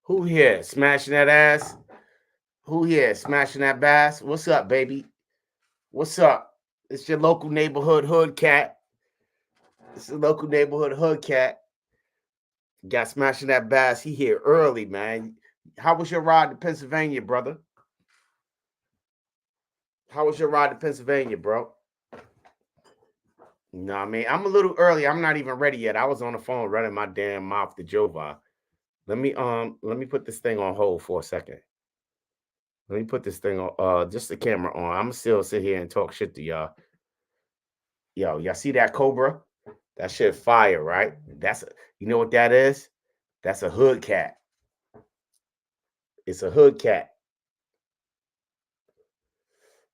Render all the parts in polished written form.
Who here smashing that ass? Who here smashing that bass? What's up, baby? What's up? It's your local neighborhood hood cat. It's the local neighborhood hood cat. Got smashing that bass. He here early, man. How was your ride to Pennsylvania, brother? How was your ride to Pennsylvania, bro? You know what I mean? I'm a little early. I'm not even ready yet. I was on the phone running my damn mouth to Jova. Let me put this thing on hold for a second. Let me put this thing on just the camera on. I'ma still sit here and talk shit to y'all. Yo, y'all see that Cobra? That shit fire, right? You know what that is? That's a hood cat. It's a hood cat.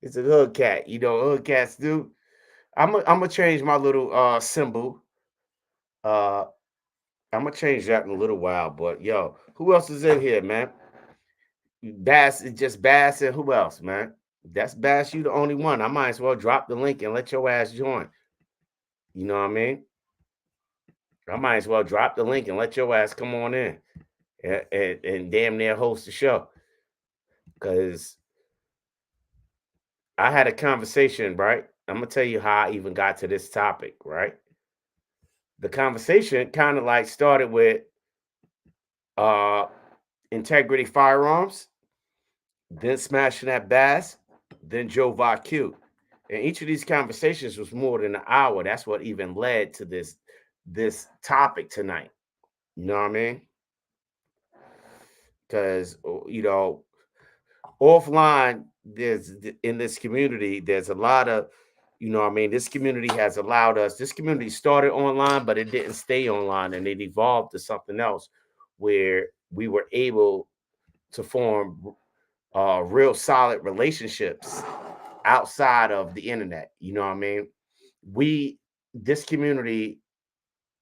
It's a hood cat. You know what hood cats do? I'm gonna change my little symbol. Uh I'm gonna change that in a little while, but yo, who else is in here, man? Bass is just Bass and who else, man? That's Bass, you the only one. I might as well drop the link and let your ass join. You know what I mean? I might as well drop the link and let your ass come on in and damn near host the show. Because I had a conversation, right? I'm gonna tell you how I even got to this topic, right? The conversation kind of like started with uh Integrity Firearms, then Smashing That Bass, then Joe Q. And each of these conversations was more than an hour. That's what even led to this topic tonight. You know what I mean? Because offline, there's in this community, there's a lot of, what I mean, this community has allowed us, this community started online, but it didn't stay online and it evolved to something else where we were able to form real solid relationships outside of the internet. You know what I mean? We, this community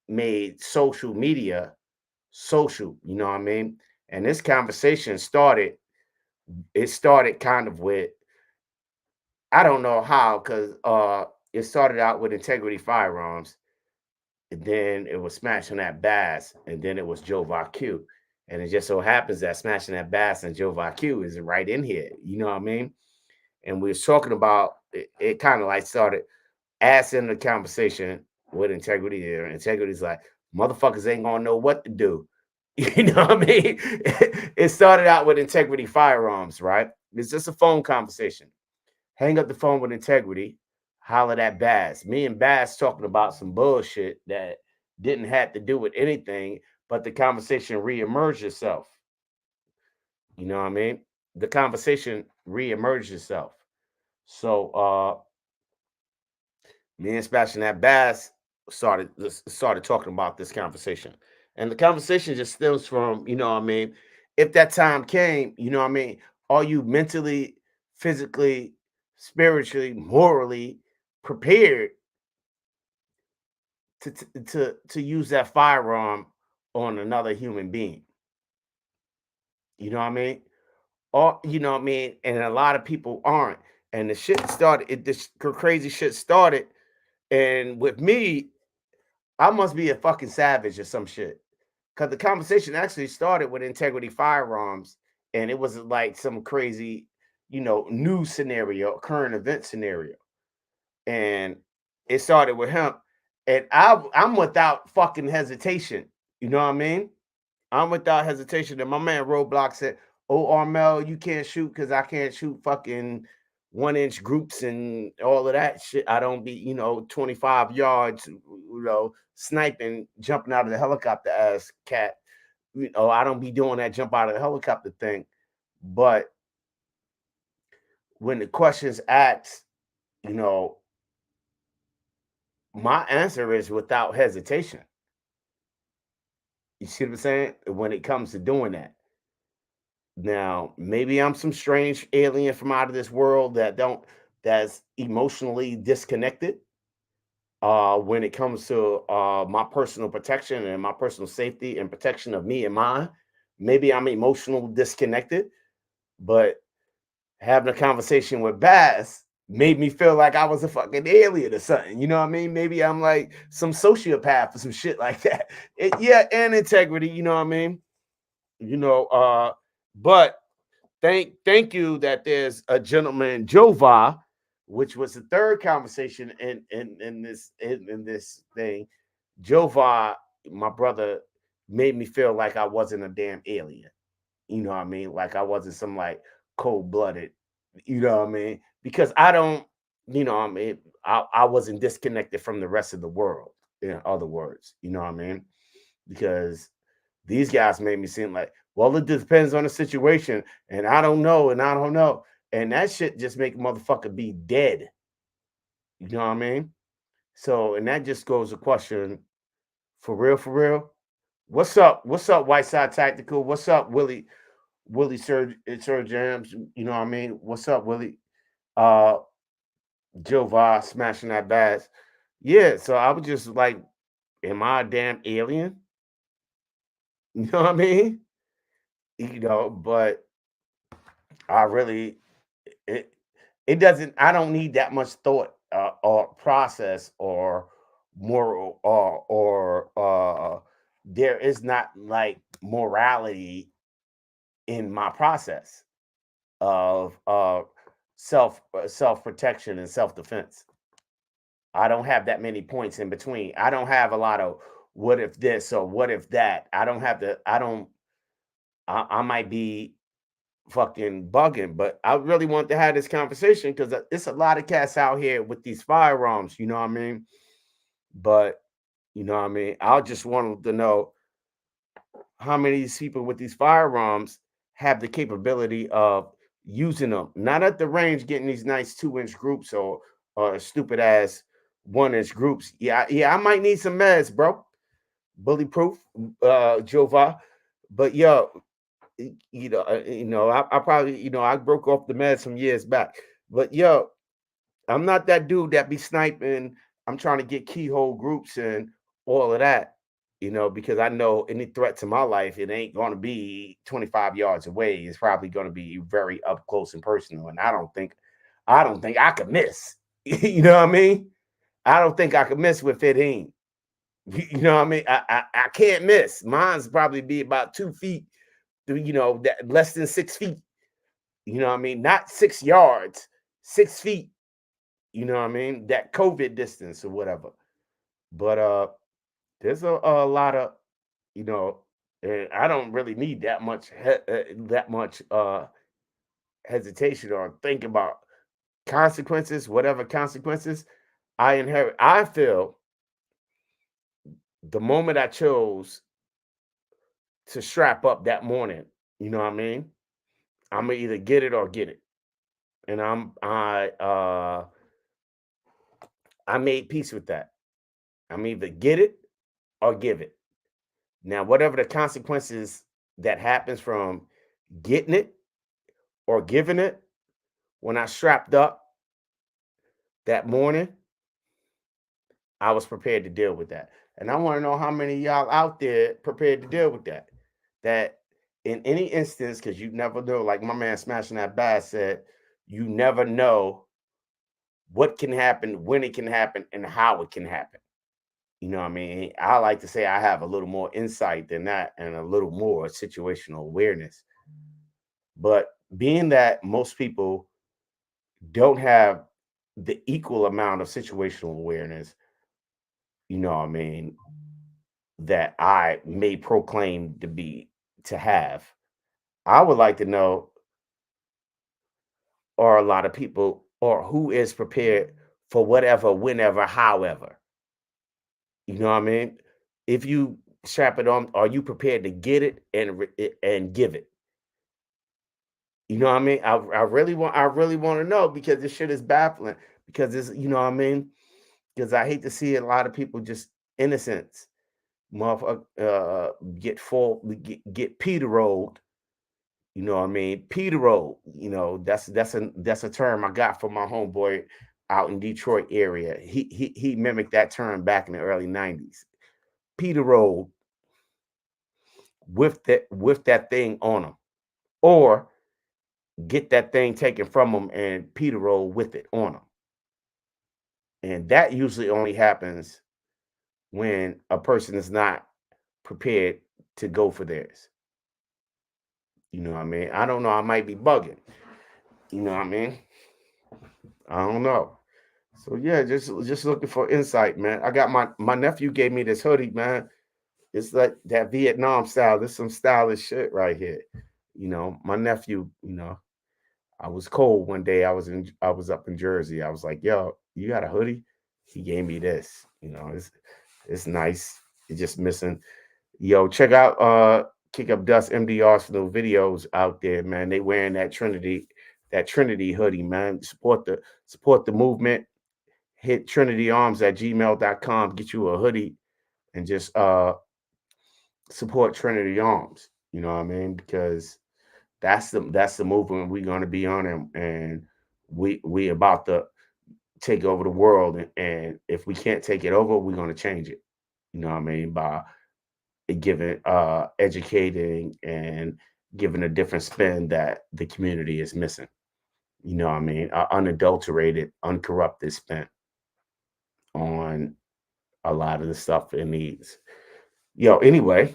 made social media social, you know what I mean? And this conversation started, it started kind of with, I don't know how, because it started out with Integrity Firearms, and then it was Smashing That Bass, and then it was Joe Q. And it just so happens that Smashing That Bass and Joe Q is right in here, you know what I mean? And we was talking about it kind of like started asking the conversation with Integrity there. Integrity's like, motherfuckers ain't gonna know what to do. You know what I mean? It started out with Integrity Firearms, right? It's just a phone conversation. Hang up the phone with Integrity, holler at Bass. Me and Bass talking about some bullshit that didn't have to do with anything, but the conversation reemerged itself. You know what I mean? The conversation reemerged itself. So me and Sebastian that Bass started talking about this conversation. And the conversation just stems from, what I mean, if that time came, you know what I mean, are you mentally, physically, spiritually, morally prepared to use that firearm on another human being? You know what I mean? Or you know what I mean? And a lot of people aren't. And the shit started, this crazy shit started. And with me, I must be a fucking savage or some shit. Cause the conversation actually started with Integrity Firearms, and it was like some crazy, news scenario, current event scenario. And it started with him. And I'm without fucking hesitation. You know what I mean? I'm without hesitation. And my man Roadblock said, "Oh, Armel, you can't shoot because I can't shoot fucking 1-inch groups and all of that shit. I don't be, 25 yards, sniping, jumping out of the helicopter ass cat. I don't be doing that jump out of the helicopter thing." But when the question's asked, you know, my answer is without hesitation. You see what I'm saying? When it comes to doing that. Now, maybe I'm some strange alien from out of this world that's emotionally disconnected when it comes to my personal protection and my personal safety and protection of me and mine. Maybe I'm emotional disconnected, but having a conversation with Bass made me feel like I was a fucking alien or something. You know what I mean? Maybe I'm like some sociopath or some shit like that. Yeah, and integrity, you know what I mean? you know, but thank you that there's a gentleman, Jova, which was the third conversation in this thing. Jova, my brother, made me feel like I wasn't a damn alien. You know what I mean? Like I wasn't some like cold blooded. You know what I mean? Because I don't, you know what I mean? I wasn't disconnected from the rest of the world. In other words, you know what I mean? Because these guys made me seem like, well, it depends on the situation, and I don't know, and I don't know, and that shit just make a motherfucker be dead. You know what I mean? So, and that just goes to question, for real, for real. What's up? What's up, Whiteside Tactical? What's up, Willie Sir Jams? You know what I mean? What's up, Willie? Uh, Joe Voss smashing that bass. Yeah. So I was just like, am I a damn alien? You know what I mean? But I really it it doesn't. I don't need that much thought or process or moral there is not like morality in my process of self protection and self defense. I don't have that many points in between. I don't have a lot of what if this or what if that. I don't have to. I don't. I might be fucking bugging, but I really want to have this conversation because it's a lot of cats out here with these firearms. You know what I mean? But you know what I mean. I just wanted to know how many of these people with these firearms have the capability of using them, not at the range, getting these nice 2-inch groups or stupid ass 1-inch groups. Yeah, yeah, I might need some meds, bro. Bullyproof, Jova. But yo, I probably, I broke off the meds some years back. But yo, I'm not that dude that be sniping. I'm trying to get keyhole groups and all of that, because I know any threat to my life, it ain't going to be 25 yards away. It's probably going to be very up close and personal. And I don't think I could miss. You know what I mean? I don't think I could miss with it ain't. You know what I mean? I can't miss. Mine's probably be about 2 feet, that less than 6 feet. You know what I mean? Not 6 yards, 6 feet. You know what I mean? That COVID distance or whatever. But there's a lot of, you know, and I don't really need that much hesitation or think about consequences, whatever consequences I inherit. I feel the moment I chose to strap up that morning, you know what I mean? I'm gonna either get it or get it. And I made peace with that. I'm either get it or give it. Now, whatever the consequences that happens from getting it or giving it, when I strapped up that morning, I was prepared to deal with that. And I want to know how many of y'all out there prepared to deal with that. That in any instance, because you never know, like my man smashing that bass said, you never know what can happen, when it can happen, and how it can happen. You know what I mean? I like to say I have a little more insight than that and a little more situational awareness. But being that most people don't have the equal amount of situational awareness, you know what I mean, that I may proclaim to have, I would like to know are a lot of people or who is prepared for whatever, whenever, however. You know what I mean? If you strap it on, are you prepared to get it and give it? You know what I mean? I really want to know because this shit is baffling. Because it's, you know what I mean? Because I hate to see a lot of people just innocents, motherfucker, get Peter rolled. You know what I mean? Peter rolled. That's a term I got from my homeboy out in Detroit area. He mimicked that term back in the early '90s. Peter rolled with that thing on him, or get that thing taken from him and Peter roll with it on him. And that usually only happens when a person is not prepared to go for theirs. You know what I mean? I don't know. I might be bugging. You know what I mean? I don't know. So yeah, just looking for insight, man. I got my nephew gave me this hoodie, man. It's like that Vietnam style. This some stylish shit right here. You know, my nephew, I was cold one day. I was up in Jersey. I was like, yo, you got a hoodie? He gave me this. It's nice. It's just missing. Yo, check out Kick Up Dust MD Arsenal videos out there, man. They wearing that Trinity hoodie, man. Support the movement. Hit trinityarms at gmail.com. Get you a hoodie and just support Trinity Arms. You know what I mean? Because that's the movement we're gonna be on, and we about to take over the world, and if we can't take it over, we're gonna change it. You know what I mean? By giving educating and giving a different spin that the community is missing. You know what I mean? Unadulterated, uncorrupted spin on a lot of the stuff it needs. Yo, anyway,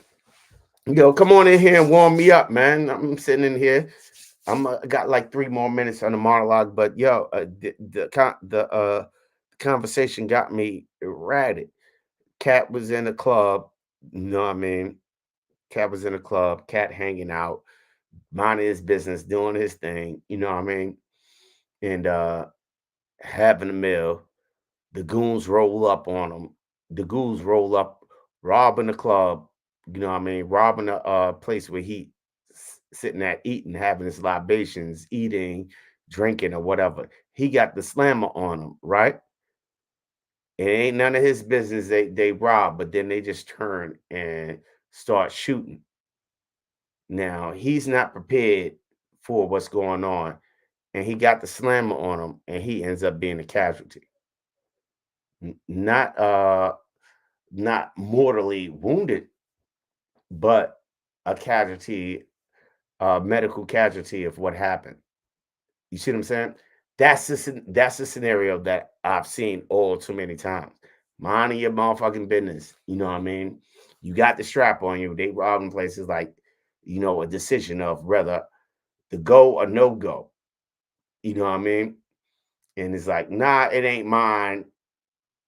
yo, come on in here and warm me up, man. I'm sitting in here. I got like 3 more minutes on the monologue, but yo, the conversation got me erratic. Cat was in the club, you know what I mean? Cat was in the club, cat hanging out, minding his business, doing his thing, you know what I mean? And having a meal. The goons roll up on him. The goons roll up, robbing the club. You know what I mean? Robbing a place where he sitting at eating, having his libations, eating, drinking, or whatever. He got the slammer on him, right? It ain't none of his business. They rob, but then they just turn and start shooting. Now he's not prepared for what's going on, and he got the slammer on him, and he ends up being a casualty. Not not mortally wounded, but a casualty, a medical casualty of what happened. You see what I'm saying? That's the scenario that I've seen all too many times. Minding your motherfucking business. You know what I mean? You got the strap on you. They robbing places like, a decision of whether the go or no go. You know what I mean? And it's like, nah, it ain't mine.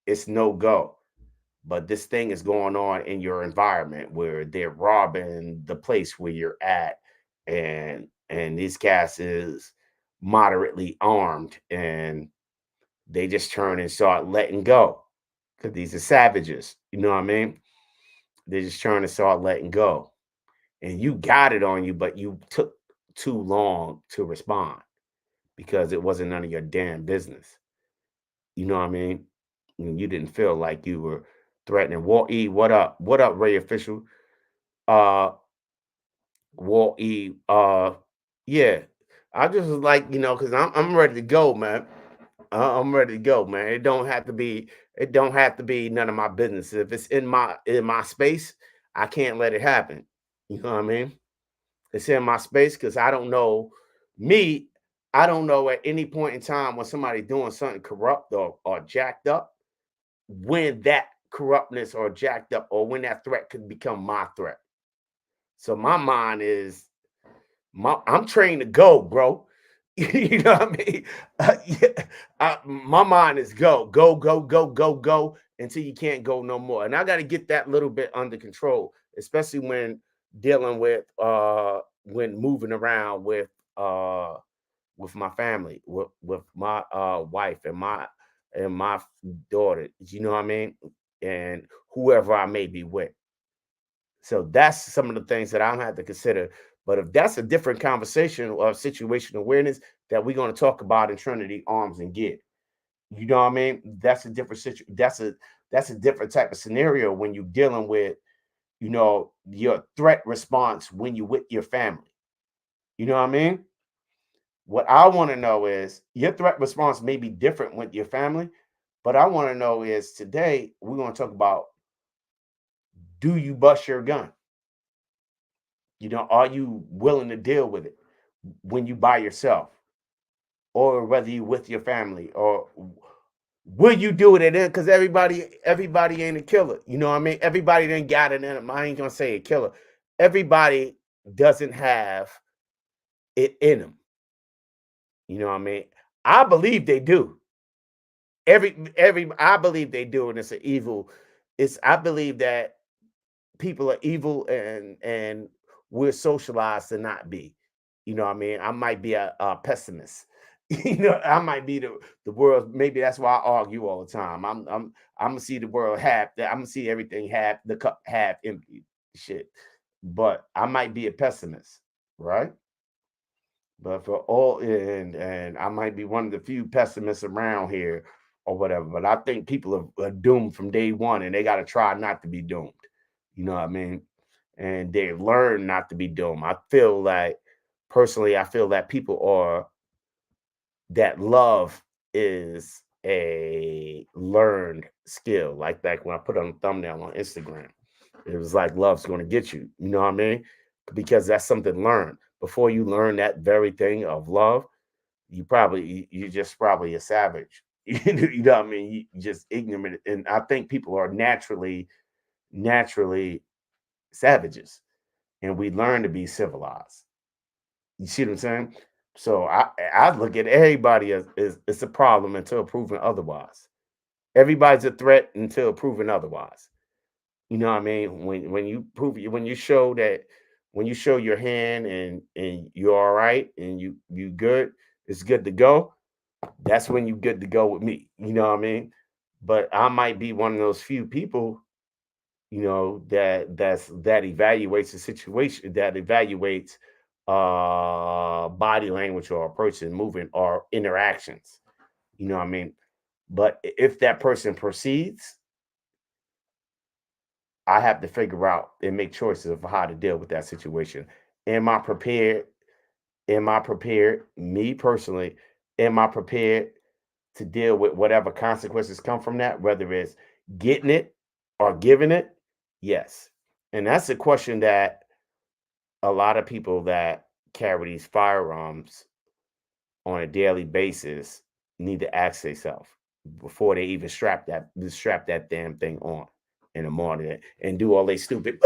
It's no go. But this thing is going on in your environment where they're robbing the place where you're at, and these cats is moderately armed, and they just turn and start letting go because these are savages. You know what I mean? They just turn and start letting go, and you got it on you, but you took too long to respond because it wasn't none of your damn business. You know what I mean? And you didn't feel like you were threatening. Walt E, what up? What up, Ray Official? Uh Walt E. Yeah. I just was like, because I'm ready to go, man. I'm ready to go, man. It don't have to be none of my business. If it's in my space, I can't let it happen. You know what I mean? It's in my space because I don't know me. I don't know at any point in time when somebody doing something corrupt or jacked up, when that corruptness or jacked up, or when that threat could become my threat. So my mind is, I'm trained to go, bro. You know what I mean? Yeah, my mind is go, go, go, go, go, go until you can't go no more. And I got to get that little bit under control, especially when dealing when moving around with my family, with my wife and my daughter. You know what I mean? And whoever I may be with. So that's some of the things that I don't have to consider. But if that's a different conversation of situational awareness that we're going to talk about in Trinity Arms and Gear, you know what I mean? That's a different situation. That's a different type of scenario when you're dealing with, your threat response when you're with your family. You know what I mean? What I want to know is your threat response may be different with your family, but I want to know is today we're going to talk about, do you bust your gun? Are you willing to deal with it when you by yourself, or whether you with your family, or will you do it at it? Because everybody ain't a killer. You know what I mean? Everybody didn't got it in them. I ain't gonna say a killer. Everybody doesn't have it in them. You know what I mean? I believe they do. Every I believe they do, and it's an evil. It's I believe that people are evil and we're socialized to not be. You know what I mean? I might be a pessimist. You know, I might be the world. Maybe that's why I argue all the time. I'm gonna see the world half. I'm gonna see everything half the cup half empty. Shit, but I might be a pessimist, right? But for all and I might be one of the few pessimists around here or whatever. But I think people are doomed from day one, and they got to try not to be doomed. You know what I mean? And they learn not to be doomed. I feel like personally, I feel that people are that love is a learned skill. Like back when I put on a thumbnail on Instagram, it was like love's going to get you. You know what I mean? Because that's something learned. Before you learn that very thing of love, you just probably a savage. You know what I mean? You just ignorant. And I think people are naturally savages, and we learn to be civilized. You see what I'm saying? So I look at everybody as it's a problem until proven otherwise. Everybody's a threat until proven otherwise. You know what I mean? When you when you show that when you show your hand and you're all right and you good, it's good to go. That's when you good to go with me. You know what I mean? But I might be one of those few people, you know, that evaluates the situation, that evaluates body language or a person moving or interactions. You know what I mean? But if that person proceeds, I have to figure out and make choices of how to deal with that situation. Am I prepared? Am I prepared? Me personally, am I prepared to deal with whatever consequences come from that, whether it's getting it or giving it? Yes. And that's a question that a lot of people that carry these firearms on a daily basis need to ask themselves before they even strap that damn thing on in the morning and do all they stupid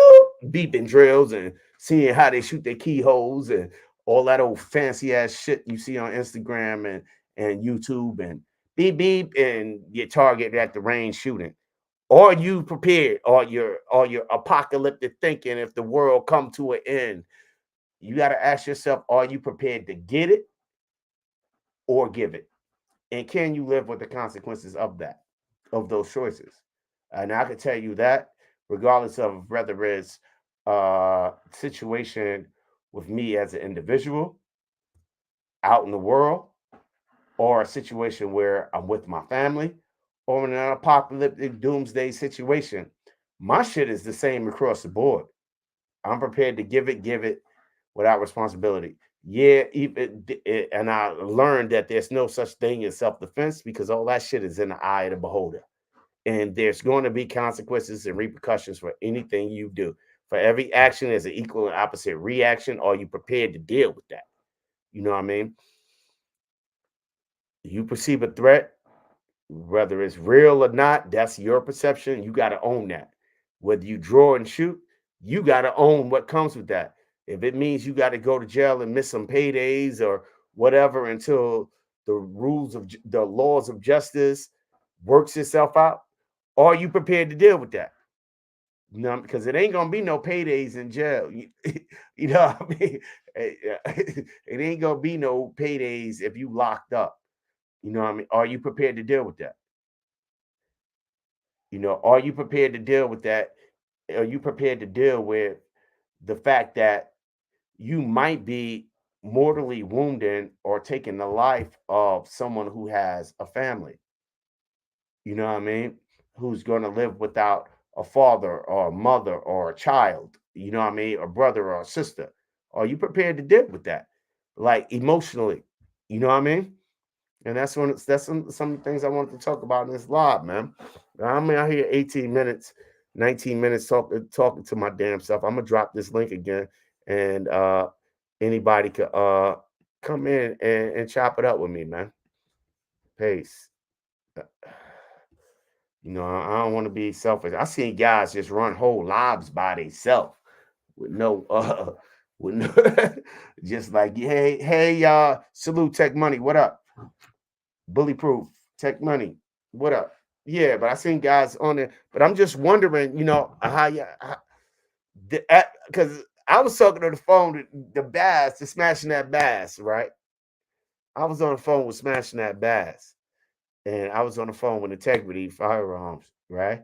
beeping drills and seeing how they shoot their keyholes and all that old fancy ass shit you see on Instagram and YouTube and beep beep and your target at the range shooting. Are you prepared? Or your apocalyptic thinking if the world come to an end? You got to ask yourself, are you prepared to get it or give it? And can you live with the consequences of that, of those choices? And I can tell you that, regardless of whether it's a situation with me as an individual out in the world, or a situation where I'm with my family, or in an apocalyptic doomsday situation, my shit is the same across the board. I'm prepared to give it without responsibility. Yeah, and I learned that there's no such thing as self defense because all that shit is in the eye of the beholder. And there's going to be consequences and repercussions for anything you do. For every action, there's an equal and opposite reaction. Are you prepared to deal with that? You know what I mean? You perceive a threat, whether it's real or not, that's your perception. You got to own that. Whether you draw and shoot, you got to own what comes with that. If it means you got to go to jail and miss some paydays or whatever until the laws of justice works itself out, are you prepared to deal with that? No, because it ain't gonna be no paydays in jail. You know what I mean? It ain't gonna be no paydays if you locked up. You know what I mean? Are you prepared to deal with that? You know, are you prepared to deal with that? Are you prepared to deal with the fact that you might be mortally wounding or taking the life of someone who has a family? You know what I mean? Who's going to live without a father or a mother or a child? You know what I mean? A brother or a sister. Are you prepared to deal with that? Like emotionally, you know what I mean? And that's some of the things I wanted to talk about in this live, man. I'm out here 18 minutes, 19 minutes talking to my damn self. I'm gonna drop this link again, and anybody could come in and chop it up with me, man. Peace. Uh, You know, I don't want to be selfish. I seen guys just run whole lives by themselves with no with just like, hey, y'all, salute Tech Money, what up? Bullyproof, Tech Money, what up? Yeah, but I seen guys on there, but I'm just wondering, how you, because I was talking on the phone to the Bass, to smashing that Bass, right? I was on the phone with smashing that Bass, and I was on the phone with Integrity Firearms, right?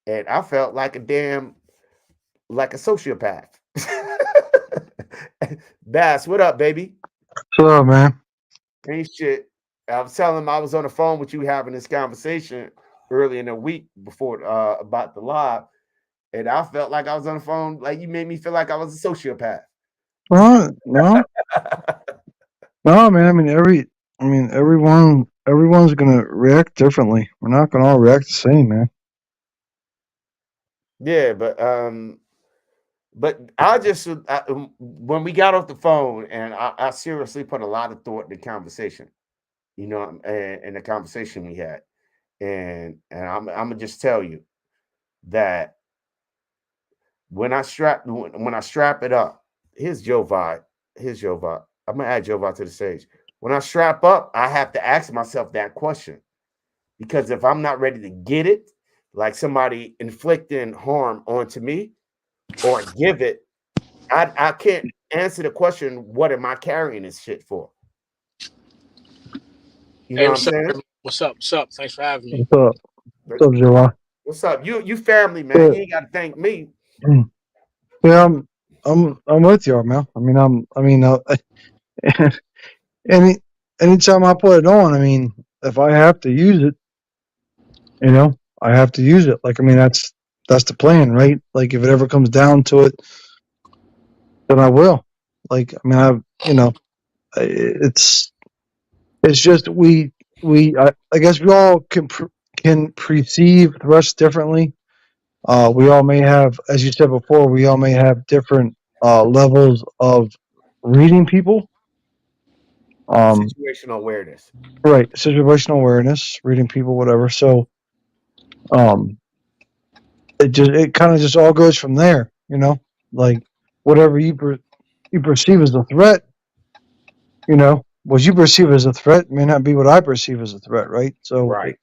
And I felt like like a sociopath. Bass, what up, baby? So, man. Ain't shit. I was telling him I was on the phone with you having this conversation early in the week before about the live, and I felt like I was on the phone. Like you made me feel like I was a sociopath. No, no, man. Everyone's gonna react differently. We're not gonna all react the same, man. Yeah, but when we got off the phone, and I seriously put a lot of thought in the conversation, and the conversation we had, and I'm gonna just tell you that when I strap it up, here's Joe Vibe. Here's Joe Vibe. I'm gonna add Joe Vibe to the stage. When I strap up, I have to ask myself that question because if I'm not ready to get it, like somebody inflicting harm onto me or give it, I can't answer the question. What am I carrying this shit for? You know Hey, what I'm what's up? saying? What's up? What's up? Thanks for having me. What's up? But What's up, Joe? what's up? You family man. Yeah, You ain't got to thank me. yeah, I'm with you, man. Any anytime I put it on, if I have to use it, I have to use it. That's the plan, right? Like, if it ever comes down to it, then I will. Like, it's just I guess we all can perceive threats differently. We all may have, as you said before, we all may have different levels of reading people. Um, Situational awareness. right, situational awareness, reading people, whatever. So, um, it kind of just all goes from there. Like, whatever you perceive as a threat, what you perceive as a threat may not be what I perceive as a threat, right? Right.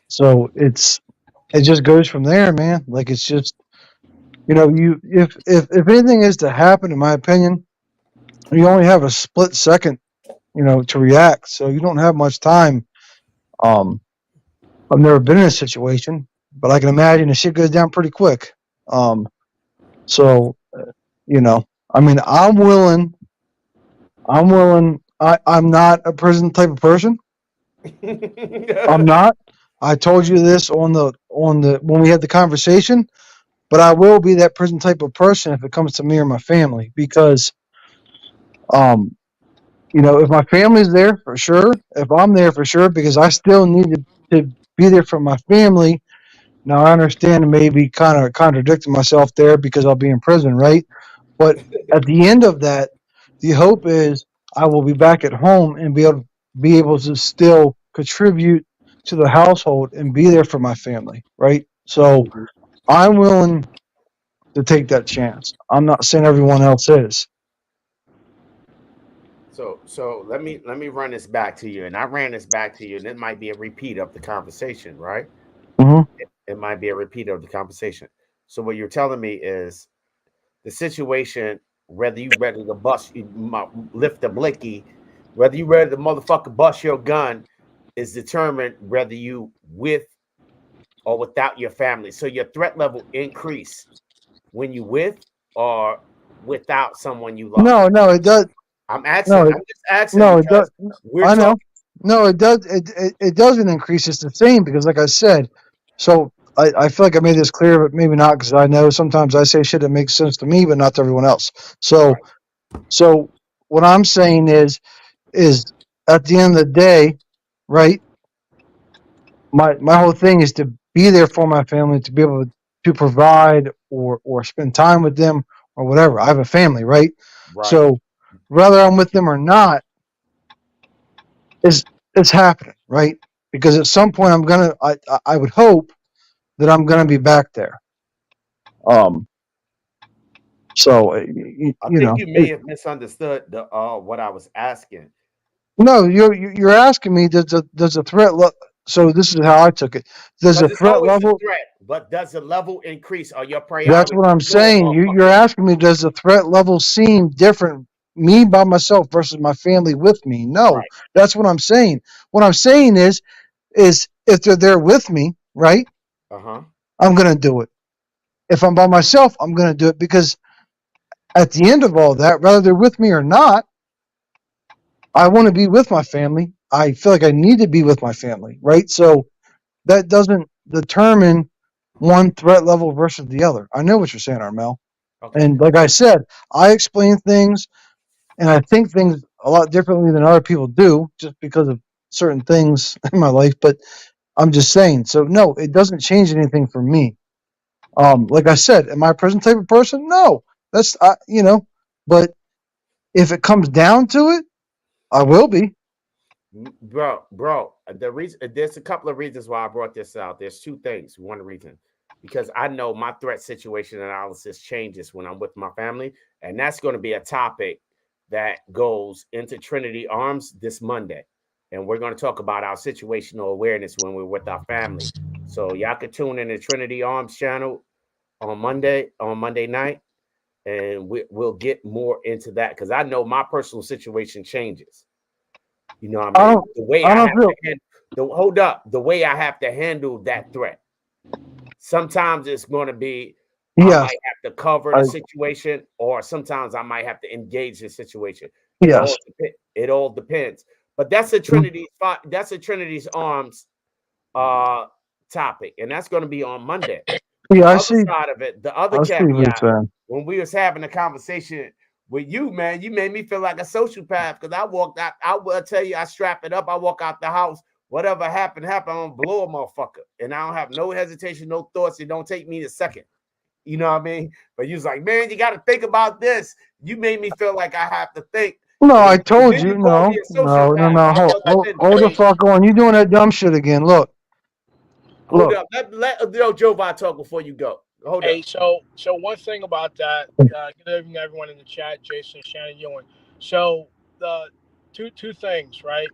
So it just goes from there, man. Like, it's just, you if anything is to happen, in my opinion, you only have a split second, to react. So you don't have much time. Um, I've never been in a situation, but I can imagine the shit goes down pretty quick. Um, so you know, I'm willing. I'm willing. I'm not a prison type of person. I'm not. I told you this on the when we had the conversation, but I will be that prison type of person if it comes to me or my family because um if my family's there for sure, if I'm there for sure, because I still need to be there for my family. Now I understand maybe kind of contradicting myself there because I'll be in prison, right? But at the end of that, the hope is I will be back at home and be able to still contribute to the household and be there for my family, right? So Mhm. I'm willing to take that chance. I'm not saying everyone else is. So let me run this back to you, and I ran this back to you, and it might be a repeat of the conversation, right? Hmm. It might be a repeat of the conversation. So what you're telling me is the situation, whether you ready to lift the blicky, whether you ready to motherfucker bust your gun, is determined whether you with or without your family. So your threat level increase when you with or without someone you love. No, no, it does. I'm asking. No, I'm just asking no, it does. because we're I know. talking. No, it does. It doesn't increase. It's the same because, like I said, so I feel like I made this clear, but maybe not because I know sometimes I say shit that makes sense to me, but not to everyone else. So, Right. so what I'm saying is at the end of the day, right? My whole thing is to be there for my family, to be able to provide or spend time with them or whatever. I have a family, right? Right. So whether I'm with them or not, is it's happening, right? Because at some point I would hope that I'm gonna be back there. Um, So I you think know, you may have misunderstood the what I was asking. no, you're asking me does the threat so this is how I took it. Does the Because it's threat always a level? threat, but does the level increase or your That's what priority I'm doing saying. more You're fucking shit? asking me, does the threat level seem different, me by myself versus my family with me? No, Right. that's what I'm saying. What I'm saying is if they're there with me, right? Uh-huh. I'm gonna do it. If I'm by myself, I'm gonna do it because at the end of all that, whether they're with me or not, I want to be with my family. I feel like I need to be with my family, right? So that doesn't determine one threat level versus the other. I know what you're saying, Armel. Okay. And like I said, I explain things and I think things a lot differently than other people do just because of certain things in my life. But I'm just saying, so no, it doesn't change anything for me. Like I said, am I a present type of person? No, that's, but if it comes down to it, I will be. Bro, the reason there's a couple of reasons why I brought this out. There's two things. One reason, because I know my threat situation analysis changes when I'm with my family, and that's going to be a topic that goes into Trinity Arms this Monday. And we're going to talk about our situational awareness when we're with our family. So y'all can tune in the Trinity Arms channel on Monday night, and we'll get more into that because I know my personal situation changes. You know what I I mean? don't, The way I I don't have to feel, handle hold up, the way I have to handle that threat. Sometimes it's going to be I yes, might have to cover I, the situation, or sometimes I might have to engage the situation. yes. It all depends. But that's a Trinity's Arms uh topic, and that's going to be on Monday. Yeah, The other side of it, the other I see what you're caveat, saying. when we was having a conversation with you, man, you made me feel like a sociopath because I walked out. I will tell you, I strap it up. I walk out the house. Whatever happened, happened. I'm gonna blow a motherfucker, and I don't have no hesitation, no thoughts. It don't take me a second. You know what I mean? But you was like, man, you got to think about this. You made me feel like I have to think, No, and I then, and told then you, you called me no, a no, no, sociopath. no. I Hold, wasn't hold the offended. Hey, fuck on. You doing that dumb shit again. Hold Look. up. Let Jovi talk before you go. Hold up. hey, so one thing about that, good evening everyone in the chat, Jason, Shannon, Ewan. So the two things, right?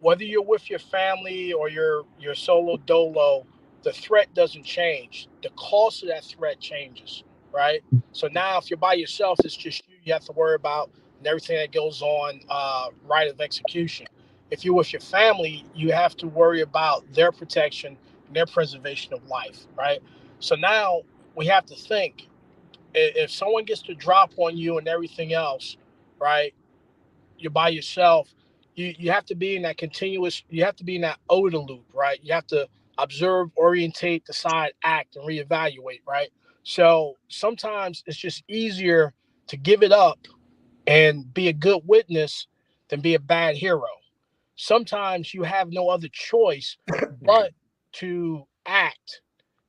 Whether you're with your family or you're solo dolo, the threat doesn't change. The cost of that threat changes, right? So now if you're by yourself, it's just you have to worry about and everything that goes on right of execution. If you're with your family, you have to worry about their protection and their preservation of life, right? So now we have to think if someone gets to drop on you and everything else, right? You're by yourself. You have to be in that continuous. You have to be in that OODA loop, right? You have to observe, orientate, decide, act, and reevaluate, right? So sometimes it's just easier to give it up and be a good witness than be a bad hero. Sometimes you have no other choice but to act,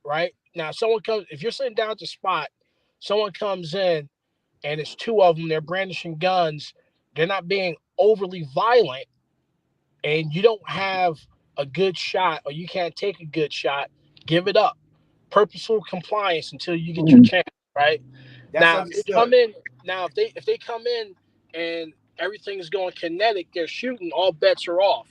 right? Now, someone comes, if you're sitting down at the spot, someone comes in and it's two of them, they're brandishing guns, they're not being overly violent, and you don't have a good shot or you can't take a good shot, give it up. Purposeful compliance until you get your chance, right? That's Now, if they understood. come in, if they come in and everything is going kinetic, they're shooting, all bets are off.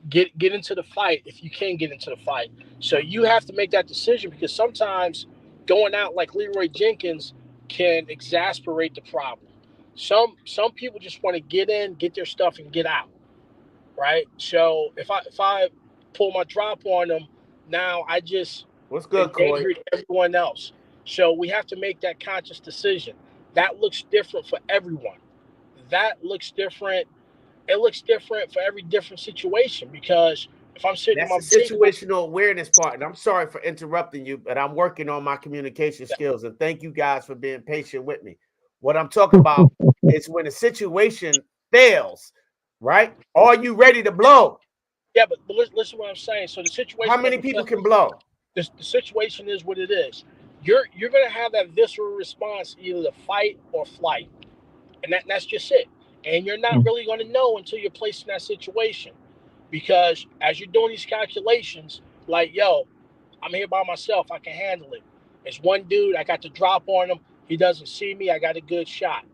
Get into the fight if you can get into the fight. So you have to make that decision because sometimes going out like Leroy Jenkins can exasperate the problem. Some people just want to get in, get their stuff, and get out, right? So if I pull my drop on them, now I just What's good, Corey? endangered everyone else. So we have to make that conscious decision. That looks different for everyone. That looks different. It looks different for every different situation because if I'm sitting in That's my the vehicle, situational awareness part. And I'm sorry for interrupting you, but I'm working on my communication skills. And thank you guys for being patient with me. What I'm talking about is when a situation fails, right? Are you ready to blow? yeah, but listen to what I'm saying. So the How situation many doesn't people flip. can blow? The situation is what it is. You're gonna have that visceral response, either to fight or flight, and that's just it. And you're not really gonna know until you're placed in that situation, because as you're doing these calculations, like yo, I'm here by myself, I can handle it. It's one dude, I got the drop on him. he doesn't see me, I got a good shot.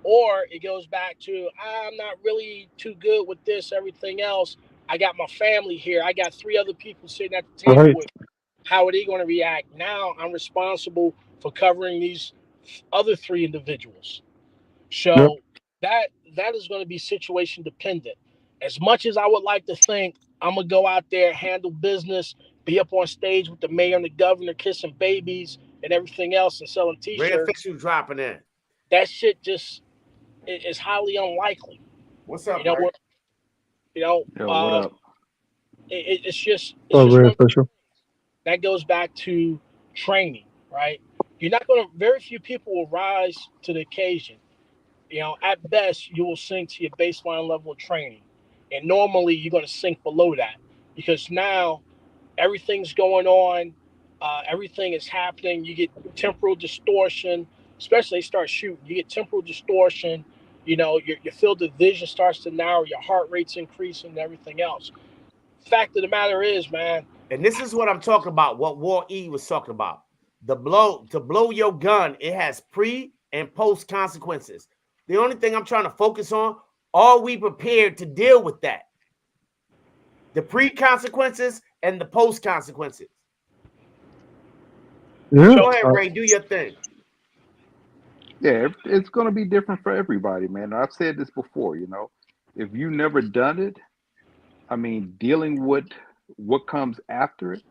Or it goes back to, I'm not really too good with this, everything else. I got my family here. I got 3 other people sitting at the table Right. with me. How are they going to react? Now I'm responsible for covering these other 3 individuals. Yep. So that that is going to be situation dependent. As much as I would like to think I'm gonna go out there, handle business, be up on stage with the mayor and the governor, kissing babies and everything else, and selling Ray T-shirts, official dropping in. that shit just is highly unlikely. What's You up, know Ray? what? You know, Yo, what up? it's Oh, just very one official. that goes back to training, right? You're not gonna. Very few people will rise to the occasion. At best, you will sink to your baseline level of training. And normally, you're going to sink below that because now everything's going on, everything is happening. You get temporal distortion, especially they start shooting. You get temporal distortion. Your field of vision starts to narrow, your heart rate's increasing, and everything else. Fact of the matter is, man. And this is what I'm talking about. What War E was talking about. To blow your gun, it has pre and post consequences. The only thing I'm trying to focus on, are we prepared to deal with that? The pre consequences and the post consequences. Yeah. Go ahead, Ray. Do your thing. Yeah, it's going to be different for everybody, man. I've said this before, if you never done it, I mean, dealing with what comes after it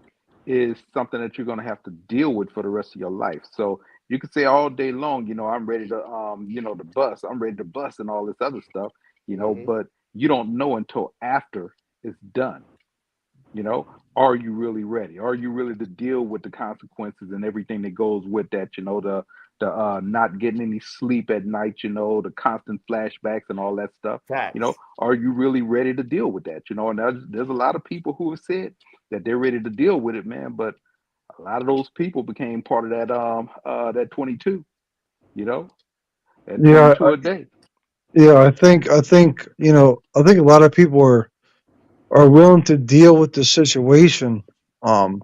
is something that you're going to have to deal with for the rest of your life. So you can say all day long, I'm ready to, to bust, I'm ready to bust and all this other stuff, but you don't know until after it's done. Are you really ready? Are you really to deal with the consequences and everything that goes with that? The not getting any sleep at night, the constant flashbacks and all that stuff. Facts. Are you really ready to deal with that? And there's a lot of people who have said that they're ready to deal with it, man. But a lot of those people became part of that 22, at Yeah. 22 a day. Yeah. I think a lot of people are willing to deal with the situation. Um,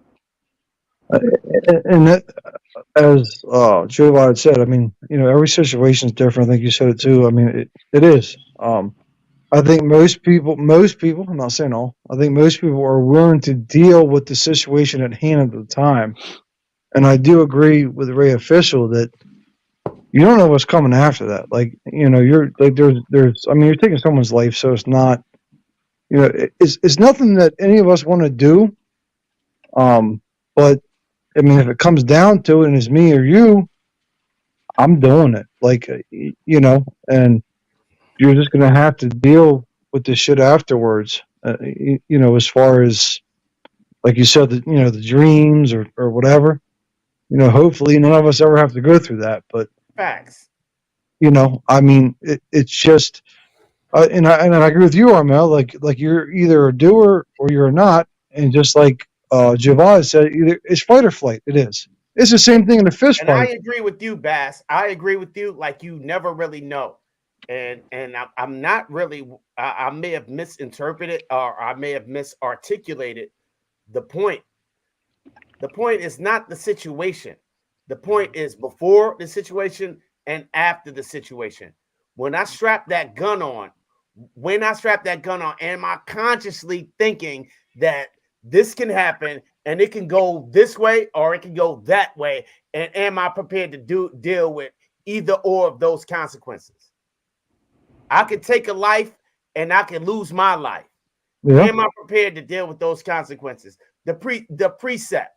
and that, as Joe had said, I mean, every situation is different. I think you said it too. I mean, it is. I think most people, I'm not saying all, I think most people are willing to deal with the situation at hand at the time. And I do agree with Ray Official that you don't know what's coming after that. Like, you're like, I mean, you're taking someone's life. So it's not, it's nothing that any of us want to do. But I mean, if it comes down to it and it's me or you, I'm doing it. Like, and you're just going to have to deal with this shit afterwards. As far as, like you said, the dreams or whatever, hopefully none of us ever have to go through that. But, Facts. I mean, it's just, and I agree with you, Armel, like you're either a doer or you're not. And just like, Javaz said, either it's fight or flight. It is. It's the same thing in a fist And I fight. agree with you, Bass. I agree with you. Like you never really know. And I'm not really. I may have misinterpreted or I may have misarticulated the point. The point is not the situation. The point is before the situation and after the situation. When I strap that gun on, am I consciously thinking that this can happen and it can go this way or it can go that way? And am I prepared to deal with either or of those consequences? I could take a life and I can lose my life. Yeah. Am I prepared to deal with those consequences? The precept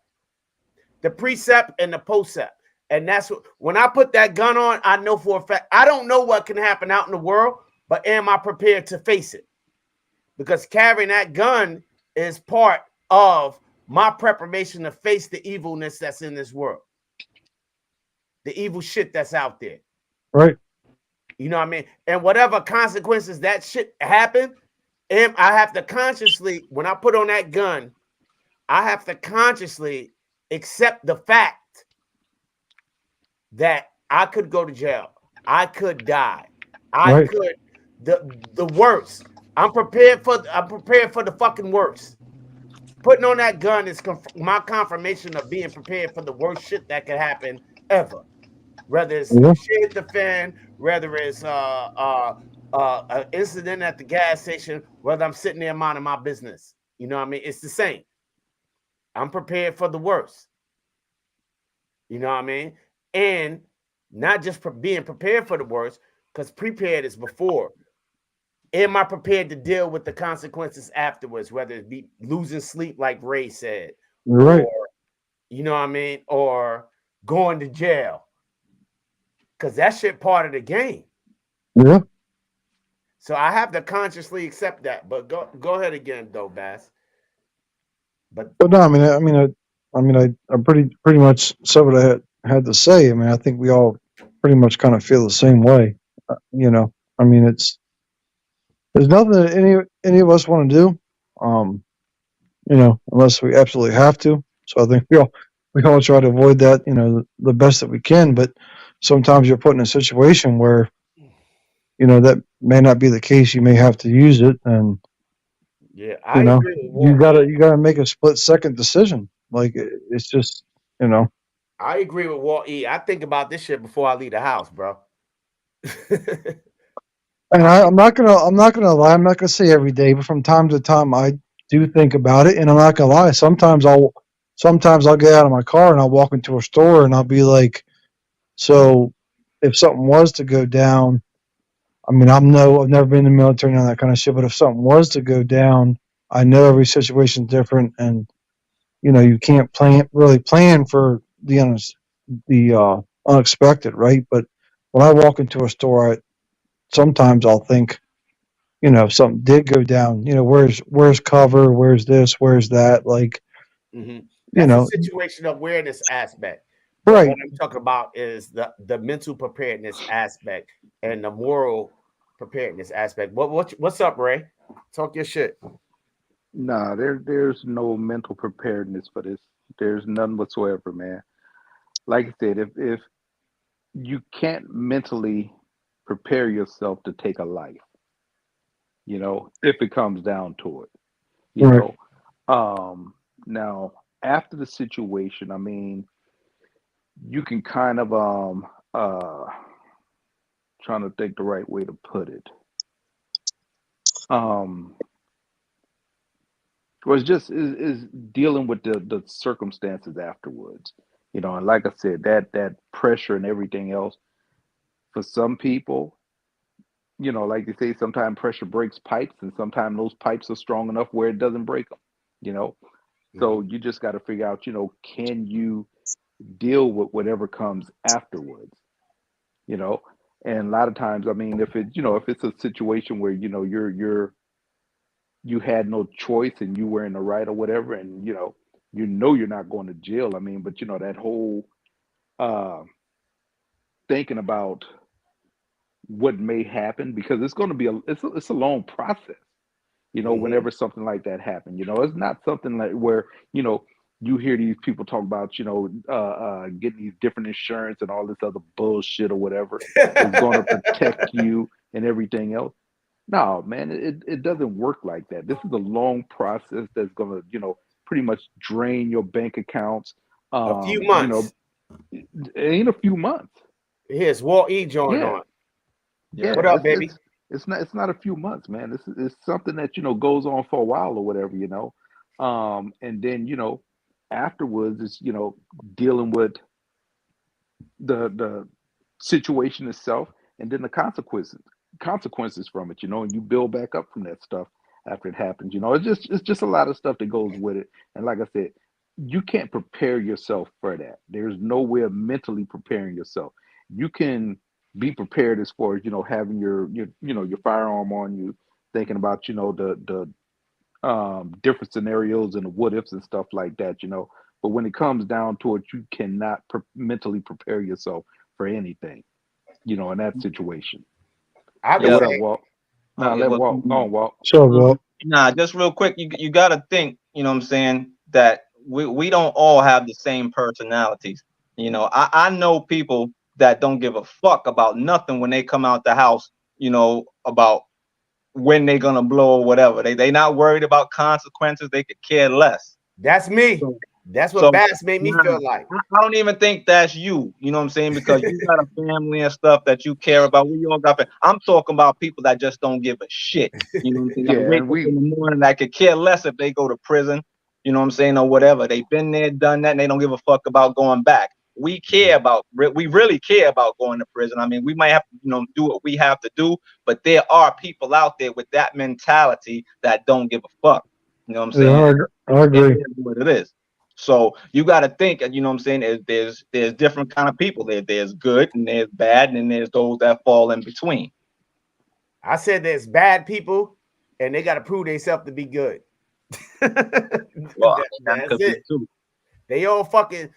and the postcept. And that's what, when I put that gun on, I know for a fact, I don't know what can happen out in the world, but am I prepared to face it? Because carrying that gun is part of my preparation to face the evilness that's in this world, the evil shit that's out there. Right. You know what I mean? And whatever consequences that shit happen, I have to consciously, when I put on that gun, I have to consciously accept the fact that I could go to jail. I could die. I could the worst. I'm prepared for the fucking worst. Putting on that gun is my confirmation of being prepared for the worst shit that could happen ever. whether it's Yeah. shit the fan, whether it's an incident at the gas station, whether I'm sitting there minding my business. You know what I mean? It's the same. I'm prepared for the worst. You know what I mean? And not just being prepared for the worst, because prepared is before. Am I prepared to deal with the consequences afterwards, whether it be losing sleep, like Ray said, You're right. or you know what I mean, or going to jail? Because that shit part of the game. Yeah. So I have to consciously accept that. But go ahead again, though, Bass. But But no, I pretty much said what I had to say. I mean, I think we all pretty much kind of feel the same way. You know, I mean, there's nothing that any of us want to do. You know, unless we absolutely have to. So I think we all try to avoid that. You know, the best that we can. But sometimes you're put in a situation where you know that may not be the case. You may have to use it, and yeah, you I know, agree with Walt. you gotta make a split-second decision. Like it's just you know. I agree with Walt E. I think about this shit before I leave the house, bro. And I think, I'm not gonna lie. I'm not gonna say every day, but from time to time, I do think about it. And I'm not gonna lie. Sometimes I'll get out of my car and I'll walk into a store and I'll be like, so if something was to go down, I mean, I've never been in the military and all that kind of shit. But if something was to go down, I know every situation's different, and you know, you can't really plan for the unexpected, right? But when I walk into a store, sometimes I'll think, you know, if something did go down, you know, where's cover, where's this, where's that, like, you that's a know, situation awareness aspect. But what right? I'm talking about is the mental preparedness aspect and the moral preparedness aspect. What's up, Ray? Talk your shit. Nah, there's no mental preparedness for this. There's none whatsoever, man. Like I said, if you can't mentally prepare yourself to take a life, if it comes down to it, you Right. know. Now after the situation, I mean, you can kind of trying to think the right way to put it. Um was just is dealing with the circumstances afterwards. And like I said, that pressure and everything else, for some people, like they say, sometimes pressure breaks pipes, and sometimes those pipes are strong enough where it doesn't break them. You know, Hmm. so you just got to figure out, can you deal with whatever comes afterwards? You know, and a lot of times, I mean, if it's a situation where you had no choice and you were in the right or whatever, and you're not going to jail. I mean, but that whole uh, thinking about what may happen, because it's going to be it's a long process. Hmm. Whenever something like that happens, it's not something like where you hear these people talk about getting these different insurance and all this other bullshit or whatever is going to protect you and everything else. No, man, it doesn't work like that. This is a long process that's going to pretty much drain your bank accounts. A few months. It ain't a few months. Here's Walt E. joined Yeah, on. yeah, What up, baby? it's not a few months, man. This is something that goes on for a while or whatever. And then afterwards is dealing with the situation itself, and then the consequences from it. And you build back up from that stuff after it happens. It's just a lot of stuff that goes with it. And like I said, you can't prepare yourself for that. There's no way of mentally preparing yourself. You can be prepared as far as having your firearm on you, thinking about the different scenarios and the what ifs and stuff like that. But when it comes down to it, you cannot mentally prepare yourself for anything, in that situation. I Hey, would Yep. what up, say, Walt? Yeah, Let well, Walt go on, Walt. So, well, nah, just real quick, you got to think, you know what I'm saying, that we don't all have the same personalities. I know people that don't give a fuck about nothing when they come out the house, about when they're gonna blow or whatever. They not worried about consequences. They could care less. that's me. So, That's what So Bass made me nah, feel like. I don't even think that's you. You know what I'm saying? Because you got a family and stuff that you care about. We all got. I'm talking about people that just don't give a shit. You know what I'm saying? That Yeah, wake and up we in the morning that could care less if they go to prison. You know what I'm saying, or whatever. They've been there, done that, and they don't give a fuck about going back. We care about. We really care about going to prison. I mean, we might have to, do what we have to do, but there are people out there with that mentality that don't give a fuck. You know what I'm saying? Yeah, I It agree. is what it is. So you got to think, you know what I'm saying? There's different kind of people. There's good and there's bad, and then there's those that fall in between. I said there's bad people, and they got to prove themselves to be good. Well, I mean, that That's could be it. too. They all fucking.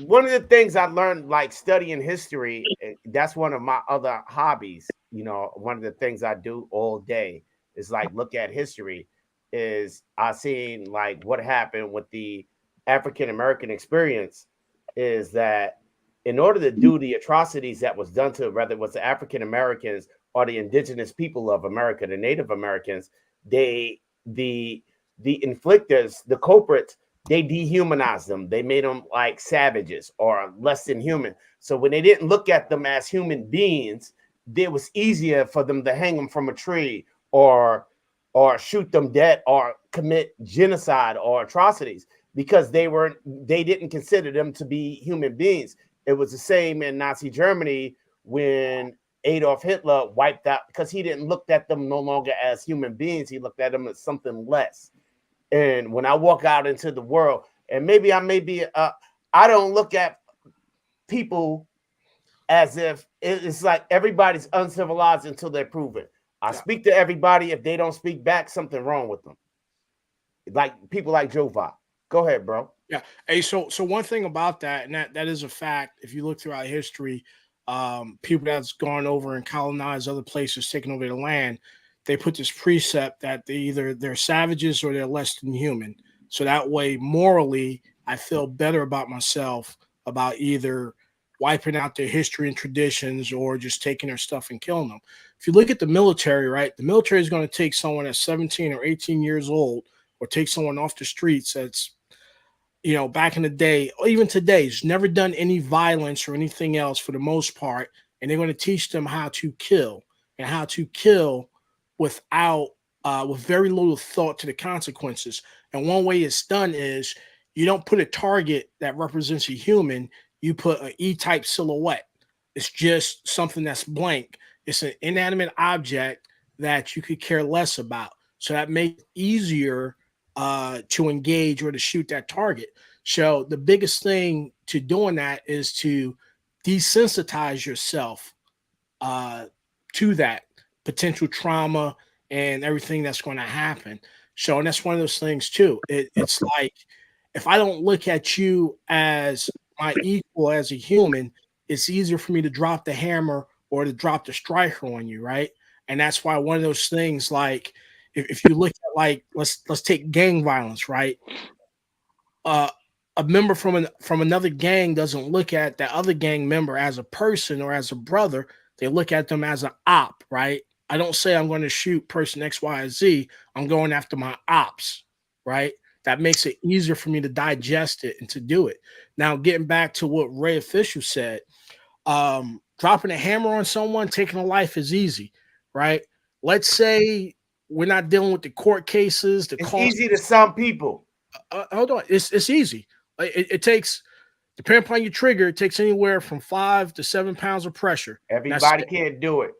One of the things I learned, like studying history, that's one of my other hobbies. One of the things I do all day is like look at history. Is I seen like what happened with the African American experience is that in order to do the atrocities that was done to whether it was the African Americans or the indigenous people of America, the Native Americans, they the inflictors, the culprits, they dehumanized them. They made them like savages or less than human. So when they didn't look at them as human beings, it was easier for them to hang them from a tree or shoot them dead or commit genocide or atrocities because they didn't consider them to be human beings. It was the same in Nazi Germany when Adolf Hitler wiped out because he didn't look at them no longer as human beings. He looked at them as something less. And when I walk out into the world, and maybe I may be, I don't look at people as if it's like everybody's uncivilized until they're proven. I speak to everybody. If they don't speak back, something wrong with them. Like people like Jova. Go ahead, bro. Yeah. Hey, so one thing about that, and that is a fact. If you look throughout history, people that's gone over and colonized other places, taking over the land, they put this precept that they're savages or they're less than human. So that way, morally, I feel better about myself about either wiping out their history and traditions or just taking their stuff and killing them. If you look at the military, right, the military is going to take someone that's 17 or 18 years old or take someone off the streets that's back in the day, or even today, has never done any violence or anything else for the most part. And they're going to teach them how to kill and how to kill without, with very little thought to the consequences. And one way it's done is you don't put a target that represents a human, you put an E-type silhouette. It's just something that's blank. It's an inanimate object that you could care less about. So that makes it easier to engage or to shoot that target. So the biggest thing to doing that is to desensitize yourself to that potential trauma and everything that's going to happen. So, and that's one of those things too. It's like if I don't look at you as my equal as a human, it's easier for me to drop the hammer or to drop the striker on you, right? And that's why one of those things, like if you look at like let's take gang violence, right? Uh, a member from another gang doesn't look at that other gang member as a person or as a brother. They look at them as an op, right? I don't say I'm going to shoot person X, Y, or Z. I'm going after my ops, right? That makes it easier for me to digest it and to do it. Now, getting back to what Ray Official said, dropping a hammer on someone, taking a life is easy, right? Let's say we're not dealing with the court cases, the It's cost. easy to some people. Hold on, it's easy. It takes, depending upon your trigger, it takes anywhere from 5 to 7 pounds of pressure. That's Everybody it. can't do it.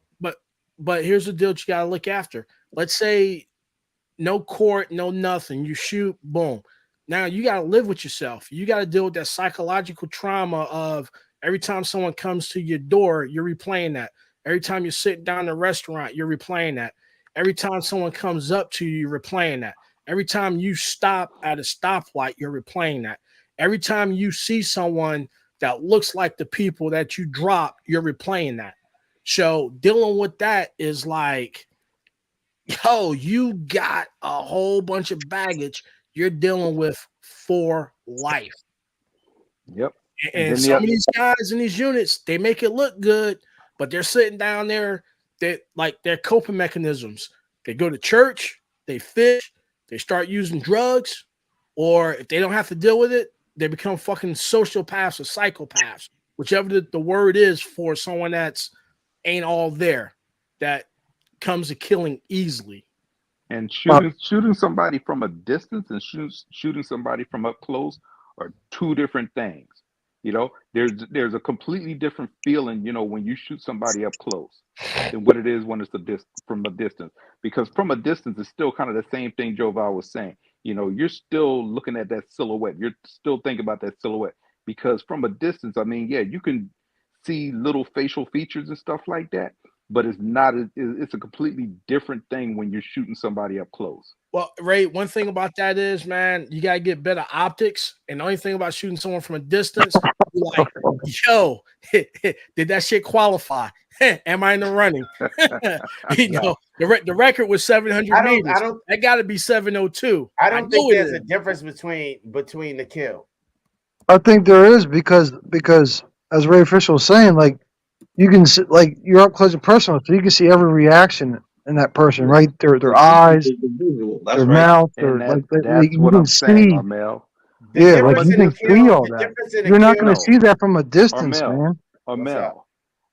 But here's the deal that you got to look after. Let's say no court, no nothing. You shoot, boom. Now you got to live with yourself. You got to deal with that psychological trauma of every time someone comes to your door, you're replaying that. Every time you're sitting down in a restaurant, you're replaying that. Every time someone comes up to you, you're replaying that. Every time you stop at a stoplight, you're replaying that. Every time you see someone that looks like the people that you drop, you're replaying that. So dealing with that is like, yo, you got a whole bunch of baggage you're dealing with for life. Yep. And And then some of these guys in these units, they make it look good, but they're sitting down there, that like their coping mechanisms. They go to church, they fish, they start using drugs, or if they don't have to deal with it, they become fucking sociopaths or psychopaths, whichever the word is for someone that's ain't all there, that comes to killing easily. And shooting somebody from a distance and shooting somebody from up close are two different things. You know, there's a completely different feeling, you know, when you shoot somebody up close than what it is when it's from a distance. Because from a distance, it's still kind of the same thing Joval was saying. You know, you're still looking at that silhouette. You're still thinking about that silhouette. Because from a distance, I mean, yeah, you can see little facial features and stuff like that, but it's a completely different thing when you're shooting somebody up close. Well, Ray, one thing about that is, man, you gotta get better optics. And the only thing about shooting someone from a distance, you're like, yo, did that shit qualify? Am I in the running? You know, the record was 700 meters. That got to be 702. I don't think there's a difference between the kill. I think there is because as Ray Fisher was saying, like you can see, like you're up close and personal, so you can see every reaction in that person, right? Their eyes, their mouth, that's what I'm saying, Armel. Yeah, like you can see all that. You're not going to see that from a distance, man. Armel,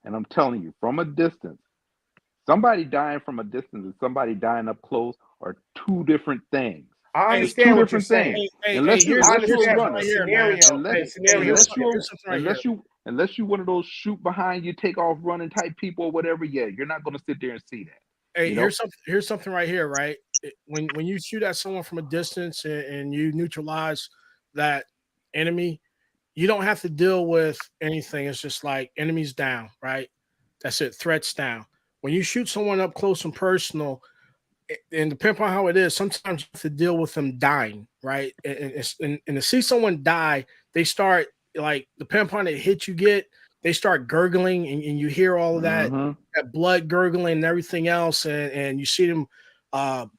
and I'm telling you, from a distance, somebody dying from a distance and somebody dying up close are two different things. I understand what you're saying. Unless you're a runner, unless you're one of those shoot behind you, take off running type people or whatever, yeah, you're not going to sit there and see that. Hey, here's something right here, right? When you shoot at someone from a distance and you neutralize that enemy, you don't have to deal with anything. It's just like enemies down, right? That's it. Threats down. When you shoot someone up close and personal, and depending on how it is, sometimes you have to deal with them dying, right? And to see someone die, they start, like, depending upon the hit you get, they start gurgling, and you hear all of that, that blood gurgling and everything else, and you see them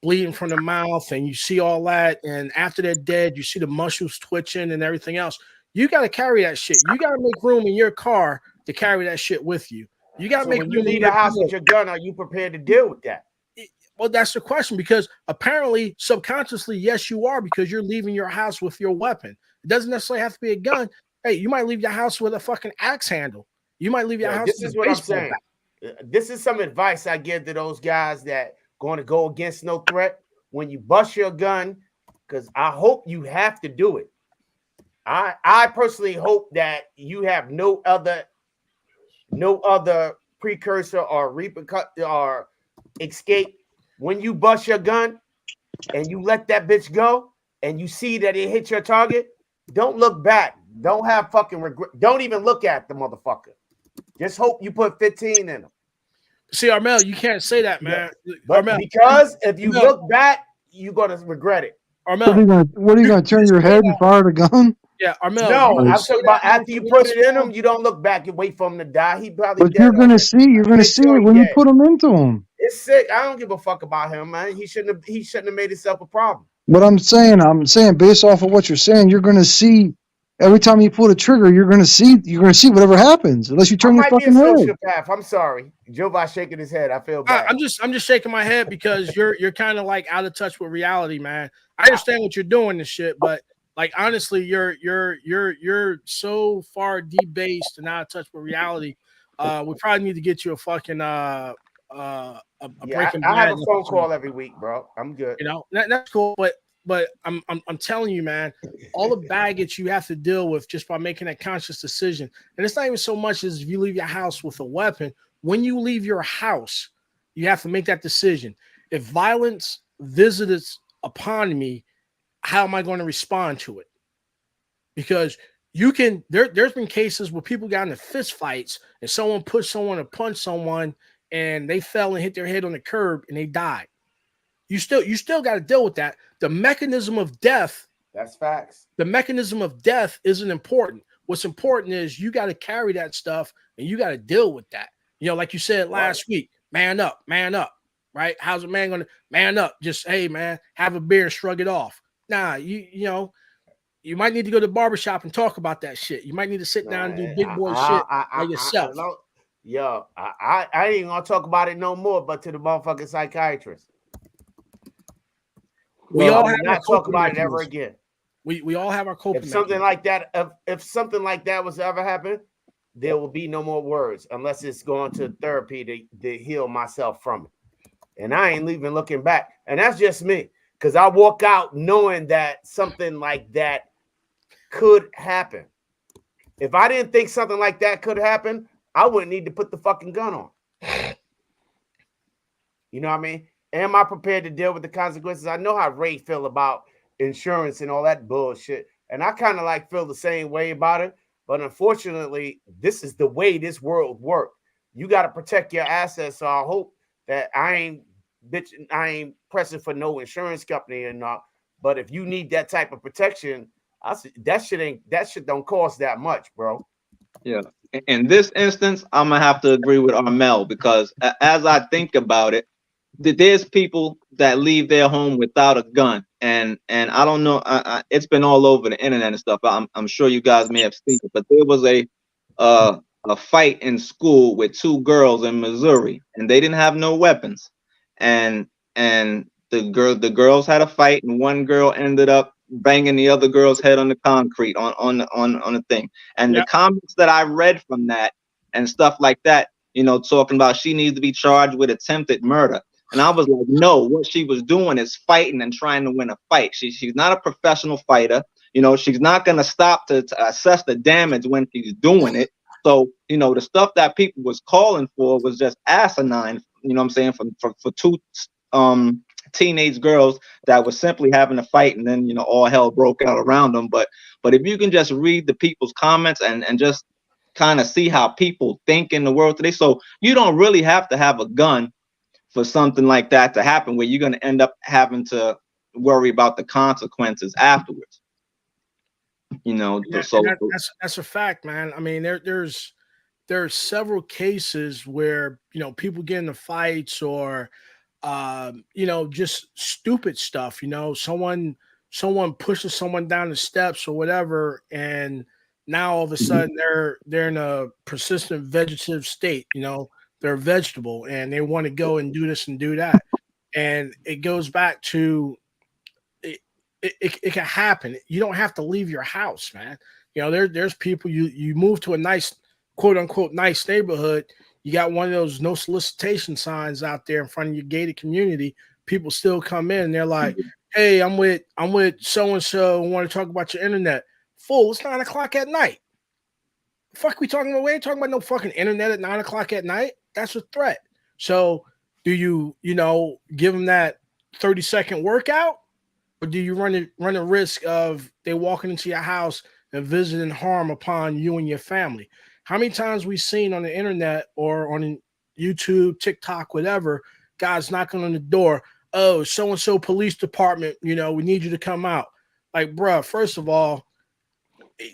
bleeding from the mouth, and you see all that, and after they're dead, you see the muscles twitching and everything else. You got to carry that shit. You got to make room in your car to carry that shit with you. You got to make when you leave the house with your gun, are you prepared to deal with that? Well, that's the question, because apparently, subconsciously, yes, you are, because you're leaving your house with your weapon. It doesn't necessarily have to be a gun. Hey, you might leave your house with a fucking axe handle. You might leave your house with a baseball bat. This is some advice I give to those guys that going to go against no threat. When you bust your gun, because I hope you have to do it. I personally hope that you have no other precursor or or escape. When you bust your gun and you let that bitch go and you see that it hit your target, don't look back. Don't have fucking regret. Don't even look at the motherfucker. Just hope you put 15 in them. See, Armel, you can't say that, man. But Armel, because if you look back, you're gonna regret it. Armel, what are you gonna turn your head and fire the gun? Yeah, Armel. No, I'm talking about after you put it in him, you don't look back and wait for him to die. He probably. But you're gonna see it when you put him into him. It's sick. I don't give a fuck about him, man. He shouldn't have made himself a problem. What I'm saying based off of what you're saying, you're gonna see every time you pull the trigger, you're gonna see whatever happens, unless you turn your fucking head. Sociopath. I'm sorry. Joe's shaking his head. I feel bad. I'm just shaking my head because you're kind of like out of touch with reality, man. I understand what you're doing and shit, but like honestly, you're so far debased and out of touch with reality. We probably need to get you a fucking I have a phone call every week, bro. I'm good. You know, that's cool, but I'm telling you, man, all the baggage you have to deal with just by making that conscious decision. And it's not even so much as if you leave your house with a weapon. When you leave your house, you have to make that decision. If violence visits upon me, how am I going to respond to it? Because there's been cases where people got into fist fights and someone pushed someone or punched someone and they fell and hit their head on the curb and they died. You still got to deal with that. The mechanism of death. That's facts. The mechanism of death isn't important. What's important is you got to carry that stuff and you got to deal with that. You know, like you said last week, man up, right? How's a man going to man up? Just, hey, man, have a beer and shrug it off. Nah, you know, you might need to go to the barbershop and talk about that shit. You might need to sit down and do big boy shit by yourself. I ain't going to talk about it no more, but to the motherfucking psychiatrist. We all have not talk about it ever again. We all have our coping If something mechanisms. like that, if something like that was to ever happen, there will be no more words unless it's going to therapy to heal myself from it. And I ain't even looking back. And that's just me, because I walk out knowing that something like that could happen. If I didn't think something like that could happen, I wouldn't need to put the fucking gun on. You know what I mean? Am I prepared to deal with the consequences? I know how Ray feel about insurance and all that bullshit. And I kind of like feel the same way about it. But unfortunately, this is the way this world works. You got to protect your assets. So I hope that I ain't pressing for no insurance company or not. But if you need that type of protection, that shit don't cost that much, bro. Yeah. In this instance, I'm gonna have to agree with Armel, because as I think about it, there's people that leave their home without a gun, and I don't know. It's been all over the internet and stuff. I'm sure you guys may have seen it, but there was a fight in school with two girls in Missouri, and they didn't have no weapons, and the girls had a fight, and one girl ended up banging the other girl's head on the concrete on the thing. And the comments that I read from that and stuff like that, you know, talking about she needs to be charged with attempted murder. And I was like, no, what she was doing is fighting and trying to win a fight. She's not a professional fighter. You know, she's not going to stop to assess the damage when she's doing it. So, you know, the stuff that people was calling for was just asinine, you know what I'm saying, for two teenage girls that was simply having a fight, and then, you know, all hell broke out around them. But if you can just read the people's comments and just kind of see how people think in the world today, so you don't really have to have a gun for something like that to happen, where you're going to end up having to worry about the consequences afterwards. You know, that's a fact, man. I mean, there's several cases where, you know, people get into fights or you know, just stupid stuff. You know, someone pushes someone down the steps or whatever, and now all of a sudden they're in a persistent vegetative state. You know, they're a vegetable and they want to go and do this and do that. And it goes back to it can happen. You don't have to leave your house, man. You know, there's people, you move to a nice, quote unquote, nice neighborhood. You got one of those no solicitation signs out there in front of your gated community. People still come in and they're like, hey, I'm with so-and-so and want to talk about your internet. Fool, it's 9 o'clock at night. The fuck we talking about? We ain't talking about no fucking internet at 9 o'clock at night. That's a threat. So do you know, give them that 30-second workout? Or do you run a risk of they walking into your house and visiting harm upon you and your family? How many times we've seen on the internet or on YouTube, TikTok, whatever, guys knocking on the door, oh, so-and-so police department, you know, we need you to come out. Like, bruh, first of all,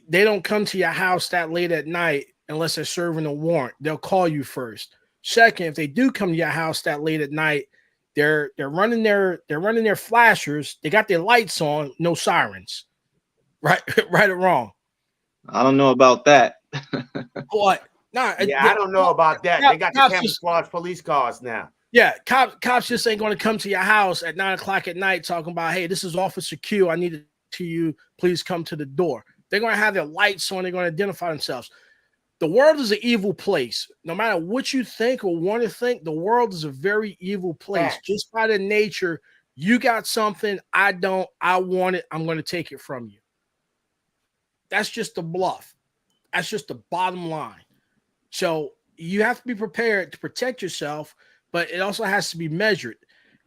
they don't come to your house that late at night unless they're serving a warrant. They'll call you first. Second, if they do come to your house that late at night, they're running their flashers. They got their lights on, no sirens. Right, right or wrong? I don't know about that. What? Nah, yeah, I don't know about that. They got the camouflage police cars now. Yeah, cops just ain't going to come to your house at 9 o'clock at night talking about, hey, this is Officer Q. I need to you. Please come to the door. They're going to have their lights on. They're going to identify themselves. The world is an evil place. No matter what you think or want to think, the world is a very evil place. Just by the nature, you got something, I don't, I want it, I'm going to take it from you. That's just the bluff. That's just the bottom line. So you have to be prepared to protect yourself, but it also has to be measured.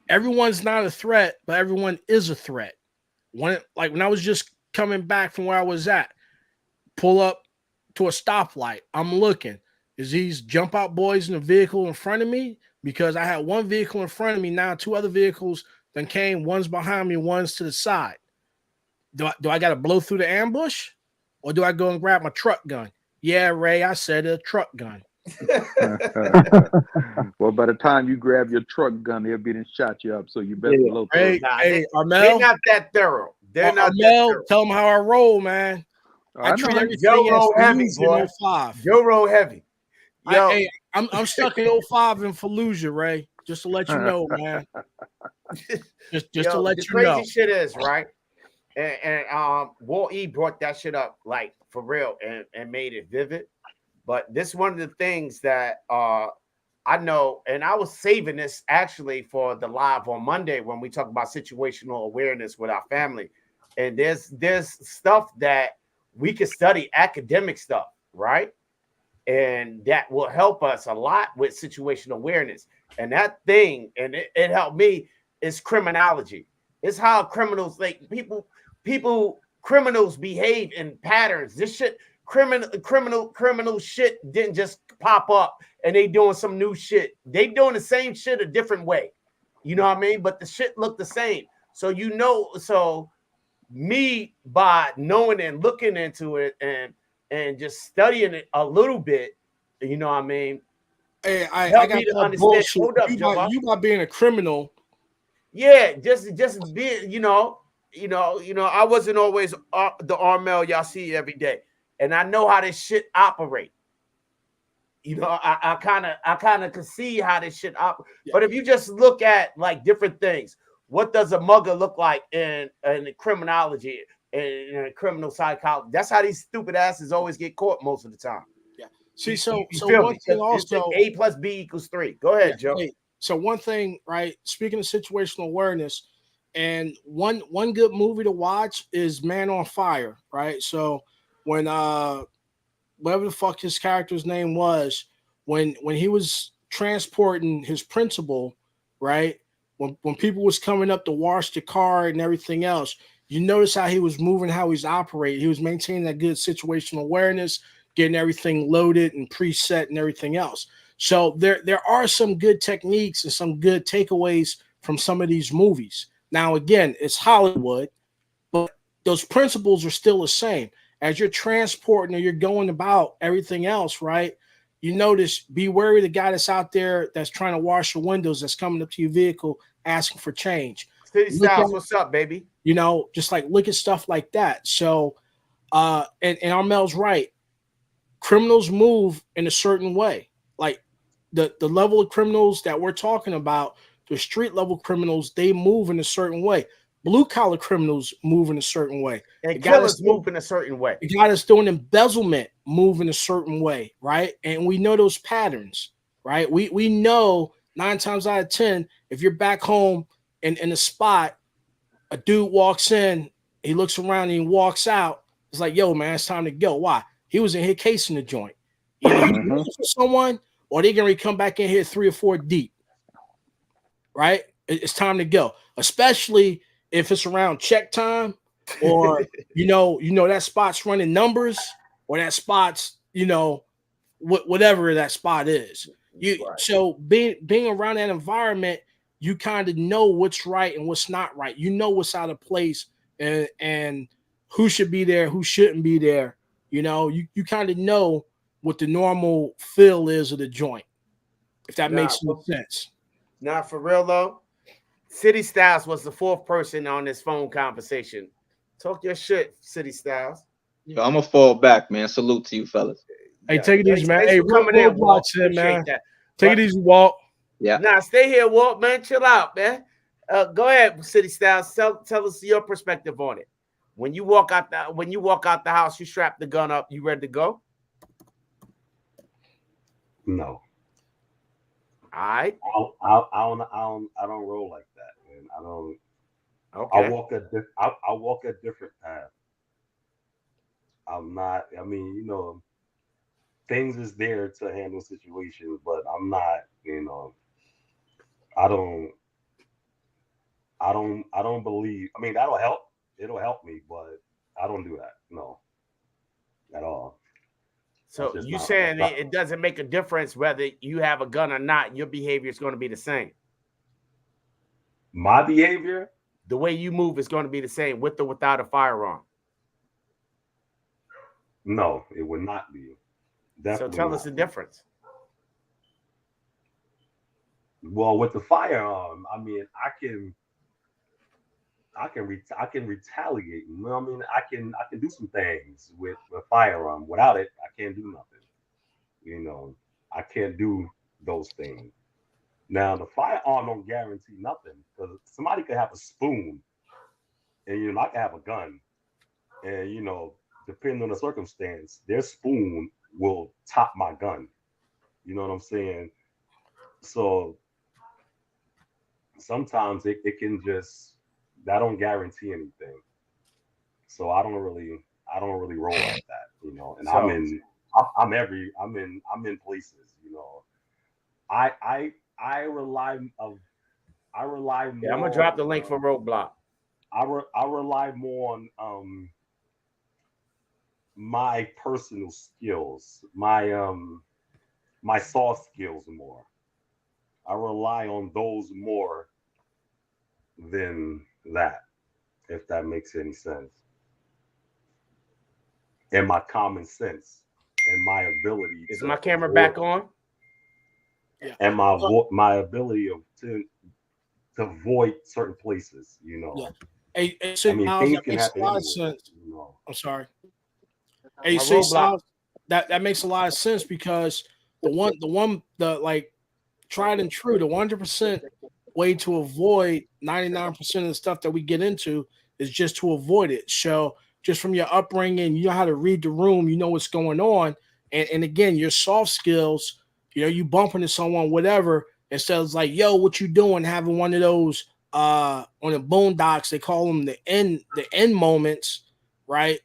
Everyone's not a threat, but everyone is a threat. When I was just coming back from where I was at, pull up to a stoplight, I'm looking. Is these jump out boys in a vehicle in front of me? Because I had one vehicle in front of me, now two other vehicles then came, one's behind me, one's to the side. Do I got to blow through the ambush? Or do I go and grab my truck gun? Yeah, Ray, I said a truck gun. Well, by the time you grab your truck gun, they'll be and shot you up. So you better blow through. Hey, Armel, they're not that thorough. They're not that thorough. Tell them how I roll, man. I treat everything Joe roll heavy, boy. 05. Joe roll heavy. Yo. I'm stuck in 05 in Fallujah, Ray. Just to let you know, man. Just to let you know. The crazy shit is, right? And Walt E brought that shit up like for real and made it vivid. But this is one of the things that I know, and I was saving this actually for the live on Monday when we talk about situational awareness with our family. And there's stuff that we can study, academic stuff, right? And that will help us a lot with situational awareness. And that thing, and it helped me, is criminology. It's how criminals, like criminals behave in patterns. This shit, criminal shit didn't just pop up and they doing some new shit. They doing the same shit a different way. You know what I mean? But the shit looked the same. So so me by knowing and looking into it and just studying it a little bit, you know what I mean? Hey, I Help got me to that understand. bullshit. Hold up, Joe. You about being a criminal. Yeah, just be, I wasn't always the Armel y'all see every day, and I know how this shit operate. I kind of can see how this shit operate. Yeah. But if you just look at like different things, what does a mugger look like in criminology and in criminal psychology? That's how these stupid asses always get caught most of the time. Yeah. See, You so feel one me? thing It's also, A plus B equals 3. Go ahead, yeah, Joe. hey, so one thing, right? Speaking of situational awareness, and one good movie to watch is Man on Fire, right? So when whatever the fuck his character's name was, when he was transporting his principal, right? When people was coming up to wash the car and everything else, you notice how he was moving, how he's operating. He was maintaining that good situational awareness, getting everything loaded and preset and everything else. So there are some good techniques and some good takeaways from some of these movies. Now, again, it's Hollywood, but those principles are still the same. As you're transporting or you're going about everything else, right? You notice, be wary of the guy that's out there that's trying to wash your windows, that's coming up to your vehicle asking for change. City Look at, Styles, what's up, baby? just like look at stuff like that. So, and Armel's right. Criminals move in a certain way. Like the level of criminals that we're talking about, the street level criminals, they move in a certain way. Blue collar criminals move in a certain way. And killers move in a certain way. The guy that's doing embezzlement move in a certain way, right? And we know those patterns, right? We know 9 times out of 10, if you're back home in a spot, a dude walks in, he looks around and he walks out. It's like, yo, man, it's time to go. Why? He was in here casing the joint. Either he's looking for someone or they're gonna come back in here 3 or 4 deep. Right? It's time to go. Especially if it's around check time, or that spot's running numbers, or that spot's, whatever that spot is. Right. So being around that environment, you kind of know what's right and what's not right. You know what's out of place, and who should be there, who shouldn't be there. You kind of know what the normal feel is of the joint, if that makes any sense. Now, for real though, City Styles was the 4th person on this phone conversation. Talk your shit, City Styles. Yo, I'm gonna fall back, man. Salute to you, fellas. Hey, take it easy, man. Thanks Hey, for coming in, Walt. man. Appreciate that. Take it easy, Walt. Yeah. Nah, stay here, Walt, man. Chill out, man. Go ahead, City Styles. Tell us your perspective on it. When you walk out the house, you strap the gun up. You ready to go? No. All right. I don't roll like that, man. I don't. Okay. I walk a different path. I'm not. I mean, things is there to handle situations, but I'm not. I don't. I don't believe. I mean, that'll help. It'll help me, but I don't do that. No, at all. So you saying it doesn't make a difference whether you have a gun or not? Your behavior is going to be the same. My behavior, the way you move, is going to be the same with or without a firearm. No, it would not be. Definitely so tell us the difference. Well, with the firearm, I mean, I can retaliate. You know what I mean? I can do some things with a firearm. Without it, I can't do nothing. I can't do those things. Now, the firearm don't guarantee nothing, because somebody could have a spoon and you know, I can have a gun, and you know, depending on the circumstance, their spoon will top my gun. You know what I'm saying? So sometimes it can just, that don't guarantee anything. So I don't really roll like that, you know. And So I'm in places, you know. I I I rely of I rely yeah, I'm gonna more drop on the link for Roadblock. I rely more on my personal skills, my soft skills more. I rely on those more than that, if that makes any sense. And my common sense and my ability Is my to camera avoid back on? Yeah. and my ability to avoid certain places, you Yeah. know. Hey, I so mean, Miles, things that can makes happen a lot of anywhere, sense. you know. I'm sorry. Hey, My so Roadblock. Miles, that makes a lot of sense because the like tried and true, the 100% way to avoid 99% of the stuff that we get into is just to avoid it. So just from your upbringing, you know how to read the room, you know what's going on, and again, your soft skills, you know, you bump into someone, whatever, instead of like, yo, what you doing? Having one of those on the boondocks, they call them the end moments, right?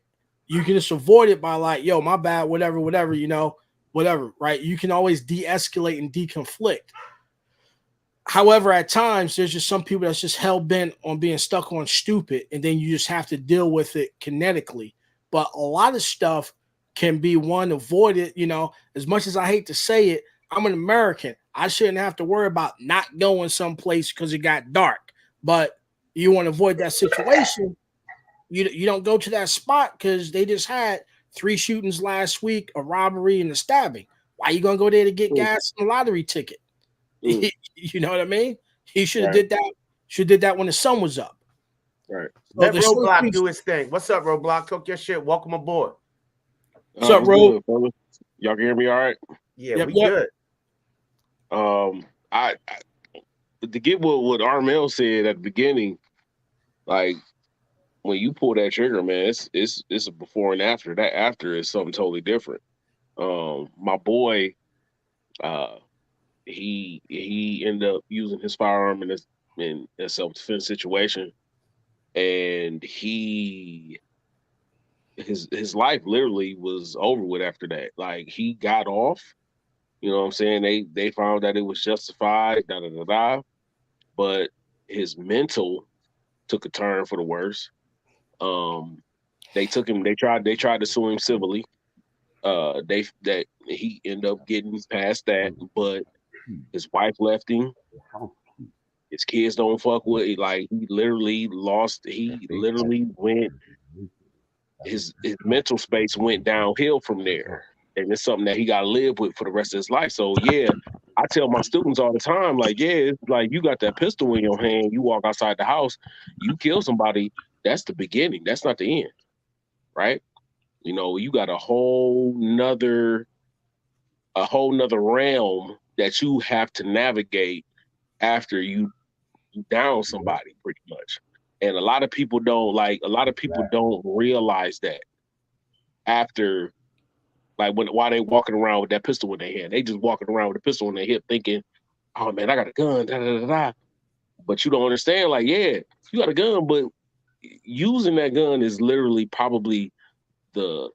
You can just avoid it by like, yo, my bad, whatever, you know, whatever, right? You can always de-escalate and deconflict. However, at times there's just some people that's just hell bent on being stuck on stupid, and then you just have to deal with it kinetically. But a lot of stuff can be one avoided. You know, as much as I hate to say it, I'm an American. I shouldn't have to worry about not going someplace because it got dark. But you want to avoid that situation. You don't go to that spot because they just had 3 shootings last week, a robbery and a stabbing. Why you gonna go there to get Mm, gas and a lottery ticket? mm, You know what I mean? He should have right, did that. Should did that when the sun was up. right. So Let there's certain Roadblock things. do his thing. What's up, Roadblock? Talk your shit. Welcome aboard. What's up, What's Rob? good, fellas? Y'all can hear me all right? Yeah, Yep, we yep. good. I to get what Armel said at the beginning, like when you pull that trigger, man, it's a before and after. That after is something totally different. My boy, uh, he ended up using his firearm in a self defense situation, and his life literally was over with after that. Like he got off. You know what I'm saying? They found that it was justified, da da da da. But his mental took a turn for the worse. Um, they took him. They tried to sue him civilly. They that he ended up getting past that, but his wife left him. His kids don't fuck with. Like he literally lost. He literally went. His mental space went downhill from there, and it's something that he got to live with for the rest of his life. So yeah, I tell my students all the time, like, yeah, it's like you got that pistol in your hand, you walk outside the house, you kill somebody. That's the beginning. That's not the end, right? You know, you got a whole nother realm that you have to navigate after you down somebody, pretty much. And a lot of people don't realize that after, like while they walking around with that pistol in their hand, they just walking around with a pistol in their hip, thinking, "Oh man, I got a gun." Da, da, da, da. But you don't understand, like, yeah, you got a gun, but using that gun is literally probably the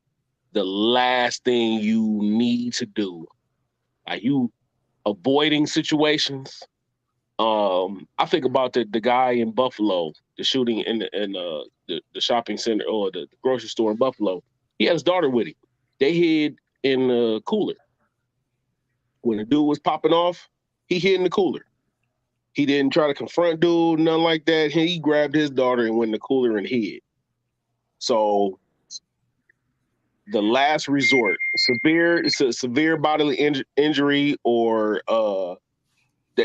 the last thing you need to do. Like you avoiding situations. I think about the guy in Buffalo, the shooting in the shopping center or the grocery store in Buffalo. He had his daughter with him. They hid in the cooler. When the dude was popping off, he hid in the cooler. He didn't try to confront dude, nothing like that. He grabbed his daughter and went in the cooler and hid. So the last resort, severe bodily injury, or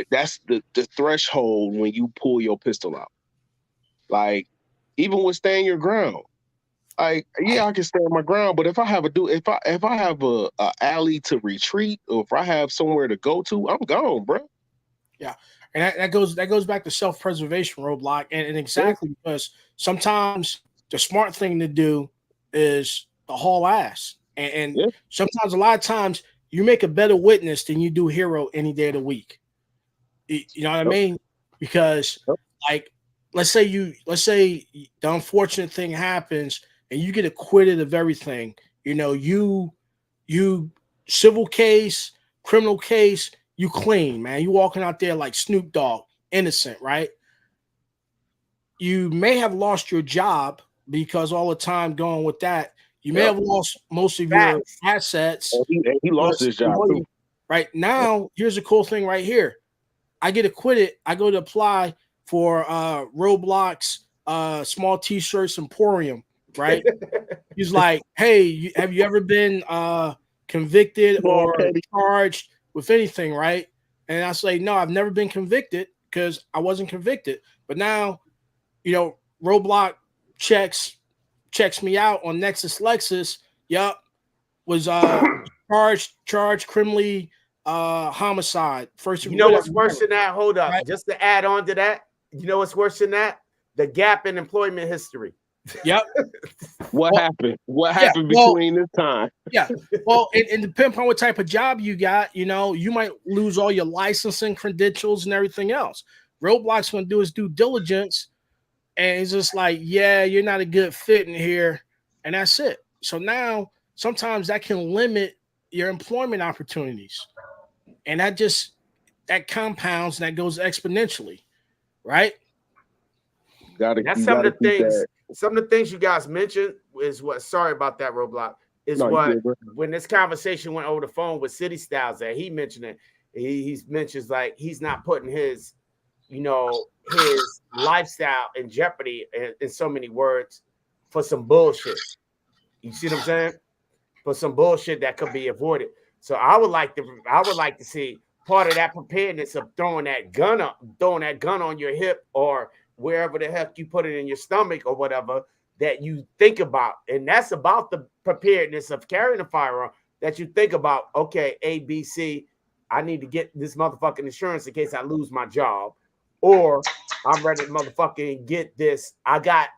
that's the threshold when you pull your pistol out. Like even with staying your ground. Like yeah, I can stand my ground, but if I have if I have a alley to retreat, or if I have somewhere to go to, I'm gone, bro. Yeah. And that goes back to self-preservation, Roadblock, and exactly because sometimes the smart thing to do is to haul ass. And sometimes, a lot of times, you make a better witness than you do hero any day of the week. You know what I mean? Because like, let's say the unfortunate thing happens and you get acquitted of everything. You know, you civil case, criminal case, you clean, man. You walking out there like Snoop Dogg, innocent, right? You may have lost your job because all the time going with that. You may have lost most of your assets. He lost his job too. Right now, here's a cool thing right here. I get acquitted. I go to apply for Roblox small t-shirts emporium, right? He's like, hey, have you ever been convicted or charged with anything, right? And I say, no, I've never been convicted because I wasn't convicted. But now, you know, Roblox checks me out on Nexus Lexus. Yup, was charged criminally homicide. First, you know what's worse than that? Hold up, right? Just to add on to that, you know what's worse than that? The gap in employment history. Yep. What happened? What happened between this time? Yeah. Well, and depending on what type of job you got, you know, you might lose all your licensing credentials and everything else. Roblox going to do his due diligence, and he's just like, yeah, you're not a good fit in here, and that's it. So now sometimes that can limit your employment opportunities, and that compounds and that goes exponentially, right? That's some of the things. Some of the things you guys mentioned is what. Sorry about that, Roblox. When this conversation went over the phone with City Styles, that he mentioned it. He mentions like he's not putting his, you know, his lifestyle in jeopardy in so many words for some bullshit. You see what I'm saying? For some bullshit that could be avoided. So I would like to see part of that preparedness of throwing that gun on your hip or wherever the heck you put it in your stomach or whatever that you think about. And that's about the preparedness of carrying a firearm that you think about. Okay, A, B, C, I need to get this motherfucking insurance in case I lose my job, or I'm ready to motherfucking get this. I got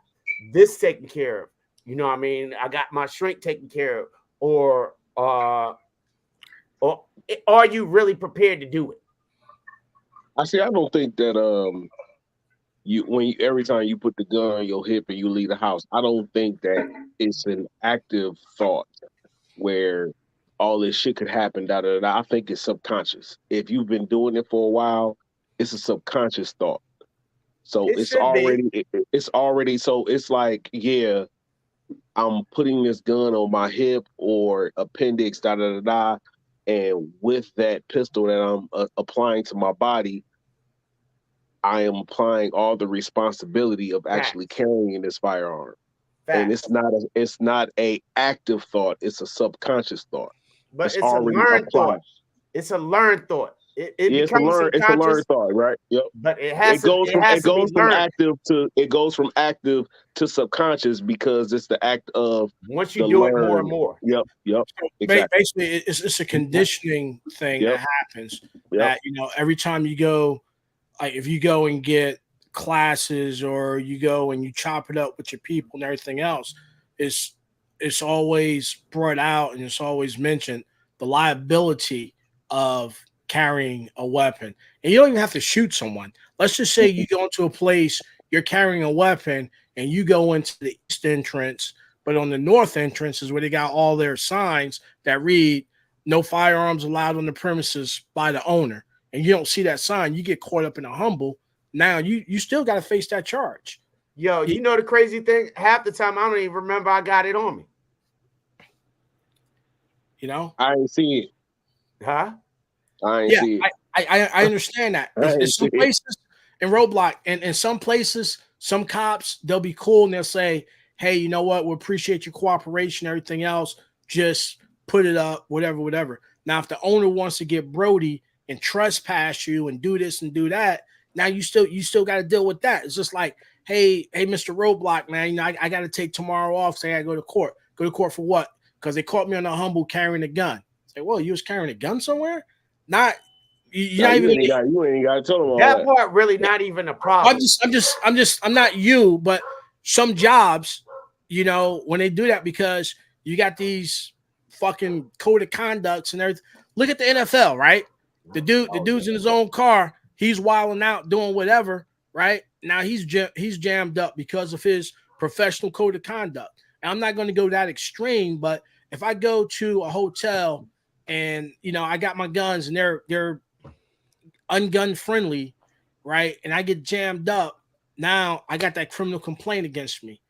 this taken care of. You know what I mean? I got my shrink taken care of, or are you really prepared to do it? I don't think that every time you put the gun on your hip and you leave the house, I don't think that it's an active thought where all this shit could happen. I think it's subconscious. If you've been doing it for a while, it's a subconscious thought. So it's already. So it's like, yeah, I'm putting this gun on my hip or appendix, and with that pistol that I'm applying to my body, I am applying all the responsibility of actually carrying this firearm. And it's not a active thought, it's a subconscious thought. But it's a learned thought. It's a learned thought. It's a learned thought, right? Yep. But it goes from active to subconscious because it's the act of once you do it more and more. Yep. So exactly. Basically, it's a conditioning thing that happens. That, you know, every time you go, like if you go and get classes or you go and you chop it up with your people and everything else, it's always brought out and it's always mentioned the liability of carrying a weapon. And you don't even have to shoot someone. Let's just say you go into a place, you're carrying a weapon and you go into the east entrance, but on the north entrance is where they got all their signs that read no firearms allowed on the premises by the owner. And you don't see that sign, you get caught up in a humble. Now you still got to face that charge. Yo, you know the crazy thing? Half the time I don't even remember I got it on me. You know? I ain't see it. Huh? I ain't see it. I understand that. There's some places in Roblox and in some places, some cops, they'll be cool and they'll say, hey, you know what? We appreciate your cooperation, everything else. Just put it up, whatever. Now, if the owner wants to get Brody and trespass you and do this and do that, now you still got to deal with that. It's just like, hey, Mr. Roadblock, man, you know, I got to take tomorrow off. Say I go to court. Go to court for what? Because they caught me on a humble carrying a gun. Say, well, you was carrying a gun somewhere? Not You're not even. You ain't got to tell them all That that. part really not even a problem. I'm not you, but some jobs, you know, when they do that, because you got these fucking code of conducts and everything. Look at the NFL, right? The dude's in his own car. He's wilding out, doing whatever, right? Now he's jammed up because of his professional code of conduct. And I'm not going to go that extreme, but if I go to a hotel and, you know, I got my guns and they're ungun friendly, right? And I get jammed up, now I got that criminal complaint against me,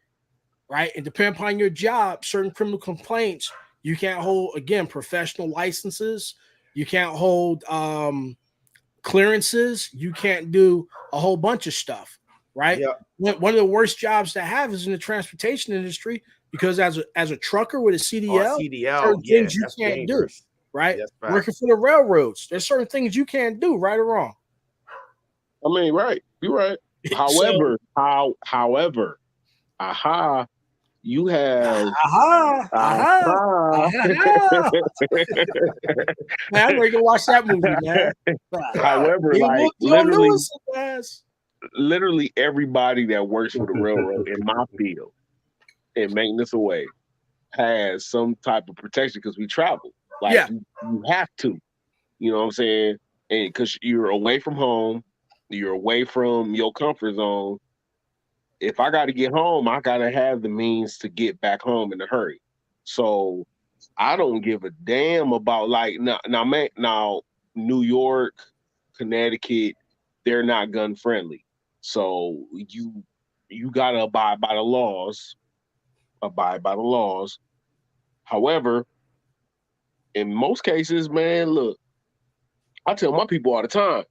right? And depending upon your job, certain criminal complaints, you can't hold, again, professional licenses, you can't hold clearances, you can't do a whole bunch of stuff, right? Yeah. One of the worst jobs to have is in the transportation industry, because as a trucker with a CDL, certain things you can't dangerous. Do, right? Working for the railroads, there's certain things you can't do, right or wrong. I mean, right, you're right. However, you have Man, I'm ready to watch that movie, man. However, like literally everybody that works for the railroad in my field, in maintenance away, has some type of protection because we travel. Like you have to, you know what I'm saying? And because you're away from home, you're away from your comfort zone. If I got to get home, I got to have the means to get back home in a hurry. So I don't give a damn about like now New York, Connecticut, they're not gun friendly. So you gotta abide by the laws. However, in most cases, man, look, I tell my people all the time.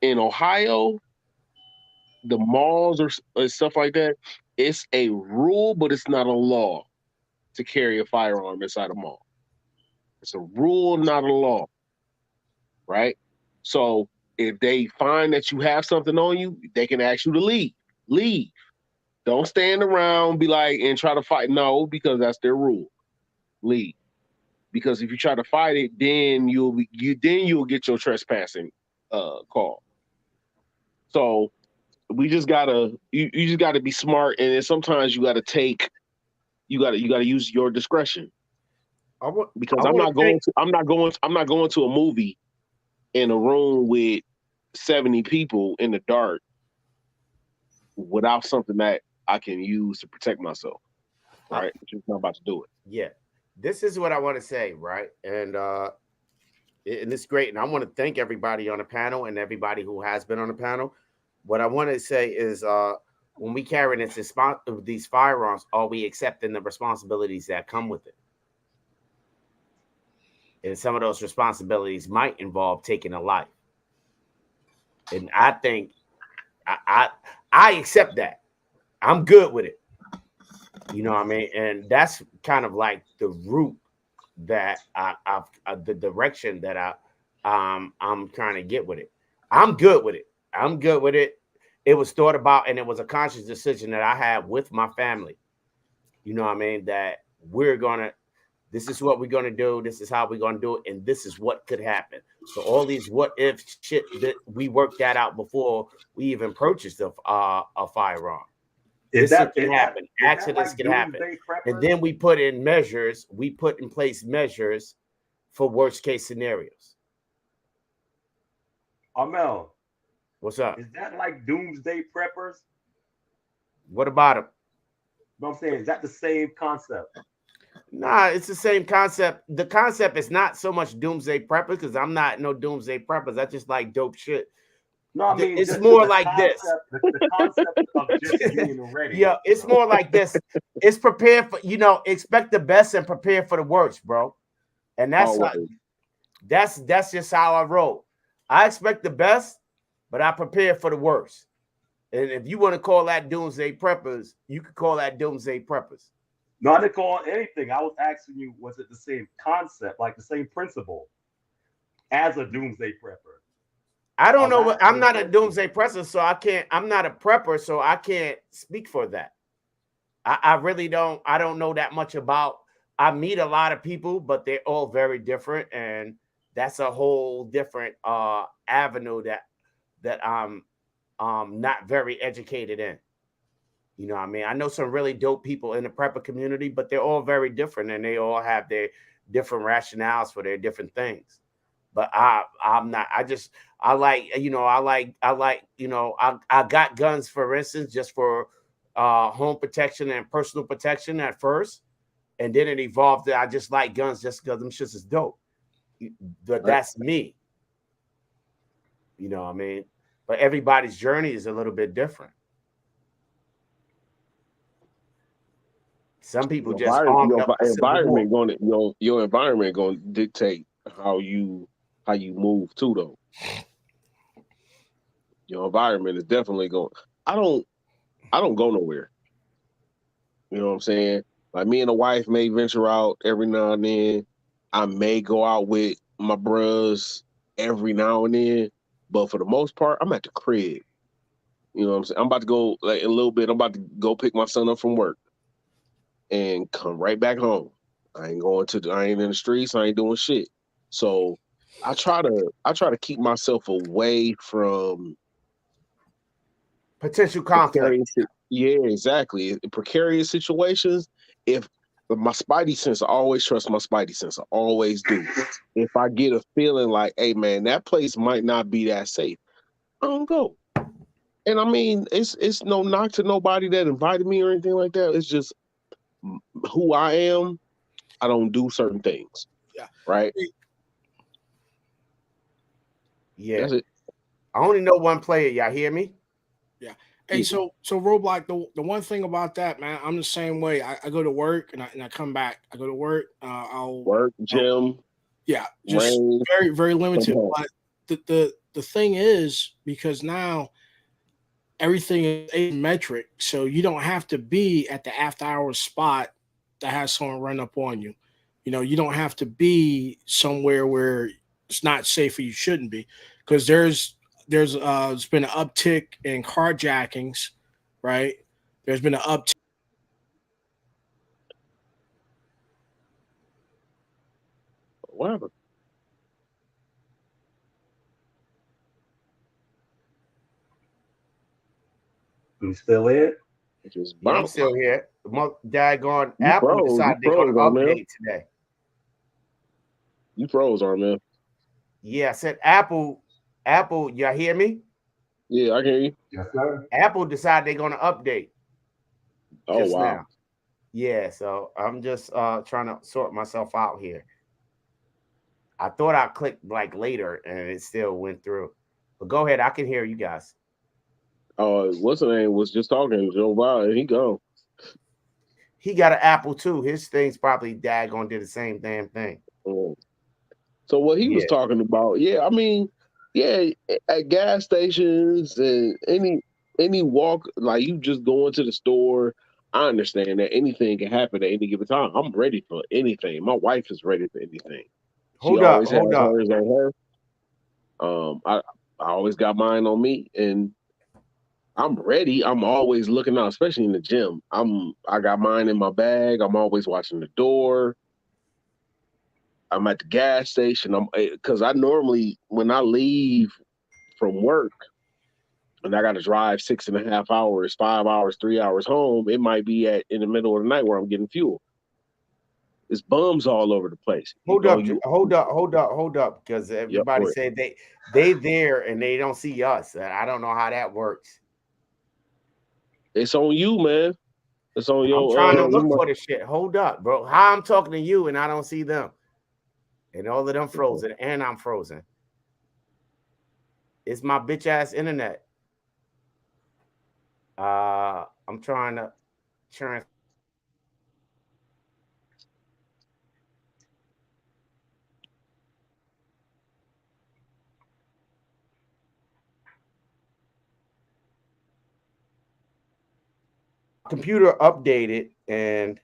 In Ohio, the malls or stuff like that, it's a rule, but it's not a law to carry a firearm inside a mall. It's a rule, not a law, right? So if they find that you have something on you, they can ask you to leave. Leave. Don't stand around, be like, and try to fight. No, because that's their rule. Leave. Because if you try to fight it, then you'll get your trespassing call. So we just gotta you just gotta be smart, and then sometimes you gotta use your discretion. Because I'm not going to a movie in a room with 70 people in the dark without something that I can use to protect myself. Right? I'm just not about to do it. Yeah. This is what I want to say, right? And it's great. And I want to thank everybody on the panel and everybody who has been on the panel. What I want to say is when we carry these firearms, are we accepting the responsibilities that come with it? And some of those responsibilities might involve taking a life. And I think I accept that. I'm good with it. You know what I mean? And that's kind of like the route that the direction that I'm trying to get with it. I'm good with it. I'm good with it. It was thought about, and it was a conscious decision that I had with my family. You know what I mean? That this is what we're going to do. This is how we're going to do it. And this is what could happen. So all these what if shit, that we worked that out before we even purchased a firearm. This can happen. Accidents can happen. And then we put in place measures for worst case scenarios. Amel, what's up? Is that like doomsday preppers? What about them? What I'm saying, is that the same concept? Nah, it's the same concept. The concept is not so much doomsday preppers, because I'm not no doomsday preppers. I just like dope shit. No, I mean, it's more like this. The concept of just being ready. Yeah, it's more like this. It's prepared for, expect the best and prepare for the worst, bro. And that's just how I roll. I expect the best, but I prepare for the worst. And if you want to call that doomsday preppers, you could call that doomsday preppers. Not to call anything. I was asking you, was it the same concept, like the same principle as a doomsday prepper? I don't know. I'm not a doomsday prepper, so I can't. I'm not a prepper, so I can't speak for that. I really don't. I don't know that much about I meet a lot of people, but they're all very different, and that's a whole different avenue that I'm not very educated in. You know what I mean? I know some really dope people in the prepper community, but they're all very different and they all have their different rationales for their different things. But I'm not, I like, I got guns, for instance, just for home protection and personal protection at first. And then it evolved that I just like guns just because them shits is dope. But that's me. You know what I mean? But everybody's journey is a little bit different. Some people just armed up for civil war. Your environment going to dictate how you move too, though. Your environment is definitely going. I don't go nowhere. You know what I'm saying? Like, me and the wife may venture out every now and then. I may go out with my bros every now and then, but for the most part, I'm at the crib. You know what I'm saying? I'm about to go, like, in a little bit. I'm about to go pick my son up from work and come right back home. I ain't in the streets. I ain't doing shit. So I try to keep myself away from potential conflict. Yeah, exactly. Precarious situations. If my spidey sense, I always trust my spidey sense. I always do. If I get a feeling like, hey man, that place might not be that safe, I don't go. And I mean, it's no knock to nobody that invited me or anything like that. It's just who I am. I don't do certain things. Yeah. Right. Yeah. That's it. I only know one player. Y'all hear me? Yeah. Hey, so Roblox, the one thing about that, man, I'm the same way. I go to work and I come back. I go to work. I'll work, gym. Yeah, just rain, very, very limited. But the thing is, because now everything is asymmetric, so you don't have to be at the after hours spot that has someone run up on you. You know, you don't have to be somewhere where it's not safe or you shouldn't be, because there's been an uptick in carjackings, right? There's been an uptick. Whatever. You still in? Yeah, I'm still here. Daggone Apple decided they're going to update today. You froze, man. Yeah, I said Apple, y'all hear me? Yeah, I hear you. Yes, sir. Apple decided they're going to update. Oh, wow. Now. Yeah, so I'm just trying to sort myself out here. I thought I clicked like later and it still went through. But go ahead, I can hear you guys. What's the name was just talking, Joe Biden. He gone. He got an Apple too. His thing's probably daggone did the same damn thing. So what he was talking about, I mean, at gas stations and any walk, like you just going to the store, I understand that anything can happen at any given time. I'm ready for anything. My wife is ready for anything. Hold up. Hers on her. I always got mine on me, and I'm ready. I'm always looking out, especially in the gym. I got mine in my bag. I'm always watching the door. I'm at the gas station. Because I normally, when I leave from work and I got to drive 6.5 hours, 5 hours, 3 hours home, it might be in the middle of the night where I'm getting fuel. It's bums all over the place. Hold up, because everybody said they there and they don't see us. I don't know how that works. It's on you, man. It's on your. I'm trying to look for the shit. Hold up, bro. How I'm talking to you and I don't see them, and all of them frozen, and I'm frozen. It's my bitch ass internet. I'm trying to turn. Computer updated and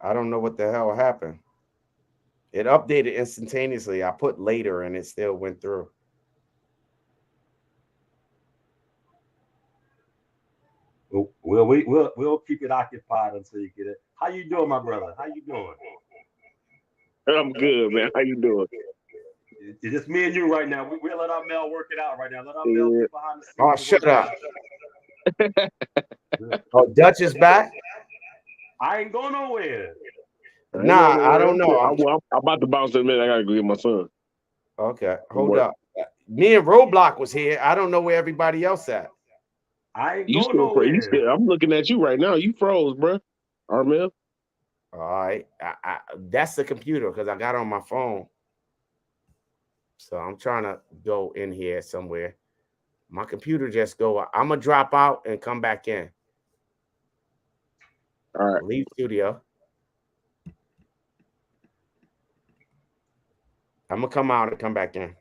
I don't know what the hell happened. It updated instantaneously. I put later and it still went through. we'll keep it occupied until you get it. How you doing, my brother? How you doing? I'm good, man. How you doing? It's just me and you right now. We'll let our mail work it out right now. Let our mail Yeah. be behind the Oh, scenes and work shut it up. out. Oh, Dutch is back? I ain't going nowhere. I ain't going Nah, I nowhere. don't know. I'm about to bounce in a minute. I gotta go get my son Okay, from hold work. up. Me and Roblox was here. I don't know where everybody else at. I ain't You going still crazy? You nowhere. still? I'm looking at you right now. You froze, bro. Armel. All right. That's the computer because I got on my phone. So I'm trying to go in here somewhere. My computer just go. I'm gonna drop out and come back in. All right. Leave studio. I'm gonna come out and come back in.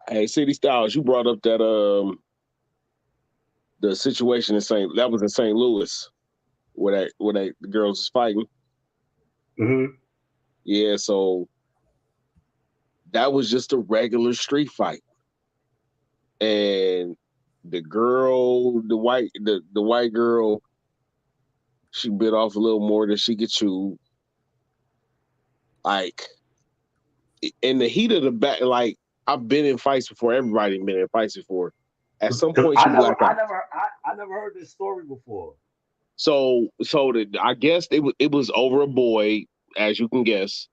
Hey, City Styles, you brought up that the situation in St. Louis where the girls was fighting. Mm-hmm. Yeah, so that was just a regular street fight. And the girl, the white girl, she bit off a little more than she could chew. Like in the heat of the battle, like I've been in fights before. Everybody been in fights before. At some point, she blacked out. I never heard this story before. I guess it was over a boy, as you can guess.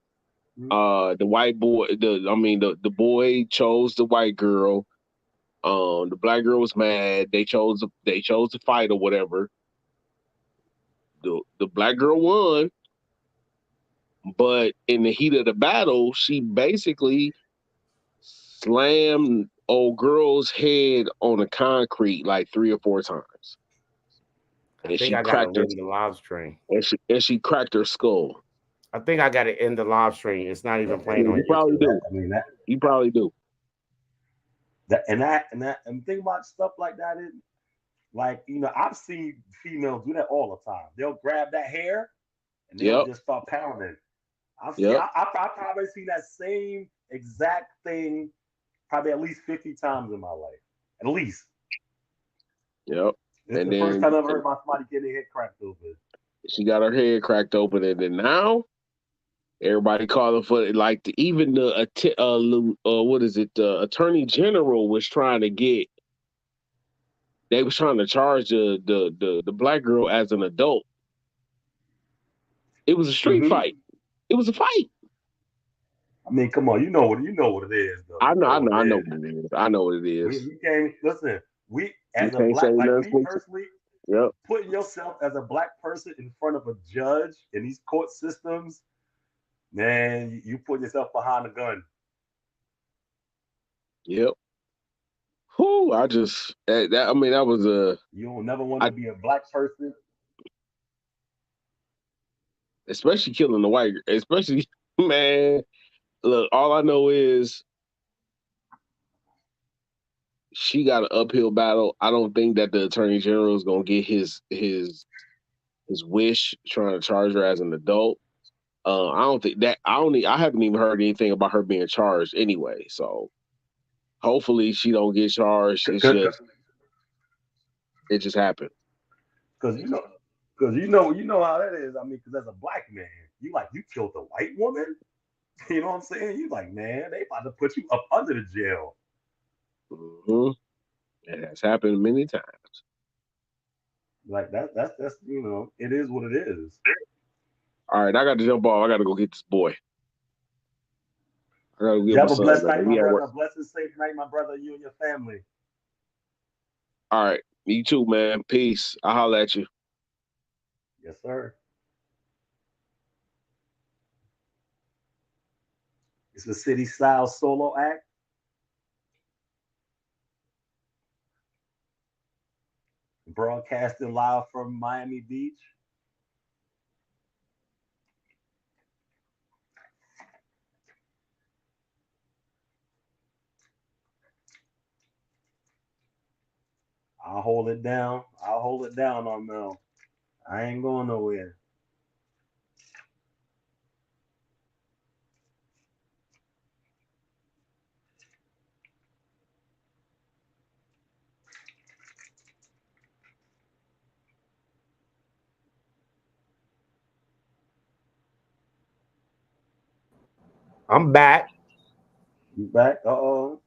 The white boy, the boy chose the white girl. The black girl was mad. They chose to fight or whatever. The black girl won, but in the heat of the battle, she basically slammed old girl's head on the concrete like 3 or 4 times, I and think she I gotta cracked her win the live stream. and she cracked her skull. I think I gotta end the live stream. It's not even playing Yeah, on you probably YouTube. do. I mean You probably do. and think about stuff like that. Like, I've seen females do that all the time. They'll grab that hair and they'll Yep. just start pounding. Yep. I've probably seen that same exact thing probably at least 50 times in my life. At least. Yep. It's And the first then time I ever heard about somebody getting their head cracked open. she got her head cracked open, and then now everybody calling for it. Like even what is it? The attorney general was trying to get. They was trying to charge the black girl as an adult. It was a street fight. It was a fight. I mean, come on, you know what it is, though. I You know what know it is. what it is. I know what it is. We can't listen. We You as a can't say black, like nothing. me personally, Yep. putting yourself as a black person in front of a judge in these court systems, man, you put yourself behind a gun. Yep. Who I just that I mean that was a You don't never want to be a black person. especially killing the white, especially man. Look, all I know is she got an uphill battle. I don't think that the attorney general is gonna get his wish trying to charge her as an adult. I don't think that I haven't even heard anything about her being charged anyway. So hopefully she don't get charged. It just happened. Because you know how that is. I mean, because as a black man, you killed a white woman. You know what I'm saying? You like, man, they about to put you up under the jail. Mm-hmm. It has happened many times. Like that's it is what it is. All right, I got to jump off. I got to go get this boy. I got to You get my have a son. blessed night, my He at brother. work. A blessed and safe night, my brother. You and your family. All right, you too, man. Peace. I'll holler at you. Yes, sir. It's a city style solo act. Broadcasting live from Miami Beach. I'll hold it down. I'll hold it down, Armel. I ain't going nowhere. I'm back. You back? Uh-oh.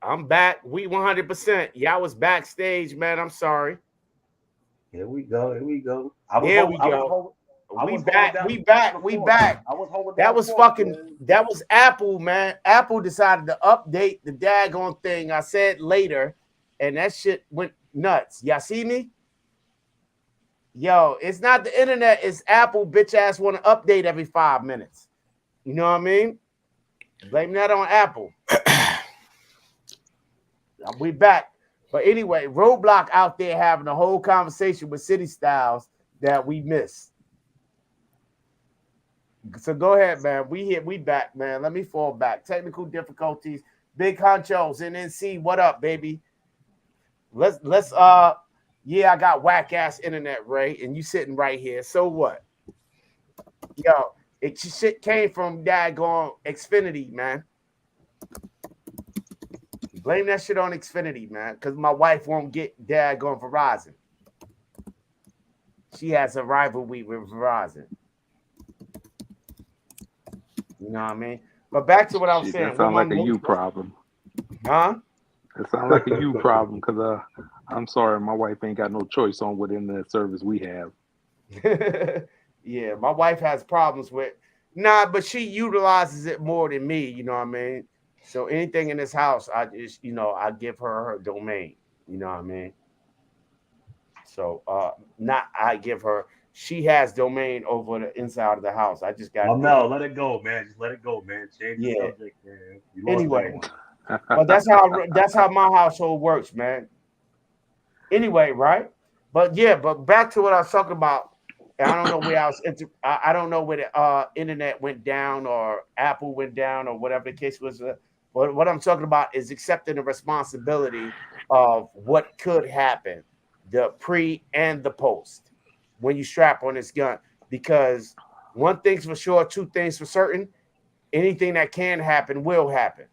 I'm back. We 100%. Y'all was backstage, man. I'm sorry. Here we go. Here we go. There we go. I We was holding back. down We back. the We fort. back. I was holding That down the was fort, fucking. man. That was Apple, man. Apple decided to update the daggone thing. I said later, and that shit went nuts. Y'all see me? Yo, it's not the internet. It's Apple. Bitch ass want to update every 5 minutes. You know what I mean? Blame that on Apple. We back. But anyway, Roadblock out there having a whole conversation with City Styles that we missed. So go ahead, man. We back, man. Let me fall back. Technical difficulties. Big Honchos, NNC. What up, baby? Let's yeah, I got whack ass internet, Ray, and you sitting right here. So what? Yo, shit came from daggone Xfinity, man. Blame that shit on Xfinity, man, because my wife won't get daggone Verizon. She has a rivalry with Verizon. You know what I mean? But back to what I was saying. That sounds like a you problem. Huh? It sounds like a you problem because I'm sorry, my wife ain't got no choice on what internet service we have. Yeah, my wife has problems with but she utilizes it more than me, you know what I mean? So anything in this house, I just, I give her domain, you know what I mean? So not I give her, she has domain over the inside of the house. I just got no, let it go, man. Just let it go, man. Change the subject, man. You lost anyway, that but that's how my household works, man. Anyway, right? But back to what I was talking about. I don't know where I don't know where the internet went down or Apple went down or whatever the case was. But what I'm talking about is accepting the responsibility of what could happen, the pre and the post, when you strap on this gun. Because one thing's for sure, two things for certain. Anything that can happen will happen.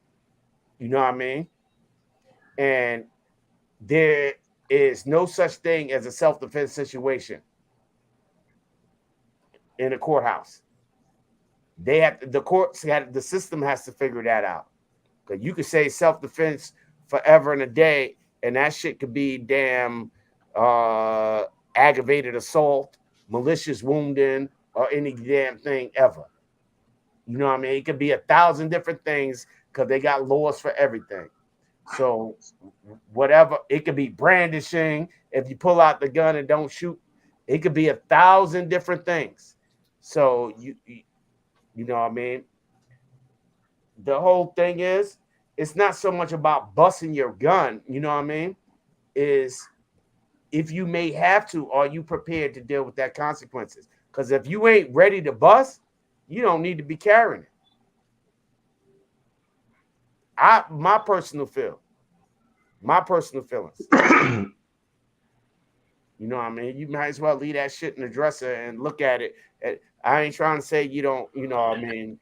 You know what I mean? And there is no such thing as a self-defense situation in a courthouse. The system has to figure that out. Because you could say self-defense forever and a day, and that shit could be damn aggravated assault, malicious wounding, or any damn thing ever. You know what I mean? It could be 1,000 different things because they got laws for everything. So whatever, it could be brandishing. If you pull out the gun and don't shoot, it could be 1,000 different things. So you know what I mean? The whole thing is, it's not so much about busting your gun, you know what I mean? Is if you may have to, are you prepared to deal with that consequences? Because if you ain't ready to bust, you don't need to be carrying it. My personal feelings. You know what I mean? You might as well leave that shit in the dresser and look at it. I ain't trying to say you don't, you know what I mean,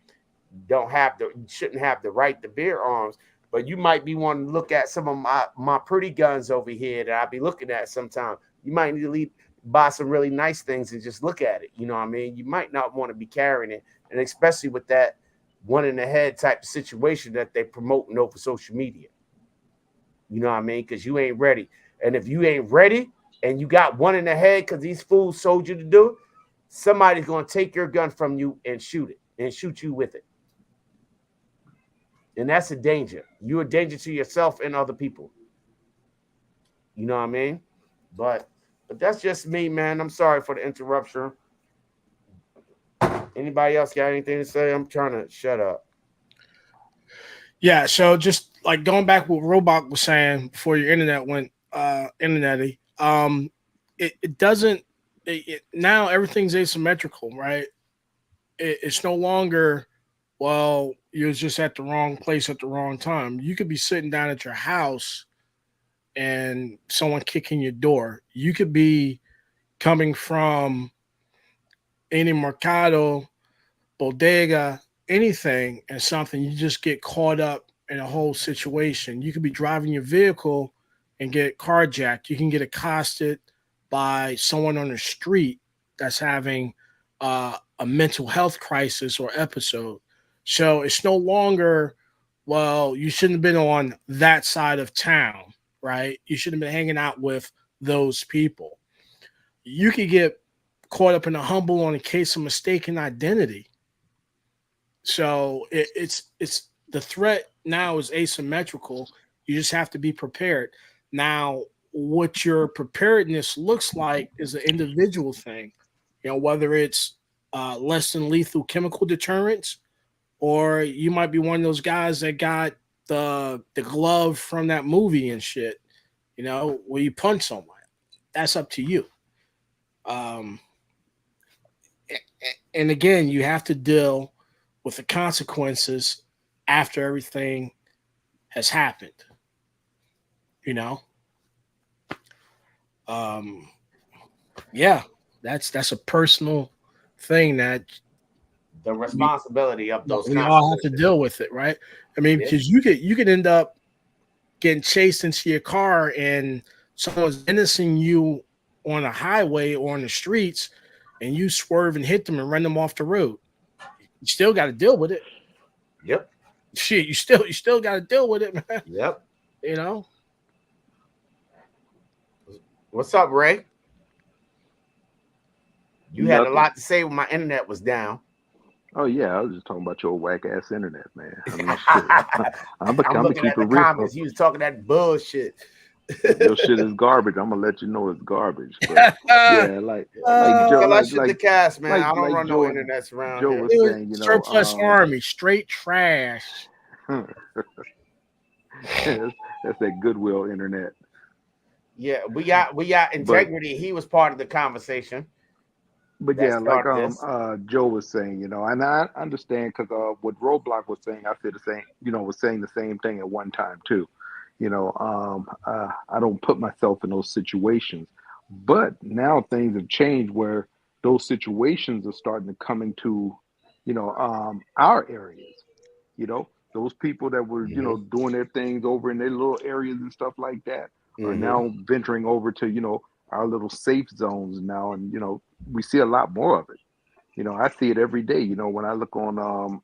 shouldn't have the right to bear arms, but you might be wanting to look at some of my pretty guns over here that I'll be looking at sometime. You might need to buy some really nice things and just look at it. You know what I mean? You might not want to be carrying it, and especially with that one in the head type of situation that they promoting over social media. You know what I mean? Because you ain't ready. And if you ain't ready and you got one in the head because these fools told you to do it, somebody's going to take your gun from you and shoot you with it. And that's a danger. You're a danger to yourself and other people. You know what I mean? But that's just me, man. I'm sorry for the interruption. Anybody else got anything to say? I'm trying to shut up. Yeah, so just like going back what Robot was saying before your internet went internety, it doesn't now everything's asymmetrical, right? It's no longer, well, you're just at the wrong place at the wrong time. You could be sitting down at your house and someone kicking your door. You could be coming from any mercado, bodega, anything, and something, you just get caught up in a whole situation. You could be driving your vehicle and get carjacked. You can get accosted by someone on the street that's having a mental health crisis or episode. So it's no longer, well, you shouldn't have been on that side of town, right? You shouldn't have been hanging out with those people. You could get caught up in a humble on a case of mistaken identity. So it's the threat now is asymmetrical. You just have to be prepared. Now, what your preparedness looks like is an individual thing. Whether it's less than lethal chemical deterrents, or you might be one of those guys that got the glove from that movie and shit. Where you punch someone. That's up to you. Um, and again, you have to deal with the consequences after everything has happened. You know, um, yeah, that's a personal thing that The responsibility of those we all have to consequences. deal with it, right? I mean, Yeah. because you could end up getting chased into your car and someone's menacing you on a highway or on the streets, and you swerve and hit them and run them off the road. You still got to deal with it. Yep. Shit, you still got to deal with it, man. Yep. You know. What's up, Ray? You had a Nothing. lot to say when my internet was down. Oh yeah, I was just talking about your whack ass internet, man. I mean, shit. I'm I'm looking keep at it the real. comments. You was talking that bullshit. Your shit is garbage. I'm gonna let you know it's garbage. But yeah, like Joe, Tell that shit to Cast, man. like I don't run no Joe internets around Joe here. was saying, you know, surplus army, straight trash. that's that Goodwill internet. Yeah, we got integrity. He was part of the conversation But that yeah, like started this. Joe was saying, you know, and I understand because what Roadblock was saying, I said the same, you know, was saying the same thing at one time too. You know, I don't put myself in those situations, but now things have changed where those situations are starting to come into, you know, our areas. You know, those people that were, you know, doing their things over in their little areas and stuff like that are now venturing over to, you know, our little safe zones now, and you know, we see a lot more of it. You know, I see it every day. You know, when I look on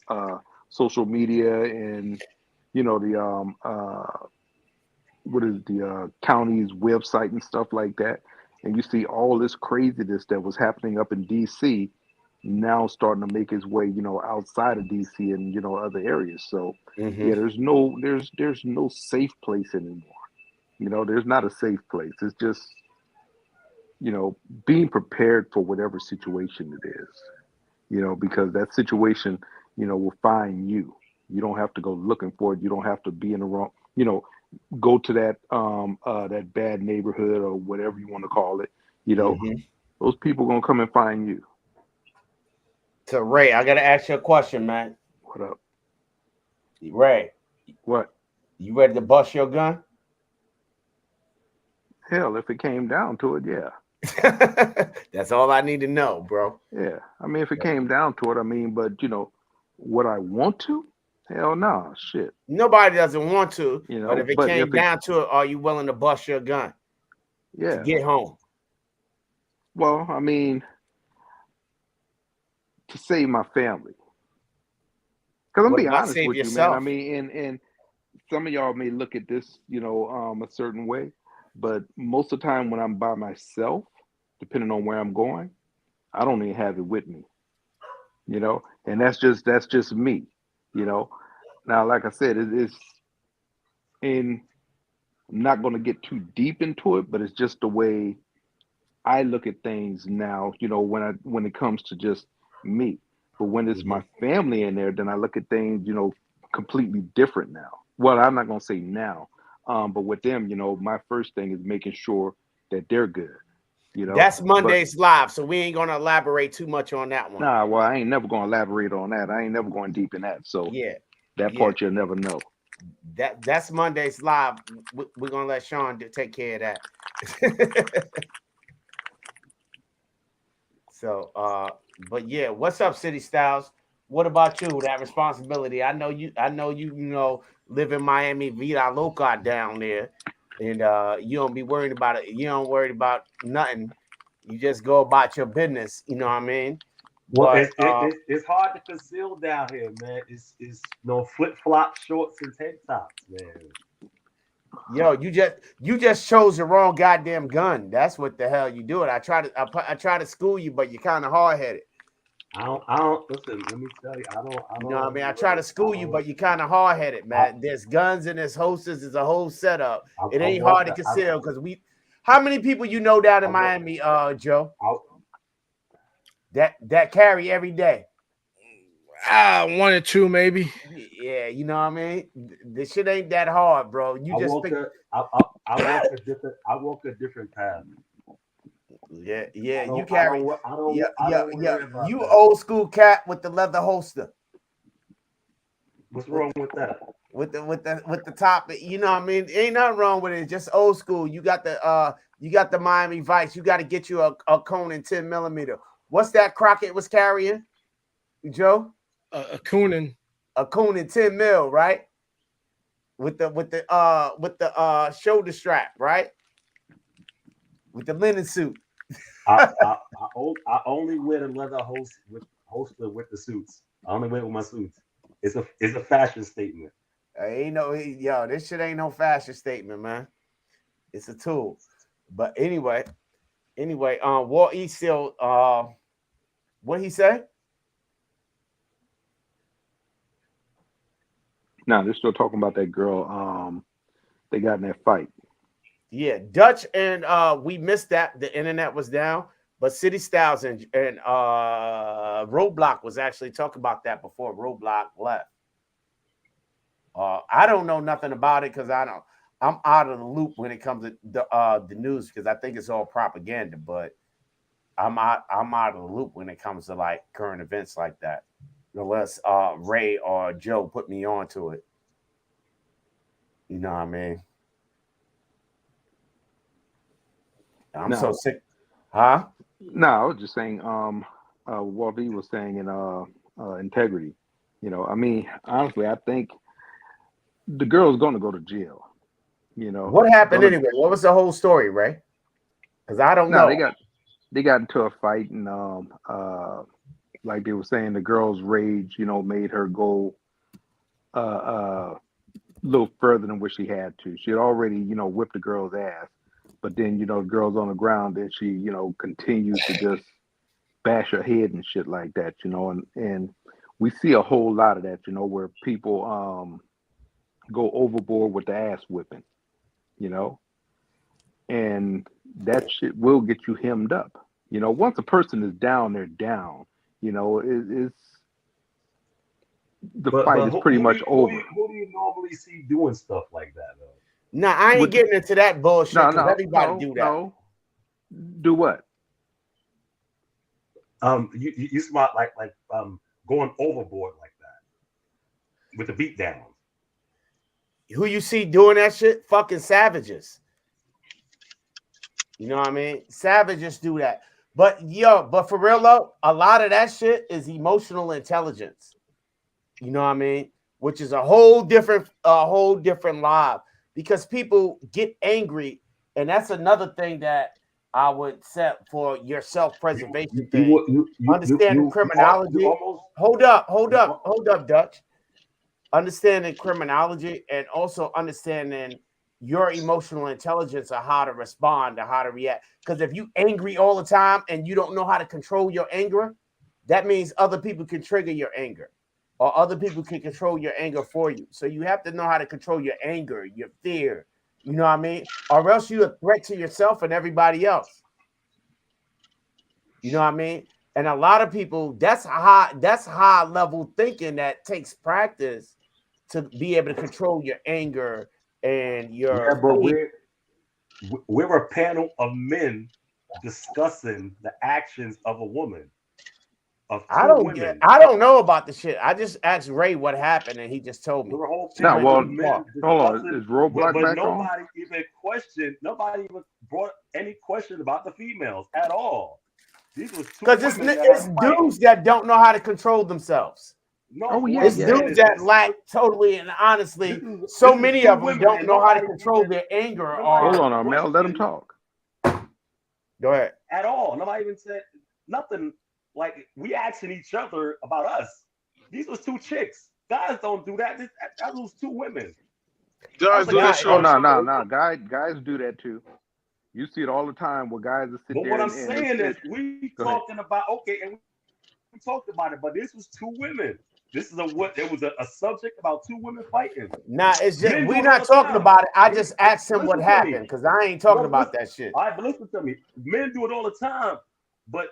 social media and you know the what is the county's website and stuff like that, and you see all this craziness that was happening up in D.C. now starting to make its way, you know, outside of D.C. and you know other areas. So yeah, there's no safe place anymore. You know, there's not a safe place. It's just you know being prepared for whatever situation it is. You know, because that situation, you know, will find you. You don't have to go looking for it. You don't have to be in the wrong, you know, go to that bad neighborhood or whatever you want to call it. You know, those people gonna come and find you. So Ray, I gotta ask you a question, man. What up? Ray, What? you ready to bust your gun? Hell, if it came down to it, yeah. That's all I need to know, bro. Yeah. I mean, if it came down to it, I mean, but you know, would I want to? Hell no, shit. Nobody doesn't want to, You but know, if it but came if it, down to it, are you willing to bust your gun to yeah. get home? Well, I mean, to save my family. Because I'm What being about honest save with you, man. I yourself? mean, and some of y'all may look at this, you know, a certain way, but most of the time when I'm by myself, depending on where I'm going, I don't even have it with me, you know, and that's just me, you know. Now, like I said, it's in. I'm not going to get too deep into it, but it's just the way I look at things now, you know, when it comes to just me. But when it's my family in there, then I look at things, you know, completely different now. Well, I'm not gonna say now, but with them, you know, my first thing is making sure that they're good, you know. That's But Monday's live, so we ain't gonna elaborate too much on that one. nah, well, I ain't never gonna elaborate on that. I ain't never going deep in that. So Yeah, that yeah. part you'll never know. That's Monday's live. We're gonna let Sean take care of that. So, but yeah, what's up, City Styles? What about you? That responsibility. I know you. You know, live in Miami, Vida Loca down there, and you don't be worried about it. You don't worry about nothing. You just go about your business. You know what I mean? Well, But it's hard to conceal down here, man. It's no flip flop shorts and tank tops, man. yo, you just chose the wrong goddamn gun. That's what the hell you doing. I try to school you, but you're kind of hard headed. I don't listen. Let me tell you, I You know what I don't mean? I try to school you, but you're kind of hard headed, man. There's guns and there's holsters. It's a whole setup. It I ain't want hard to that. conceal because we. How many people you know down in I want- Miami, Joe? I, That carry every day? 1 or 2 maybe. Yeah, you know what I mean. This shit ain't that hard, bro. You I just walk think. I walk a different path. Yeah, I you don't, carry. I don't, Yeah, I yeah, don't yeah. worry about You that. old school cat with the leather holster. What's wrong with that? With the top, you know what I mean? Ain't nothing wrong with it. It's just old school. You got the Miami Vice. You got to get you a Conan 10 millimeter. What's that Crockett was carrying, Joe? A Coonan. A Conan 10 mil, right? With the shoulder strap, right? With the linen suit. I only wear the leather holster with the suits. I only wear it with my suits. It's a fashion statement. Ain't no, yo, this shit ain't no fashion statement, man. It's a tool. But anyway, Walt E still what he say? Now they're still talking about that girl. They got in that fight. Yeah, Dutch and we missed that. The internet was down, but City Styles and Roadblock was actually talking about that before Roadblock left. I don't know nothing about it because I'm out of the loop when it comes to the news because I think it's all propaganda. But I'm out of the loop when it comes to like current events like that, unless Ray or Joe put me on to it. You know what I mean? I'm so sick, huh? No, I was just saying. What he was saying in integrity. You know, I mean, honestly, I think the girl's going to go to jail. You know, What happened anyway? What was the whole story, Ray? Because I don't know. They got into a fight, and like they were saying, the girl's rage, you know, made her go a little further than what she had to. She had already, you know, whipped the girl's ass, but then, you know, the girl's on the ground, and she, you know, continues to just bash her head and shit like that, you know, and we see a whole lot of that, you know, where people go overboard with the ass whipping, you know, and that shit will get you hemmed up. You know, once a person is down, they're down. You know, the fight is pretty much over. Who do you normally see doing stuff like that, though? Nah, I ain't getting into that bullshit because everybody do that. No. Do what? You smart like going overboard like that with the beat down. Who you see doing that shit? Fucking savages. You know what I mean? Savages do that. But for real though, a lot of that shit is emotional intelligence. You know what I mean? Which is a whole different live because people get angry, and that's another thing that I would set for your self-preservation thing. Understanding criminology. Hold up, Dutch. Understanding criminology and also understanding your emotional intelligence of how to respond, or how to react. Because if you angry all the time and you don't know how to control your anger, that means other people can trigger your anger, or other people can control your anger for you. So you have to know how to control your anger, your fear. You know what I mean? Or else you're a threat to yourself and everybody else. You know what I mean? And a lot of people, that's high level thinking that takes practice to be able to control your anger and your. Yeah, but we're a panel of men discussing the actions of a woman. I don't know about the shit. I just asked Ray what happened, and he just told me. Hold on. Is Roadblock but back nobody on? even questioned. Nobody even brought any question about the females at all. These was because it's dudes that don't know how to control themselves. No, it's dudes that lack totally and honestly. So many of them don't know how to control their anger. Hold on, Mel. Let them talk. Go ahead. At all. Nobody even said nothing like we asking each other about us. These was two chicks. Guys don't do that. That was two women. Guys do that Oh shit. no, guys do that too. You see it all the time where guys will sit But there what I'm and saying is, we Go ahead. talking about and we talked about it, but this was two women. This is it was a subject about two women fighting. Nah, it's just Men do we're it not all the talking time. about it. I just asked him what Listen to me. happened because I ain't talking No, about listen. that shit. All right, but listen to me. Men do it all the time, but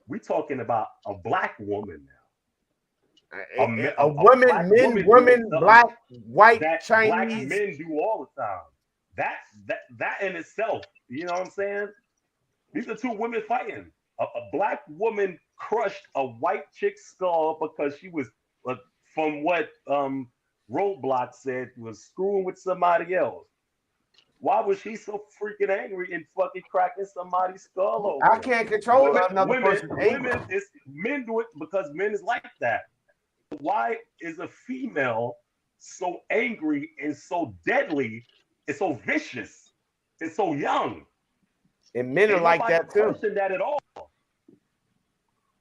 we talking about a black woman now. A woman, black men, woman women, doing something black, white, that black Chinese. men do all the time. That in itself, you know what I'm saying? These are two women fighting. A black woman crushed a white chick's skull because she was, from what Roadblock said, was screwing with somebody else. Why was she so freaking angry and fucking cracking somebody's skull open? I can't control another person's anger. Men do it because men is like that. Why is a female so angry and so deadly and so vicious and so young? And men are like that too. Question that at all.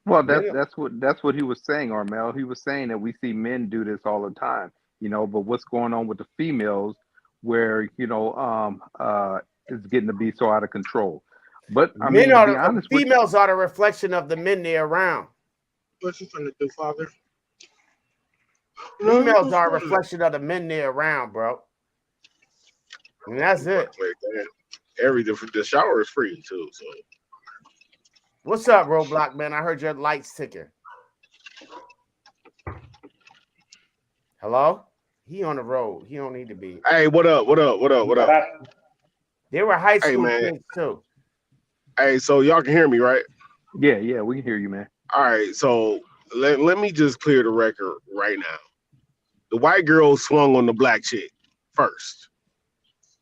Well, that's what he was saying, Armel. He was saying that we see men do this all the time, but what's going on with the females where, it's getting to be so out of control. But I mean, to be honest, females are the reflection of the men they're around. What's you trying to do, father? Females are a reflection of the men they're around, bro. And that's it. The shower is free too. So what's up, Roadblock, man? I heard your lights ticking. Hello? He on the road. He don't need to be. Hey, what up? They were high school kids too. Hey, so y'all can hear me, right? Yeah, we can hear you, man. All right, so let me just clear the record right now. The white girl swung on the black chick first,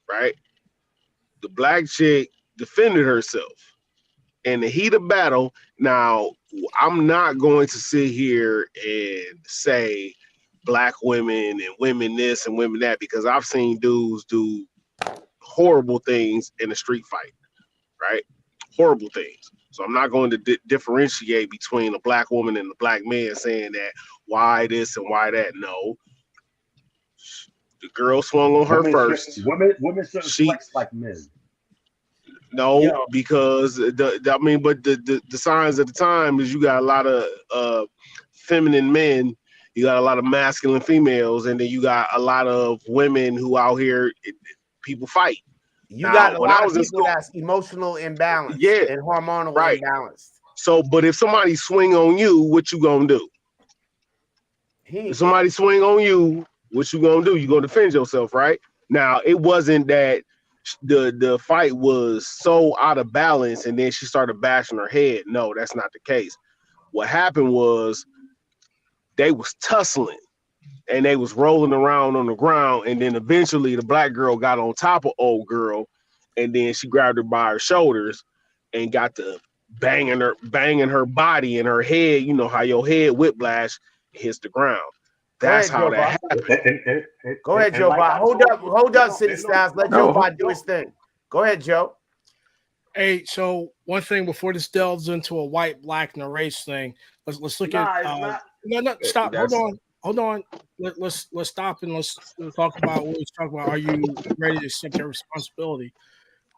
right? The black chick defended herself in the heat of battle. Now, I'm not going to sit here and say black women and women this and women that, because I've seen dudes do horrible things in a street fight, right? Horrible things. So I'm not going to differentiate between a black woman and a black man saying that why this and why that. No. The girl swung on her first. Women shouldn't flex like men. No, because the signs at the time is you got a lot of feminine men, you got a lot of masculine females, and then you got a lot of women who out here people fight. You got a lot of people that's emotional imbalanced, and hormonal imbalanced. So, but if somebody swing on you, what you gonna do? If somebody swing on you, what you gonna do? You gonna defend yourself, right? Now, it wasn't that the fight was so out of balance and then she started bashing her head. No, that's not the case. What happened was they was tussling and they was rolling around on the ground, and then eventually the black girl got on top of old girl, and then she grabbed her by her shoulders and got to banging her body and her head. You know how your head whiplash hits the ground. That's how that happened. Go ahead, Joe. Hold up, City Styles. Let Joe do his thing. Go ahead, Joe. Hey, so one thing before this delves into a white, black, and a race thing, let's look at. No, stop. Hold on. Let's stop and let's talk about what we're talking about. Are you ready to accept your responsibility?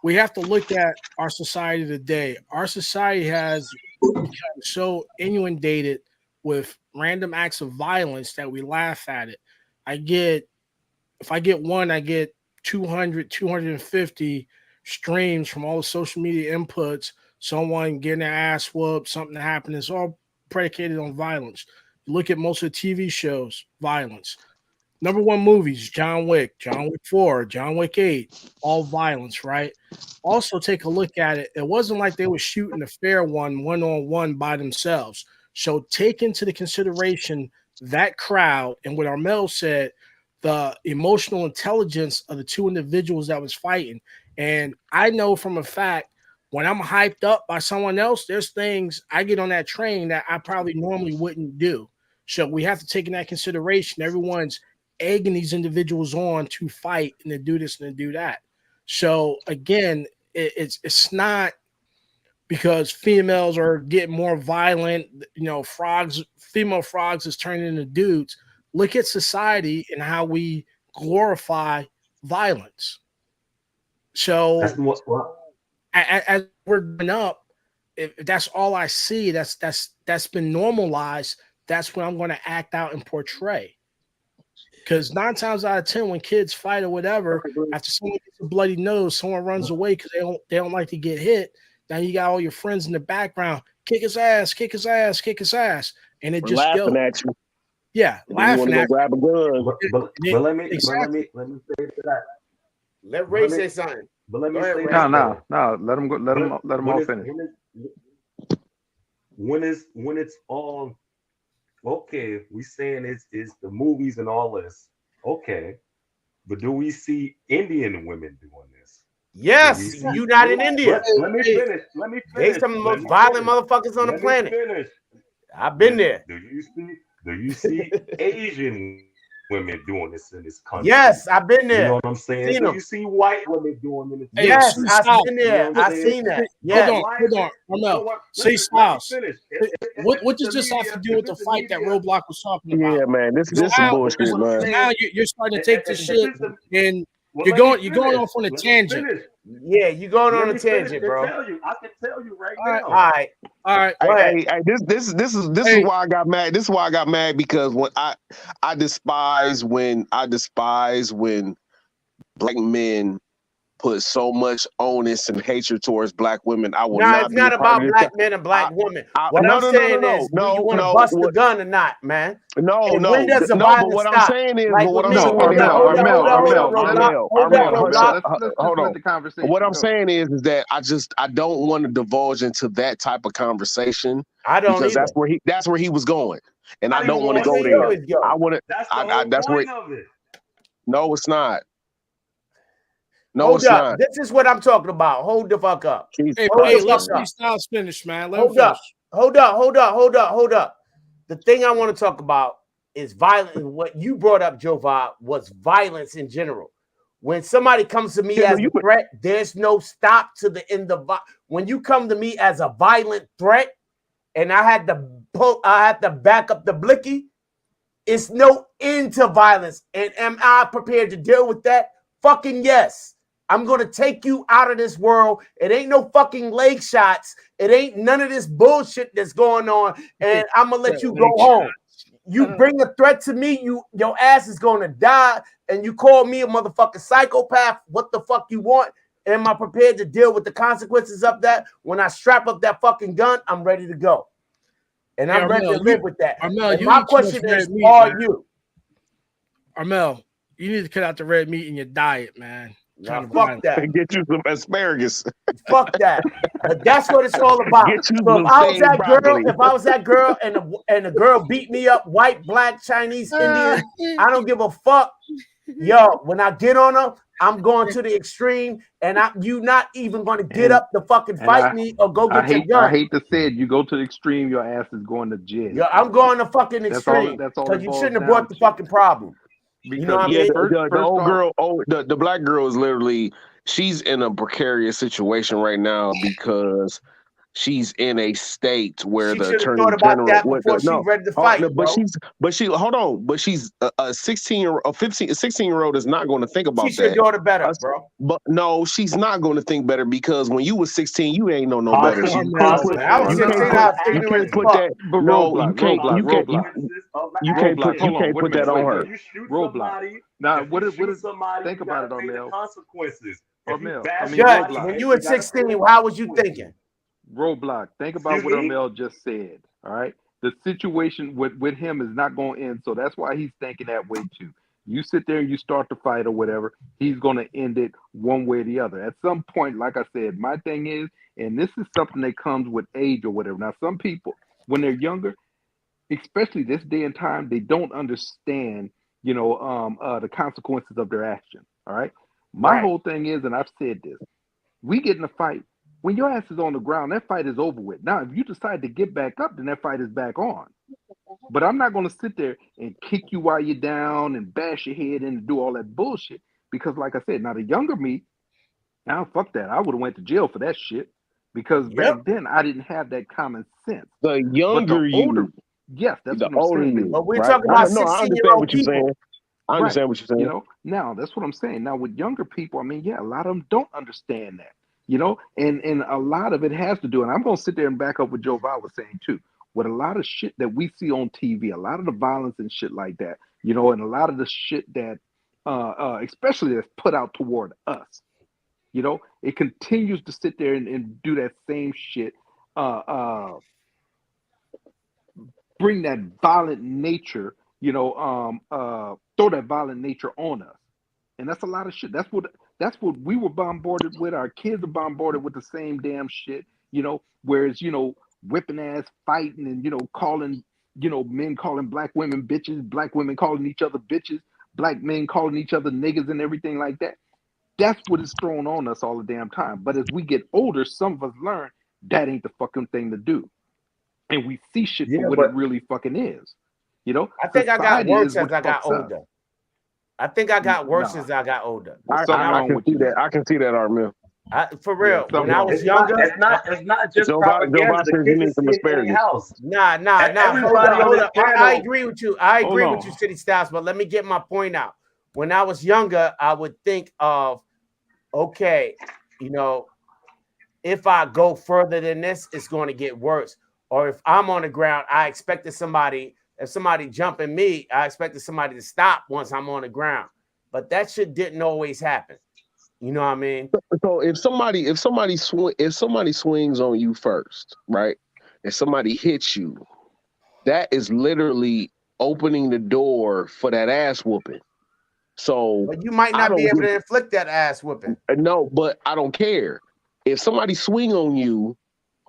We have to look at our society today. Our society has become so inundated with random acts of violence that we laugh at it. If I get one, I get 200, 250 streams from all the social media inputs, someone getting their ass whooped, something happened. It's all predicated on violence. You look at most of the TV shows, violence. Number one movies, John Wick 4, John Wick 8, all violence, right? Also take a look at it. It wasn't like they were shooting a fair one-on-one by themselves. So take into the consideration that crowd and what Armel said, the emotional intelligence of the two individuals that was fighting. And I know from a fact, when I'm hyped up by someone else, there's things I get on that train that I probably normally wouldn't do. So we have to take in that consideration. Everyone's egging these individuals on to fight and to do this and to do that. So again, it's not because females are getting more violent. You know, female frogs is turning into dudes. Look at society and how we glorify violence. So That's what. Well, as we're growing up, if that's all I see, that's been normalized. That's what I'm going to act out and portray. Because 9 times out of 10, when kids fight or whatever, after someone gets a bloody nose, someone runs away because they don't like to get hit. Now you got all your friends in the background, kick his ass, kick his ass, kick his ass, and it We're just goes. laughing at you. Yeah, And then you want laughing to go at grab a gun. but let me exactly. let me say to that. Let Ray Let me say something. but let Go me ahead, say Ray. this No, though. let them go. Let them all finish. When it's all okay, we saying it's the movies and all this. Okay. But do we see Indian women doing this? Do we Yes, see you not in India. let me Hey, finish. Let me They finish. some of the Let most me violent finish. motherfuckers on the Let me planet. finish. I've been there. Do you see Asian women doing this in this country? Yes, I've been You know there. what I'm saying? Seen Do them. you see white women doing it in this hey, Yes, see country? I've Styles. been You know there. what I'm I've saying? seen that. Hold Yes. on, Why hold is on, it? You know Armel. what? See Let me Styles. finish. What If does the this have media, to do if with the it's the fight that media, Roadblock was talking about? Yeah, man. So This some now, but bullshit, what I'm man. now saying, you're starting to take this if shit it's the and well, let me you're going finish. off on a Let me tangent. finish. Yeah, you going on Let a me finish tangent, and bro. tell you. I can tell you right All right, All now. right. all right. Go ahead. This is Hey, why I got mad. This is why I got mad because when I despise when black men put so much onus and hatred towards black women. I will Nah, it's not be a not part of about this. black men and I, black women. What no I'm no no no saying no is, do you want to no bust the gun or not, man? no And when no does the no. But violence what I'm stop? saying is, Like but what with I'm me, No, saying hold is, up, hold up, hold up, hold up, Roadblock. Hold up, Armel, Roadblock. hold let on. the conversation What I'm go. saying is that I don't want to divulge into that type of conversation I don't because either. that's where he was going, and I Not even don't want to That's going go where he there. there. always go. I want to. That's the whole That's where. point of it. No, it's not. No, Hold it's up. not. This is what I'm talking about. Hold the fuck up. Jesus Hold the hey, Christ, fuck let's man. see up. Styles finish, man. Let him Hold up. finish. Hold up. Hold up. Hold up. Hold up. The thing I want to talk about is violence. What you brought up, Jova, was violence in general. When somebody comes to me Yeah, no, as a threat, there's no stop to the end of when you come to me as a violent threat, and I had to back up the blicky. It's no end to violence. And am I prepared to deal with that? Fucking yes. I'm going to take you out of this world. It ain't no fucking leg shots. It ain't none of this bullshit that's going on. And I'm going to let you go home. You bring a threat to me, your ass is going to die. And you call me a motherfucking psychopath. What the fuck you want? Am I prepared to deal with the consequences of that? When I strap up that fucking gun, I'm ready to go. And Hey, I'm ready to live with that. Armel, And you my eat too much question is, red meat, are man. you? Armel, you need to cut out the red meat in your diet, man. Now, Kind of fuck violent. that. get you some asparagus. Fuck that. That's what it's all about. Get you So some steamed broccoli. if I was that girl and the girl beat me up, white, black, Chinese, Indian, I don't give a fuck. Yo, when I get on her, I'm going to the extreme, and you not even going to get And up to fucking and fight me or go get your I gun. hate to say it, you go to the extreme, your ass is going to Yo, jail. I'm going to fucking That's all extreme it because you boils shouldn't have down brought the to. fucking problem. You know Because what I Yeah, mean? the first old off, girl, the black girl is literally she's in a precarious situation right now because she's in a state where She the should have attorney thought about general that before she ready to oh, fight, no, bro. but she hold on, but she's a 16 a 16-year-old is not going to think She about should have that. thought it better, Us- bro. but no, she's not going to think better because when you was 16, you ain't know no better. So Armel, When I was you no, can't 16, put I was you ignorant can't as put fuck. that but no roadblock, Consequences of an you can't put roadblock. action. you Hold on, can't wait a put that minute, on wait, her. wait. If you shoot Roadblock. somebody, Now, if you what shoot is? somebody, Think you about gotta it, pay the Armel. consequences. If you Armel, I bash mean Judge, somebody's roadblock. when head, you you were gotta pay 16, the how was you thinking? consequences. Roadblock. Think about Excuse what me? Armel just said. All right. The situation with him is not going to end. So that's why he's thinking that way too. You sit there and you start to fight or whatever, he's going to end it one way or the other. At some point, like I said, my thing is, and this is something that comes with age or whatever. Now, some people, when they're younger, especially this day and time, they don't understand, the consequences of their action. All right. My Right. whole thing is, and I've said this, we get in a fight. When your ass is on the ground, that fight is over with. Now, if you decide to get back up, then that fight is back on. But I'm not going to sit there and kick you while you're down and bash your head in and do all that bullshit. Because, like I said, now the younger me, now fuck that. I would have went to jail for that shit. because back then I didn't have that common sense. The But younger the older, you, yes, that's the what I'm older saying. you, But we're right? talking I about know. I understand 16-year-old what you're people. saying. I understand what you're saying. You know, now that's what I'm saying. Now with younger people, I mean, yeah, a lot of them don't understand that. You know, and a lot of it has to do, and I'm gonna sit there and back up what Joe Val was saying too. With a lot of shit that we see on TV, a lot of the violence and shit like that, you know, and a lot of the shit that, especially that's put out toward us, you know, it continues to sit there and do that same shit. Uh, uh, Bring that violent nature, you know, throw that violent nature on us. And that's a lot of shit. That's what we were bombarded with. Our kids are bombarded with the same damn shit, you know, whereas, you know, whipping ass fighting and, you know, calling, you know, men calling black women bitches, black women calling each other bitches, black men calling each other niggas and everything like that. That's what is thrown on us all the damn time. But as we get older, some of us learn that ain't the fucking thing to do. And we see shit for Yeah, what it but really fucking is. You know, I think I got society is worse as what I got fucks us. older. I think I got worse Nah, as I got older. there's I, something I wrong can with see you that. then. I can see that, Armil. For Yeah, real, something when I wrong was with it's you. not. younger, It's not just Joe propaganda. Biden The says you kids need are some seeing it in asparagus. their house. nah. Hold Everybody on this up. I panel. agree with you. I Hold agree with you, on. City Styles. But let me get my point out. When I was younger, I would think of, okay, you know, if I go further than this, it's going to get worse. Or if I'm on the ground, I expected somebody. If somebody jumping me, I expected somebody to stop once I'm on the ground. But that shit didn't always happen. You know what I mean? So if somebody swings on you first, right? If somebody hits you, that is literally opening the door for that ass whooping. So But you might I not be don't able give to inflict that ass whooping. no, but I don't care. If somebody swing on you,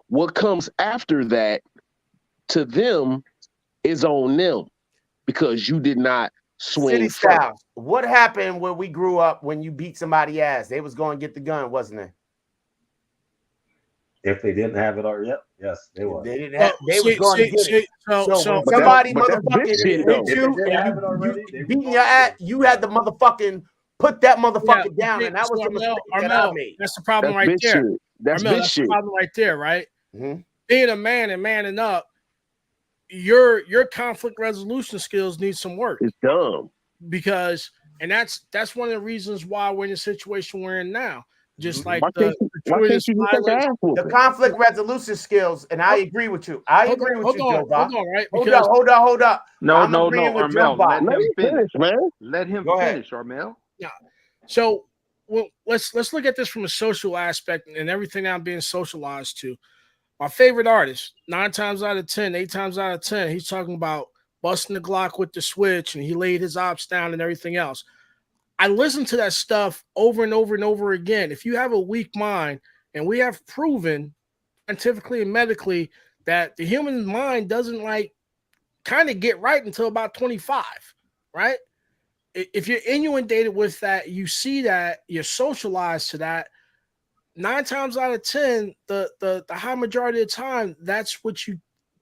what comes after that to them is on them because you did not City swing first. Styles. What happened when we grew up when you beat somebody ass? They was going to get the gun, wasn't it? If they didn't have it already, yes, they was. They didn't Well, have. They was going to get it. So when But somebody that's bitch motherfucking shit hit though. If they you didn't and have it you already, they was beating going your to ass, get it. you had to motherfucking put that motherfucker yeah, down, see, and that was so the mistake that I Armel, made. that's the problem That's right bitch there. shit. That's Armel, bitch that's the shit. problem right there, right? Mm-hmm. Being a man and manning up, your conflict resolution skills need some work It's dumb. because, and that's one of the reasons why we're in the situation we're in now. Just like Why can't you just take an ass The whooping? conflict resolution skills, and I agree with you. I agree with you, Joe Bob. Hold on, right? Hold Because up. No, I'm no, agreeing no, with Joe Armel, Bob. let Let him me finish. finish, man. Let him Go ahead. finish, Armel. yeah. So well, let's look at this from a social aspect and everything I'm being socialized to. My favorite artist, 9 times out of 10, 8 times out of 10, he's talking about busting the Glock with the switch and he laid his ops down and everything else. I listen to that stuff over and over and over again. If you have a weak mind, and we have proven scientifically and medically that the human mind doesn't like kind of get right until about 25, right? If you're inundated with that, you see that, you're socialized to that. 9 times out of 10, the high majority of the time, that's what you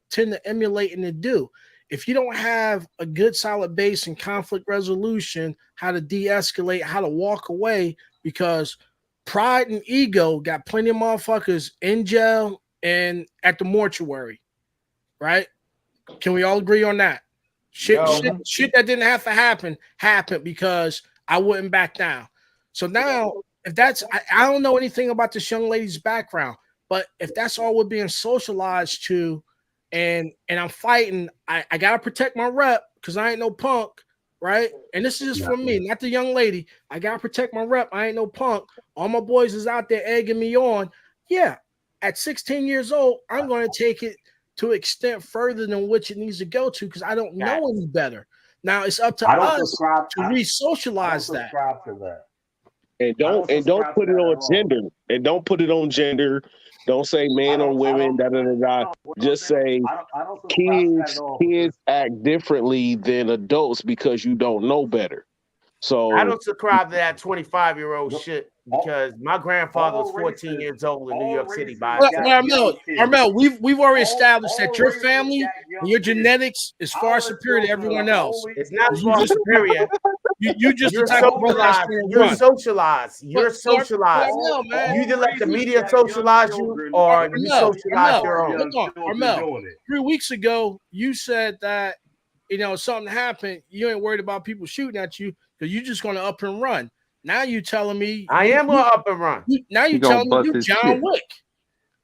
tend to emulate and to do. If you don't have a good solid base in conflict resolution, how to de-escalate, how to walk away, because pride and ego got plenty of motherfuckers in jail and at the mortuary, right? Can we all agree on that? Shit that didn't have to happen happened because I wouldn't back down. So now, if that's, I don't know anything about this young lady's background, but if that's all we're being socialized to, and I'm fighting, I gotta protect my rep because I ain't no punk, right? And this is just for me, not the young lady. I gotta protect my rep. I ain't no punk. All my boys is out there egging me on. Yeah, at 16 years old, I'm going to take it to extent further than which it needs to go to because I don't know any better. Now it's up to us to re-socialize that. To that. And don't put it on gender. And don't put it on gender. Don't say man or women. Just say kids act differently than adults because you don't know better. So I don't subscribe to that 25-year-old shit because my grandfather was 14 years old in New York City by himself. Armel, we've already established that your family and your genetics is far superior to everyone else. It's not far superior. You just the You're type of brother that's socialized. gonna You're run. socialized. You're But socialized. Armel, man. You either let the All media races got young socialize you, children, or and you Armel, socialize Armel, your own. hold on, children Armel. doing it. 3 weeks ago, you said that something happened. You ain't worried about people shooting at you because you're just gonna up and run. Now you telling me I am going up and run. now He you gonna telling me bust you his John shit. Wick.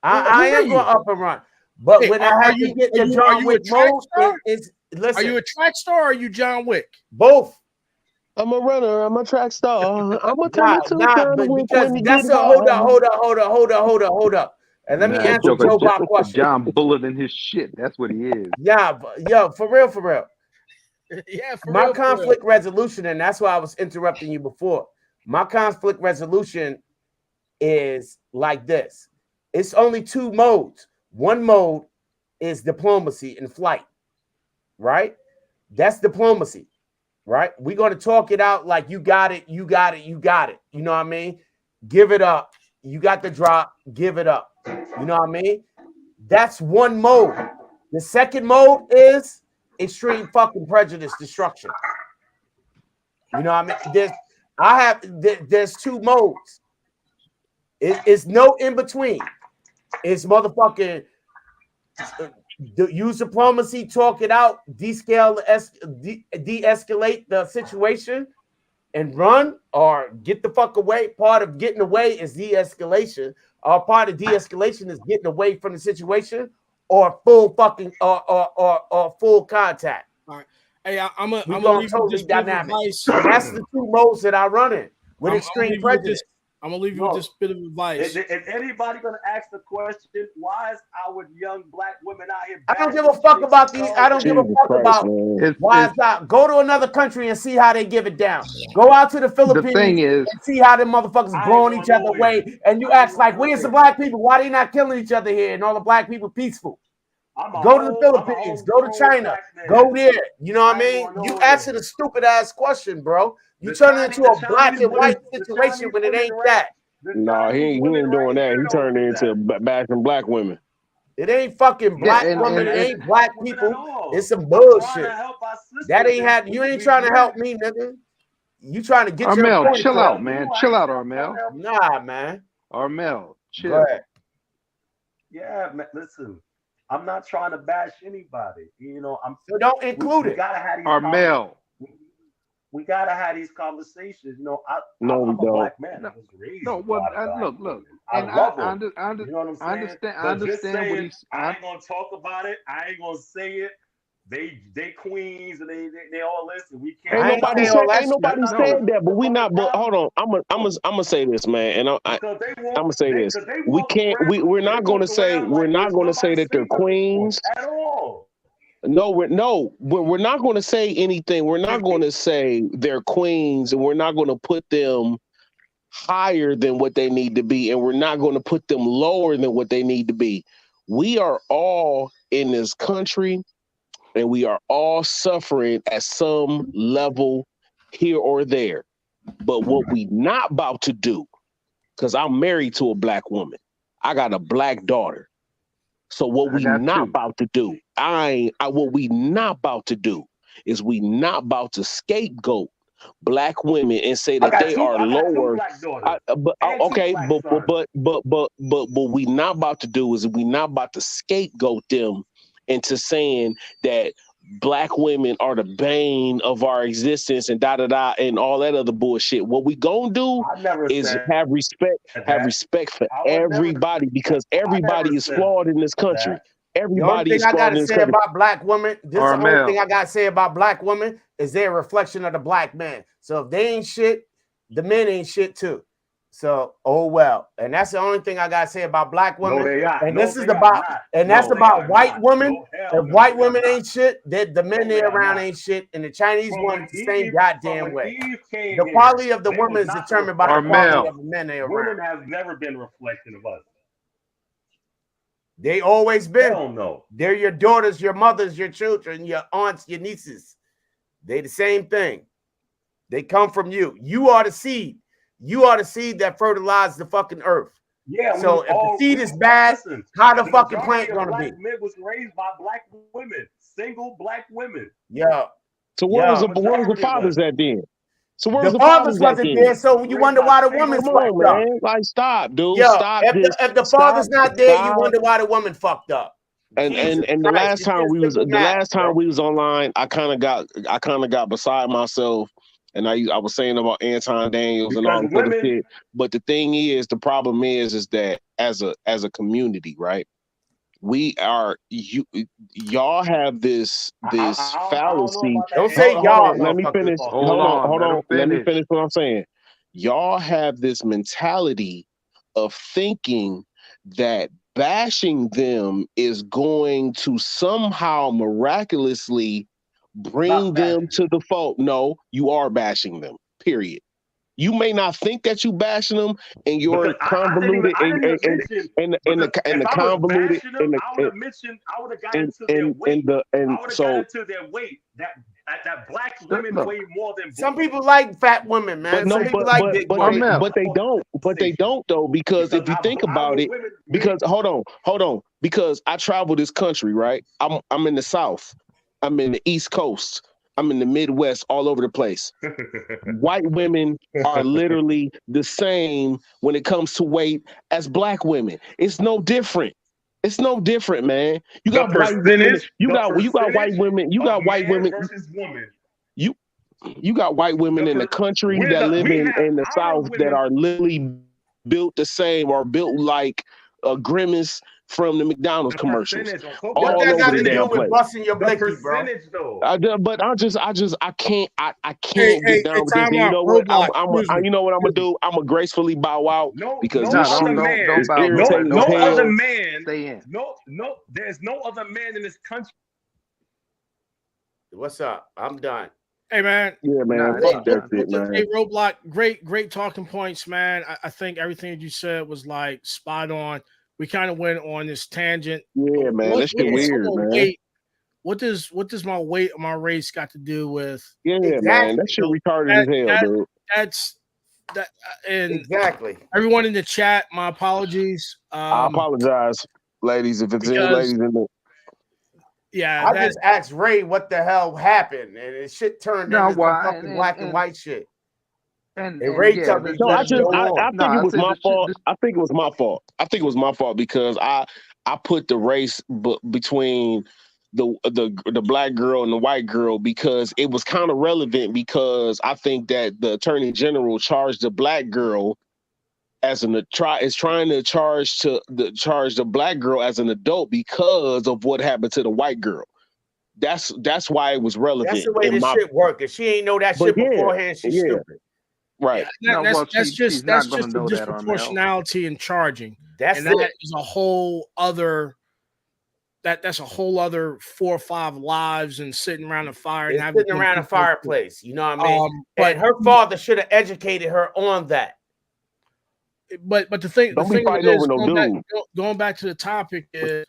I Who am are going you? up and run. But Hey, when I have to get the are John you a Wick track mode, star? it's Are listen. you a track star or are you John Wick? Both. I'm a runner. I'm a track star. I'm gonna turn Nah, into a nah, John but Wick because when you get that's a hard. hold up. And let me Nah, that answer joker, Joe Bot question. John Bullet in his shit. That's what he is. Yeah, yo, for real. Yeah, for My real. conflict resolution, and that's why I was interrupting you before. My conflict resolution is like this. It's only two modes. One mode is diplomacy in flight, right? That's diplomacy, right? We're going to talk it out like you got it. You know what I mean? Give it up. You got the drop. Give it up. You know what I mean? That's one mode. The second mode is extreme fucking prejudice destruction. You know what I mean? There's two modes. It's no in between. It's motherfucking use diplomacy, talk it out, de-escalate the situation, and run or get the fuck away. Part of getting away is de-escalation. Or part of de-escalation is getting away from the situation, or full fucking or full contact. All right. Hey, I'm We're gonna going leave you totally this bit of dynamic. advice. And that's the two modes that I run in with I'm extreme gonna leave you with prejudice. I'm gonna leave you with this bit of advice. Is anybody gonna ask the question? Why is our young black women out here? I don't give a fuck about these. I don't give a Jesus fuck Christ, about man. why it's not. Go to another country and see how they give it down. Go out to the The Philippines thing is, and see how them motherfuckers I ain't blowing going each other nowhere. away. And you I ain't ask going like, where's the nowhere. black people? Why they not killing each other here? And all the black people peaceful. Go to the Philippines. Go to China. Go there. You know what I mean? You asking a stupid ass question, bro. You turn it into a black and white situation when it ain't that. No, he ain't doing that. He turned it into bashing black women. It ain't fucking yeah, black women. It ain't black people. It's some I'm trying bullshit. to help our sisters. That ain't had. You ain't trying to help me, nigga. You trying to get your Armel, point chill across. out, man. Chill out, Armel. Nah, man. Armel, chill. Go ahead. Yeah, man, listen. I'm not trying to bash anybody. You know, So don't include we it. gotta have these Armel. we gotta have these conversations. You know, No, we I'm a don't. black man. I was raised No, with well, a lot of black look, women. I love them. You know what I'm saying? I understand But what just saying, he's. I ain't gonna talk about it. I ain't gonna say it. They queens and they all listen. We can't. Ain't nobody saying all that said shit. that, but we not. But hold on, I'm gonna say this, man, and I'm gonna say this. We can't. We're not gonna say that they're queens. At all. No, we're not going to say anything. We're not going to say they're queens, and we're not going to put them higher than what they need to be, and we're not going to put them lower than what they need to be. We are all in this country, and we are all suffering at some level here or there. But what we not about to do, because I'm married to a black woman, I got a black daughter. So what we not about to do, what we not about to do is we not about to scapegoat black women and say that they are lower. But what we not about to do is we not about to scapegoat them into saying that black women are the bane of our existence and and all that other bullshit. What we gonna do is have respect for everybody, because everybody is flawed in this country. The only thing I gotta say about black women, the only thing I gotta say about black women is they're a reflection of the black man. So if they ain't shit, the men ain't shit too. So oh well. And that's the only thing I gotta say about black women. That's about white women. If white women ain't shit, the men they around ain't shit, and the Chinese ones the same goddamn way. The quality of the woman is determined by the quality of the men they around. Women have never been a reflection of us. They always been. Hell no. They're your daughters, your mothers, your children, your aunts, your nieces. They the same thing. They come from you. You are the seed. You are the seed that fertilized the fucking earth. Yeah. So if the seed is bad, how the fucking plant gonna be? Men was raised by black women, single black women. Yeah. So where was the fathers at then? So where's The the fathers fathers at wasn't then? there, so you wonder why the woman's Come on, fucked up. man. Like, stop, dude. Yo, Stop if this. the father's not there, you Stop. wonder why the woman fucked up. And Jesus and the Christ, last it's time just we was simple math, bro. online, I kind of got beside myself, and I was saying about Anton Daniels and all Because this other women, shit. But the thing is, the problem is that as a community, right? We are y'all have this I don't know fallacy. about that. Don't say Hold y'all, on, let me motherfuckers. finish. Hold on, Hold let on. him Let me finish. finish what I'm saying. Y'all have this mentality of thinking that bashing them is going to somehow miraculously bring Not them bashing. to the fold. No, you are bashing them. Period. You may not think that you bashing them, and Because you're convoluted I didn't even mention, and because the if I was convoluted bashing them, I would have mentioned, I would have got into their weight. and I would have got so. into their weight. That black women Look, weigh more than Some people like fat women, But man. no, Some people like big women. but they don't. But they don't though, because if you think about it, women because hold on, because I travel this country, right? I'm in the South, I'm in the East Coast, I'm in the Midwest, all over the place. White women are literally the same when it comes to weight as black women. It's no different. It's no different, man. You the got white women. percentage, You the got white percentage women. You of got white man women. versus woman. You You got white women in the country that live We in have the our South that women. are literally built the same or built like a grimace from the McDonald's The commercials, percentage on Coco. What all that over got the to do damn with place. busting your The blicky, bro? percentage though. But I can't Hey, get down with this. time And you out. know what? Roadblock. Excuse me. You know what I'm gonna Excuse me. do? I'm gonna gracefully bow out because No no, this other shit man, is bow, brother. irritating no as Don't other hell. bow. man, Stay in. there's no other man in this country. What's up? I'm done. Hey, man. Yeah, man. Nah, it Fuck ain't that done. shit, man. Hey, Roadblock. Great talking points, man. I think everything that you said was like spot on. We kind of went on this tangent. Yeah, man. What That shit does weird, someone man. weight? What does my weight or my race got to do with? Yeah, man. That Exactly. shit retarded as hell, dude. That's that. And Exactly. everyone in the chat, my apologies. I apologize, ladies, if it's any Because ladies in there. yeah, I that just asked Ray what the hell happened, and it shit turned No, into some why? fucking black and white shit. And And Ray yeah, told me the, to No, let him go on. I no, think it I was said my the shit. fault. I think it was my fault. I think it was my fault because I put the race between the black girl and the white girl because it was kind of relevant because I think that the attorney general charged the black girl as is trying to charge the black girl as an adult because of what happened to the white girl. That's why it was That's relevant the way in this my. shit work. If she ain't know that But shit beforehand, she's yeah, stupid. right. No, well, she's that's not gonna just the know that, Armel. disproportionality in charging, That's and that it. is a whole other. That's a whole other 4 or 5 lives and sitting around a fire and It's having sitting around a fireplace. You know what I mean? But And her father should have educated her on that. but the thing Don't be of it fighting over is no dude. going back to the topic is,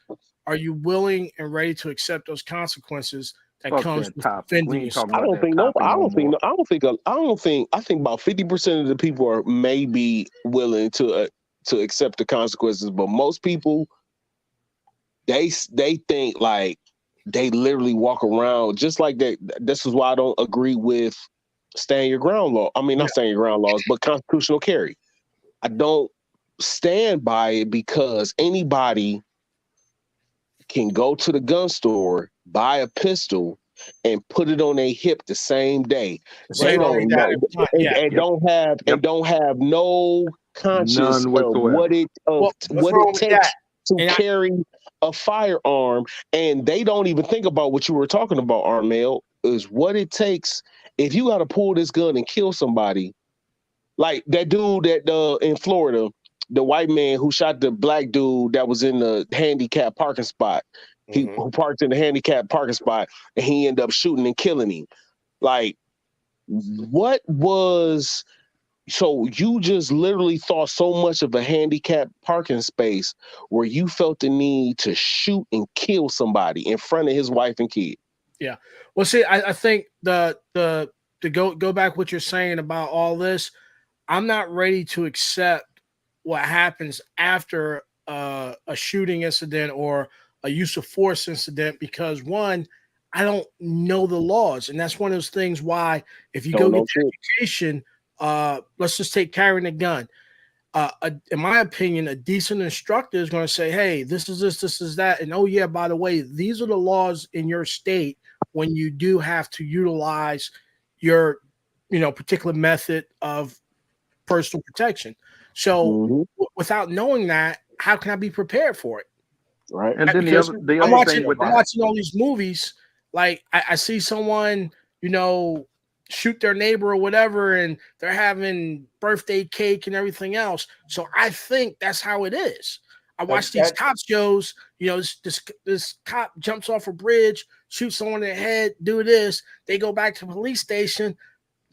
are you willing and ready to accept those consequences that Fuck comes that with topic. defending We ain't yourself? talking about that topic no more. I think about 50% of the people are maybe willing to accept the consequences, but most people they think like they literally walk around just like that. This is why I don't agree with stand your ground law. I mean, not stand your ground laws, but constitutional carry. I don't stand by it because anybody can go to the gun store, buy a pistol, and put it on their hip the same day. They Same day don't that know it went. Yeah. and Yep. don't have no conscience None of whatsoever. What's what wrong it with takes that? to And carry a firearm, and they don't even think about what you were talking about, Armel, is what it takes if you got to pull this gun and kill somebody. Like that dude that in Florida, the white man who shot the black dude that was in the handicapped parking spot. He Mhm. who parked in the handicapped parking spot, and he ended up shooting and killing him. Like, what was so you just literally thought so much of a handicapped parking space where you felt the need to shoot and kill somebody in front of his wife and kid? Yeah. Well, see, I think the to go back what you're saying about all this, I'm not ready to accept what happens after a shooting incident or a use of force incident because one, I don't know the laws, and that's one of those things why if you go get the education, let's just take carrying a gun. In my opinion, a decent instructor is going to say, hey, this is this, this is that. And oh, yeah, by the way, these are the laws in your state when you do have to utilize your, particular method of personal protection. So without knowing that, how can I be prepared for it? Right. And then because the I'm other thing with I'm watching all these movies. Like I see someone, shoot their neighbor or whatever, and they're having birthday cake and everything else. So I think that's how it is. I watch these cop shows, this cop jumps off a bridge, shoots someone in the head, do this. They go back to the police station.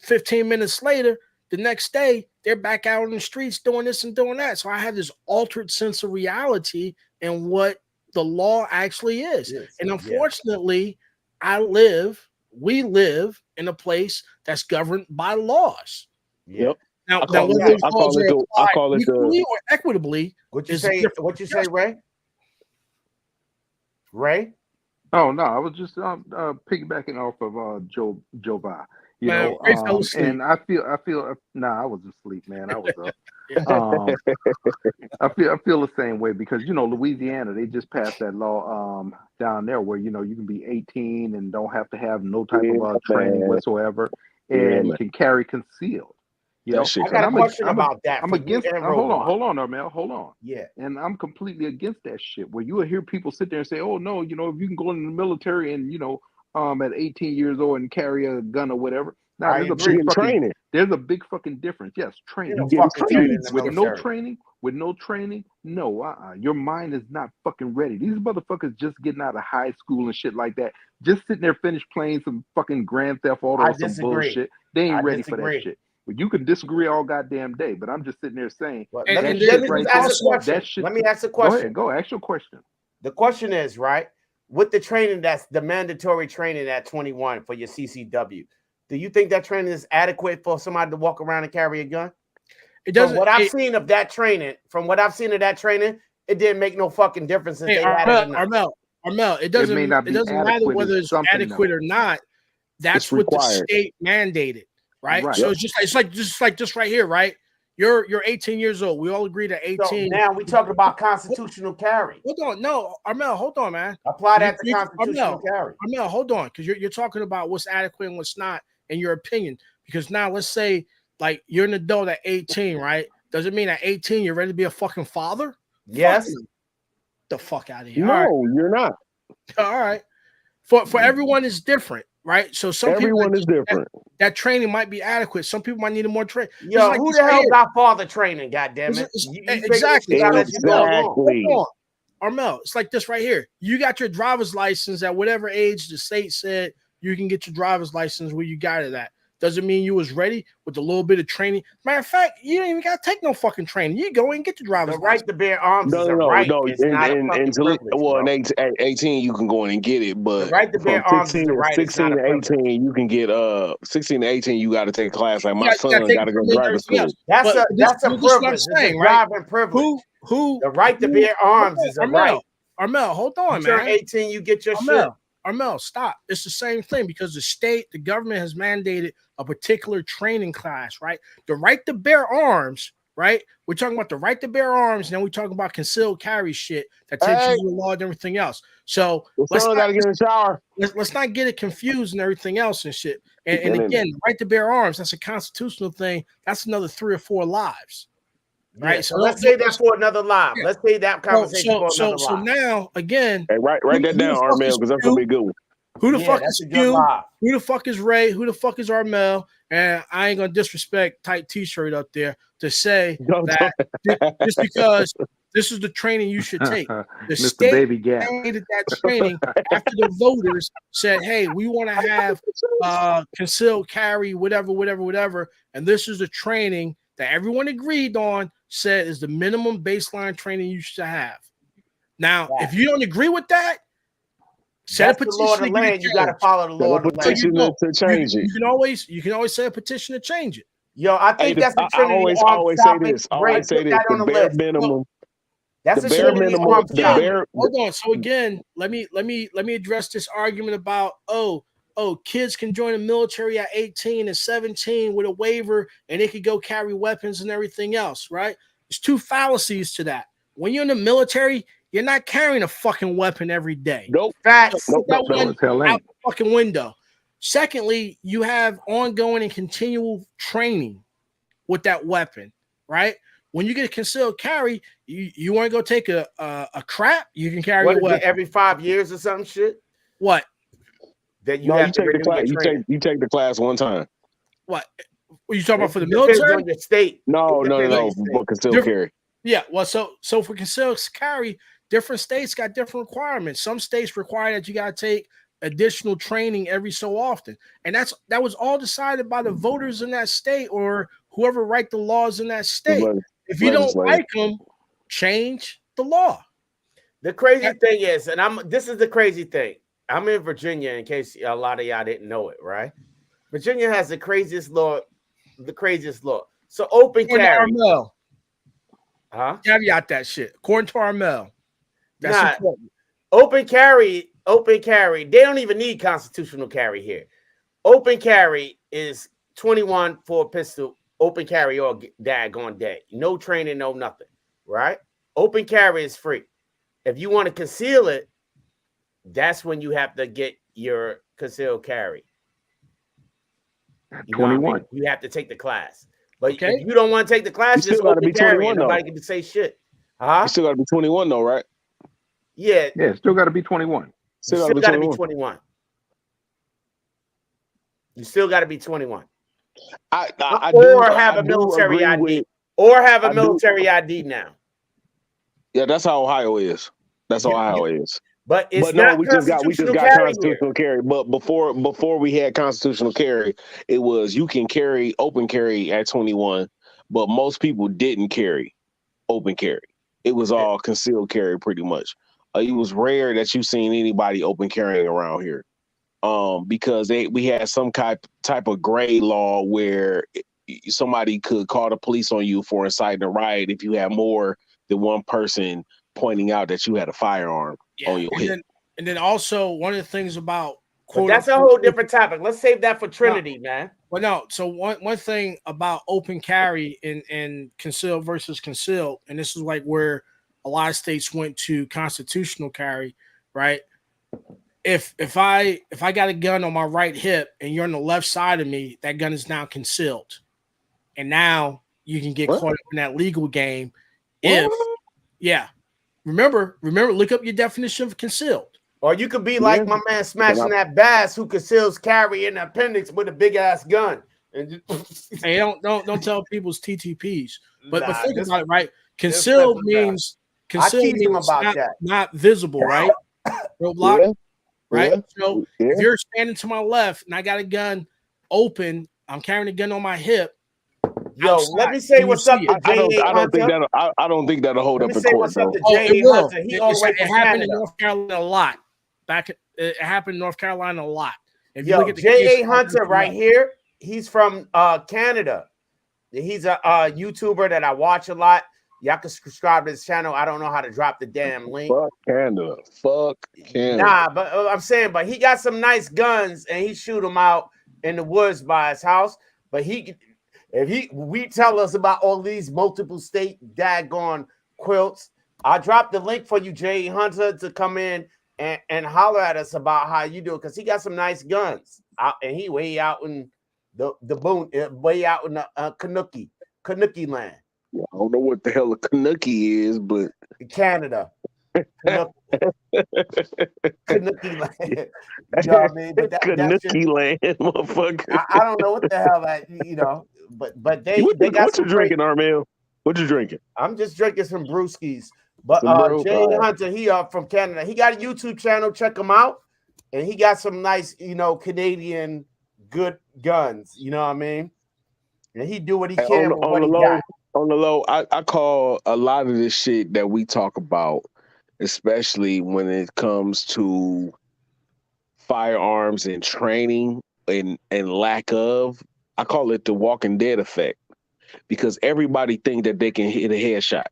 15 minutes later, the next day, they're back out on the streets doing this and doing that. So I have this altered sense of reality and what the law actually is. Yes. And unfortunately, we live in a place that's governed by laws. Yep. Now, whether those laws are applied equally or equitably. What you say, Ray? Ray? Oh no, I was just piggybacking off of Joe Vi. And I feel I wasn't asleep, man. I was up. I feel the same way because Louisiana, they just passed that law down there where you can be 18 and don't have to have no type of training whatsoever and can carry concealed. I got a question about that. I'm against. Hold on, Armel. Hold on. Yeah. And I'm completely against that shit. Where you will hear people sit there and say, "Oh no, if you can go in the military and at 18 years old and carry a gun or whatever." Now there's a big fucking difference. Yes, training. With no training, no. Your mind is not fucking ready. These motherfuckers just getting out of high school and shit like that, just sitting there finished playing some fucking Grand Theft Auto or some bullshit. They ain't ready for that shit. But you can disagree all goddamn day, but I'm just sitting there saying let me ask a question. Go ask your question. The question is, right, with the training that's the mandatory training at 21 for your CCW, do you think that training is adequate for somebody to walk around and carry a gun? It doesn't. From what I've seen of that training, it didn't make no fucking difference. Armel, it doesn't matter whether it's adequate or not. That's what the state mandated. Right. So it's like just right here, right? You're 18 years old. We all agree that 18. So now we talk about constitutional carry. Hold on, no, Armel, hold on, man. Apply that to constitutional carry. Armel, hold on, because you're talking about what's adequate and what's not in your opinion. Because now let's say like you're an adult at 18, right? Does it mean at 18 you're ready to be a fucking father? Yes. The fuck out of here. No, you're not. All right. For everyone is different. Right, so everyone is different. That training might be adequate. Some people might need more training. Yo, who the hell got father training? Goddamn it! Exactly. Armel, it's like this right here. You got your driver's license at whatever age the state said you can get your driver's license where you got it at. Doesn't mean you was ready with a little bit of training. Matter of fact, you don't even got to take no fucking training. You go and get your driver's license. The right to bear arms is a right. It's not a fucking privilege, at 18 you can go in and get it, but the right to bear arms is a right. 16 to 18 you can get 16 to 18 you got to take a class. Like my son got to go driver's school. That's a privilege. Saying, right? Privilege. Who the right to bear arms is a right. Armel, hold on, man. You're 18, you get your shit. Armel, stop. It's the same thing because the government has mandated a particular training class, right? The right to bear arms, right? We're talking about the right to bear arms, and then we're talking about concealed carry shit that takes you to the law and everything else. So let's not get in the shower. Let's not get it confused and everything else and shit. And again, the right to bear arms, that's a constitutional thing. That's another 3 or 4 lives. Right, yeah, so let's say that for another live. Yeah. Let's say that conversation for another live. So now again, hey, write that down, Armel, because that's gonna be a good one. Who the fuck is you? Who the fuck is Ray? Who the fuck is Armel? And I ain't gonna disrespect tight t-shirt up there to say that just because this is the training you should take. The state mandated that training after the voters said, "Hey, we want to have concealed carry, whatever," and this is the training that everyone agreed on. Said is the minimum baseline training you should have. Now, if you don't agree with that, set a petition. The law of the land. You got to follow the law of the land to change it. You can always say a petition to change it. Yo, I think that's the I always say this. The bare minimum. That's The a bare shit. So, minimum. so The again, bare. hold on. So again, let me address this argument about kids can join the military at 18 and 17 with a waiver and they could go carry weapons and everything else, right? There's two fallacies to that. When you're in the military, you're not carrying a fucking weapon every day. Nope. So Facts. put that No, one it's hell out ain't. the fucking window. Secondly, you have ongoing and continual training with that weapon, right? When you get a concealed carry, you want to go take a crap, you can carry What a is it, weapon. every 5 years or some shit What? that you No, you have to take the renew your class. training? You take the class one time. What? What you talking about for the It depends military? on your state. No, It no, no, depends on no. your state. But can still Different- carry. Yeah, well, so for concealed carry, different states got different requirements. Some states require that you got to take additional training every so often, and that was all decided by the voters in that state or whoever write the laws in that state. If you don't Legislative. like them, change the law. The crazy thing is, and this is the crazy thing. I'm in Virginia, in case a lot of y'all didn't know it, right? Virginia has the craziest law, So open According to carry. Armel, Caveat that shit. According to Armel, that's Nah, important. open carry. They don't even need constitutional carry here. Open carry is 21 for a pistol. Open carry all daggone day. No training, no nothing. Right? Open carry is free. If you want to conceal it, that's when you have to get your concealed carry. You know what I 21. mean? You have to take the class. But Okay. if you don't want to take the class, You just still gotta open be carry 21 and though. nobody can say shit. You still got to be 21 though, right? Yeah. Yeah, still got to be 21. You still got to be 21. You still got to be 21. Or have a military ID. Or have a military ID now. Yeah, that's how Ohio is. That's how Ohio is. But it's no, not we just got carry constitutional carry. But before we had constitutional carry, it was you can carry open carry at 21, but most people didn't carry open carry. It was all concealed carry pretty much. It was rare that you seen anybody open carrying around here. Because we had some type of gray law where somebody could call the police on you for inciting a riot if you had more than one person pointing out that you had a firearm on your hip. And then also one of the things about that's a whole different topic. Let's save that for Trinity, man. Well, no. So one thing about open carry and concealed versus concealed, and this is like where a lot of states went to constitutional carry, right? If I got a gun on my right hip and you're on the left side of me, that gun is now concealed, and now you can get caught up in that legal game. Remember, look up your definition of concealed. Or you could be like my man smashing that bass who conceals carry in the appendix with a big ass gun. And hey, don't tell people's TTPs. But think this, about it, right? Concealed means not visible, right? Roadblock, right? So if you're standing to my left and I got a gun open, I'm carrying a gun on my hip. Yo, let me say what's up to J.A. Hunter. I don't think that'll hold up in court. What's up to J.A. Hunter. He all the way it happened in North Carolina a lot. It happened in North Carolina a lot. If you look at the J.A. Hunter right here, he's from Canada. He's a YouTuber that I watch a lot. Y'all can subscribe to his channel. I don't know how to drop the damn link. Fuck Canada. Nah, but I'm saying, but he got some nice guns and he shoot them out in the woods by his house. But we tell us about all these multiple state daggone quilts. I dropped the link for you, J.A. Hunter, to come in and holler at us about how you do it, because he got some nice guns. And he way out in the boon, way out in the Canucky land. I don't know what the hell a Canucky is, but Canada. Canucky land. You know what I mean? But Canucky land, motherfucker. I don't know what the hell but they got what you drinking, Armel? What you drinking? I'm just drinking some brewskis. But Jay Hunter, he from Canada. He got a YouTube channel. Check him out. And he got some nice, Canadian good guns. You know what I mean? And he do what he can with what he got. On the low, I call a lot of this shit that we talk about, especially when it comes to firearms and training and lack of, I call it the Walking Dead effect, because everybody think that they can hit a headshot.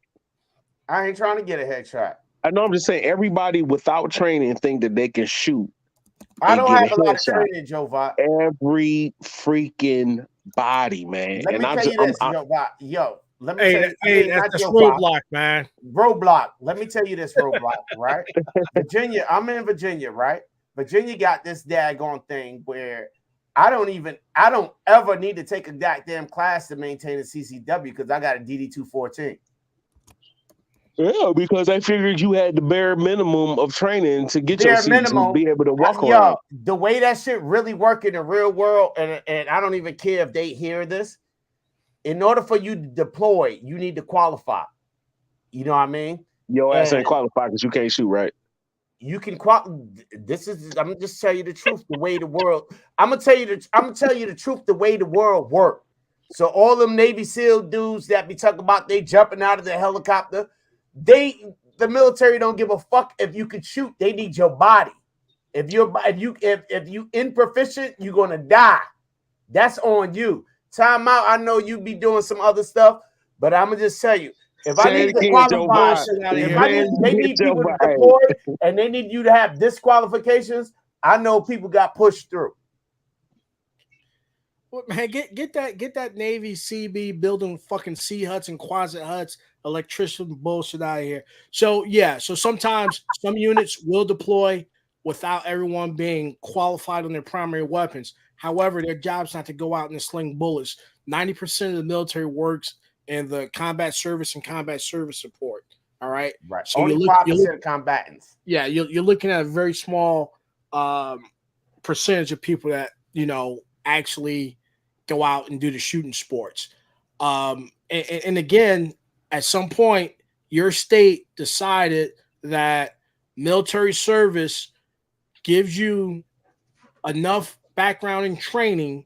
I ain't trying to get a headshot. I know. I'm just saying, everybody without training think that they can shoot I and don't get have a a lot of headshot. training, Joe Vot. Every freaking body, man. Let And me I tell just, you this, Joe Vot. Yo, let me tell you. I Hey, mean, not that's Joe Vot. roadblock, man. Roadblock. Let me tell you this, Roadblock, right? Virginia, I'm in Virginia, right? Virginia got this daggone thing where I don't ever need to take a goddamn class to maintain a CCW because I got a DD-214. yeah, because I figured you had the bare minimum of training to get your Bare seats and minimum. be able to walk Yo, around. the way that shit really work in the real world, and I don't even care if they hear this. In order for you to deploy, you need to qualify. You know what I mean? Your ass And ain't qualified because you can't shoot, right? you can this is I'm gonna just tell you the truth, the way the world. I'm gonna tell you the truth, the way the world works. So all them Navy SEAL dudes that be talking about they jumping out of the helicopter, the military don't give a fuck if you can shoot. They need your body. If you improficient, you're gonna die. That's on you. Time out. I know you be doing some other stuff, but I'm gonna just tell you, if I Say need it to again, Joe qualify, Biden. if I Say need, it they again, need Joe people to Biden. deploy, and they need you to have disqualifications. I know people got pushed through. Well, man, get that Navy CB building fucking C huts and closet huts, electrician bullshit out of here. So yeah, so sometimes some units will deploy without everyone being qualified on their primary weapons. However, their job's not to go out and sling bullets. 90% of the military works in the combat service and combat service support. All right. Right. So Only 5% of combatants. yeah, you're looking at a very small percentage of people that actually go out and do the shooting sports. And again, at some point, your state decided that military service gives you enough background and training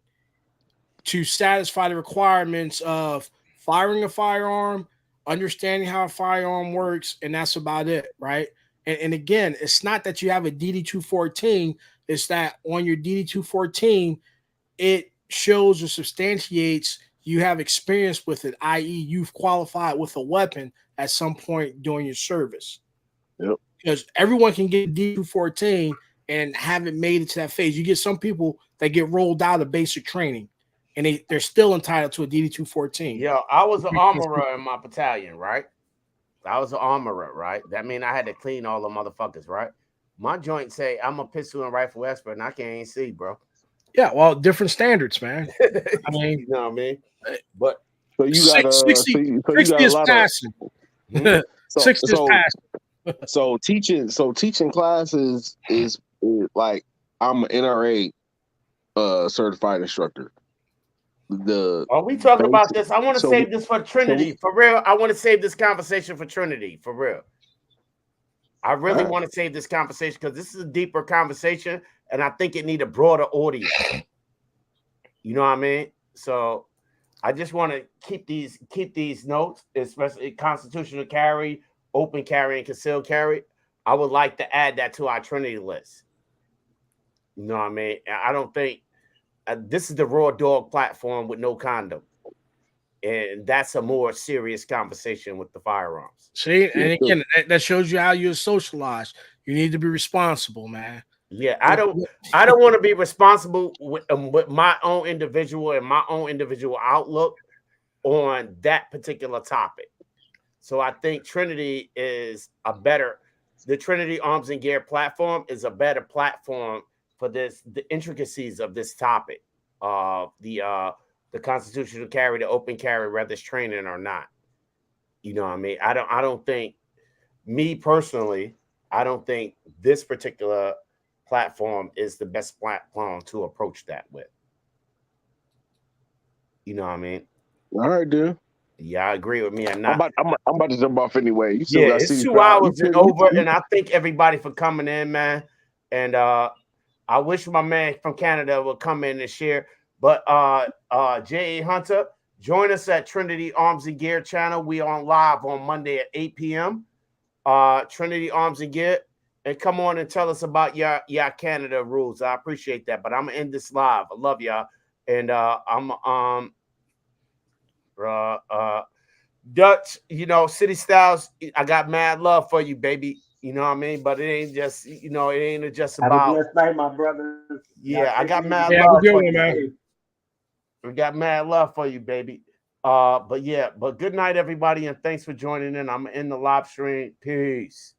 to satisfy the requirements of firing a firearm, understanding how a firearm works, and that's about it, right? And again, it's not that you have a DD-214, it's that on your DD-214, it shows or substantiates you have experience with it, i.e., you've qualified with a weapon at some point during your service. Yep. Because everyone can get D214 and haven't made it to that phase. You get some people that get rolled out of basic training and they're still entitled to a DD-214. Yo, I was an armorer in my battalion, right? I was an armorer, right? That means I had to clean all the motherfuckers, right? My joint say I'm a pistol and rifle expert, and I can't even see, bro. Yeah, well, different standards, man. I mean, you know what I mean? But So you got 60 you got a is lot passing. of 60 is passing. so teaching classes is like I'm an NRA certified instructor. Are we talking about this? I want to save this for Trinity. For real, I want to save this conversation for Trinity. For real. I really want to save this conversation because this is a deeper conversation, and I think it needs a broader audience. You know what I mean? So I just want to keep these notes, especially constitutional carry, open carry, and concealed carry. I would like to add that to our Trinity list. You know what I mean? I don't think this is the raw dog platform with no condom. And that's a more serious conversation with the firearms. See, and again, that shows you how you're socialized. You need to be responsible, man. Yeah, I don't want to be responsible with my own individual and my own individual outlook on that particular topic. So I think Trinity is the Trinity Arms and Gear platform is a better platform for the intricacies of this topic of the constitutional carry, the open carry, whether it's training or not. You know what I mean? I don't think, me personally, I don't think this particular platform is the best platform to approach that with. You know what I mean? All right, dude. Yeah, I agree with me. I'm about to jump off anyway. You still got it's 2 hours and over, and I thank everybody for coming in, man. And I wish my man from Canada would come in and share. But J.A. Hunter, join us at Trinity Arms and Gear channel. We on live on Monday at 8 p.m. Trinity Arms and Gear. And come on and tell us about your Canada rules. I appreciate that. But I'm gonna end this live. I love y'all. And Dutch, you know, City Styles, I got mad love for you, baby. You know what I mean? But it ain't just, you know, it ain't just Have a about, blessed night, my brothers. Y'all yeah, I take it got easy. mad Yeah, have a love good for one, you. man. We got mad love for you, baby. But yeah, but good night, everybody, and thanks for joining in. I'm in the live stream. Peace.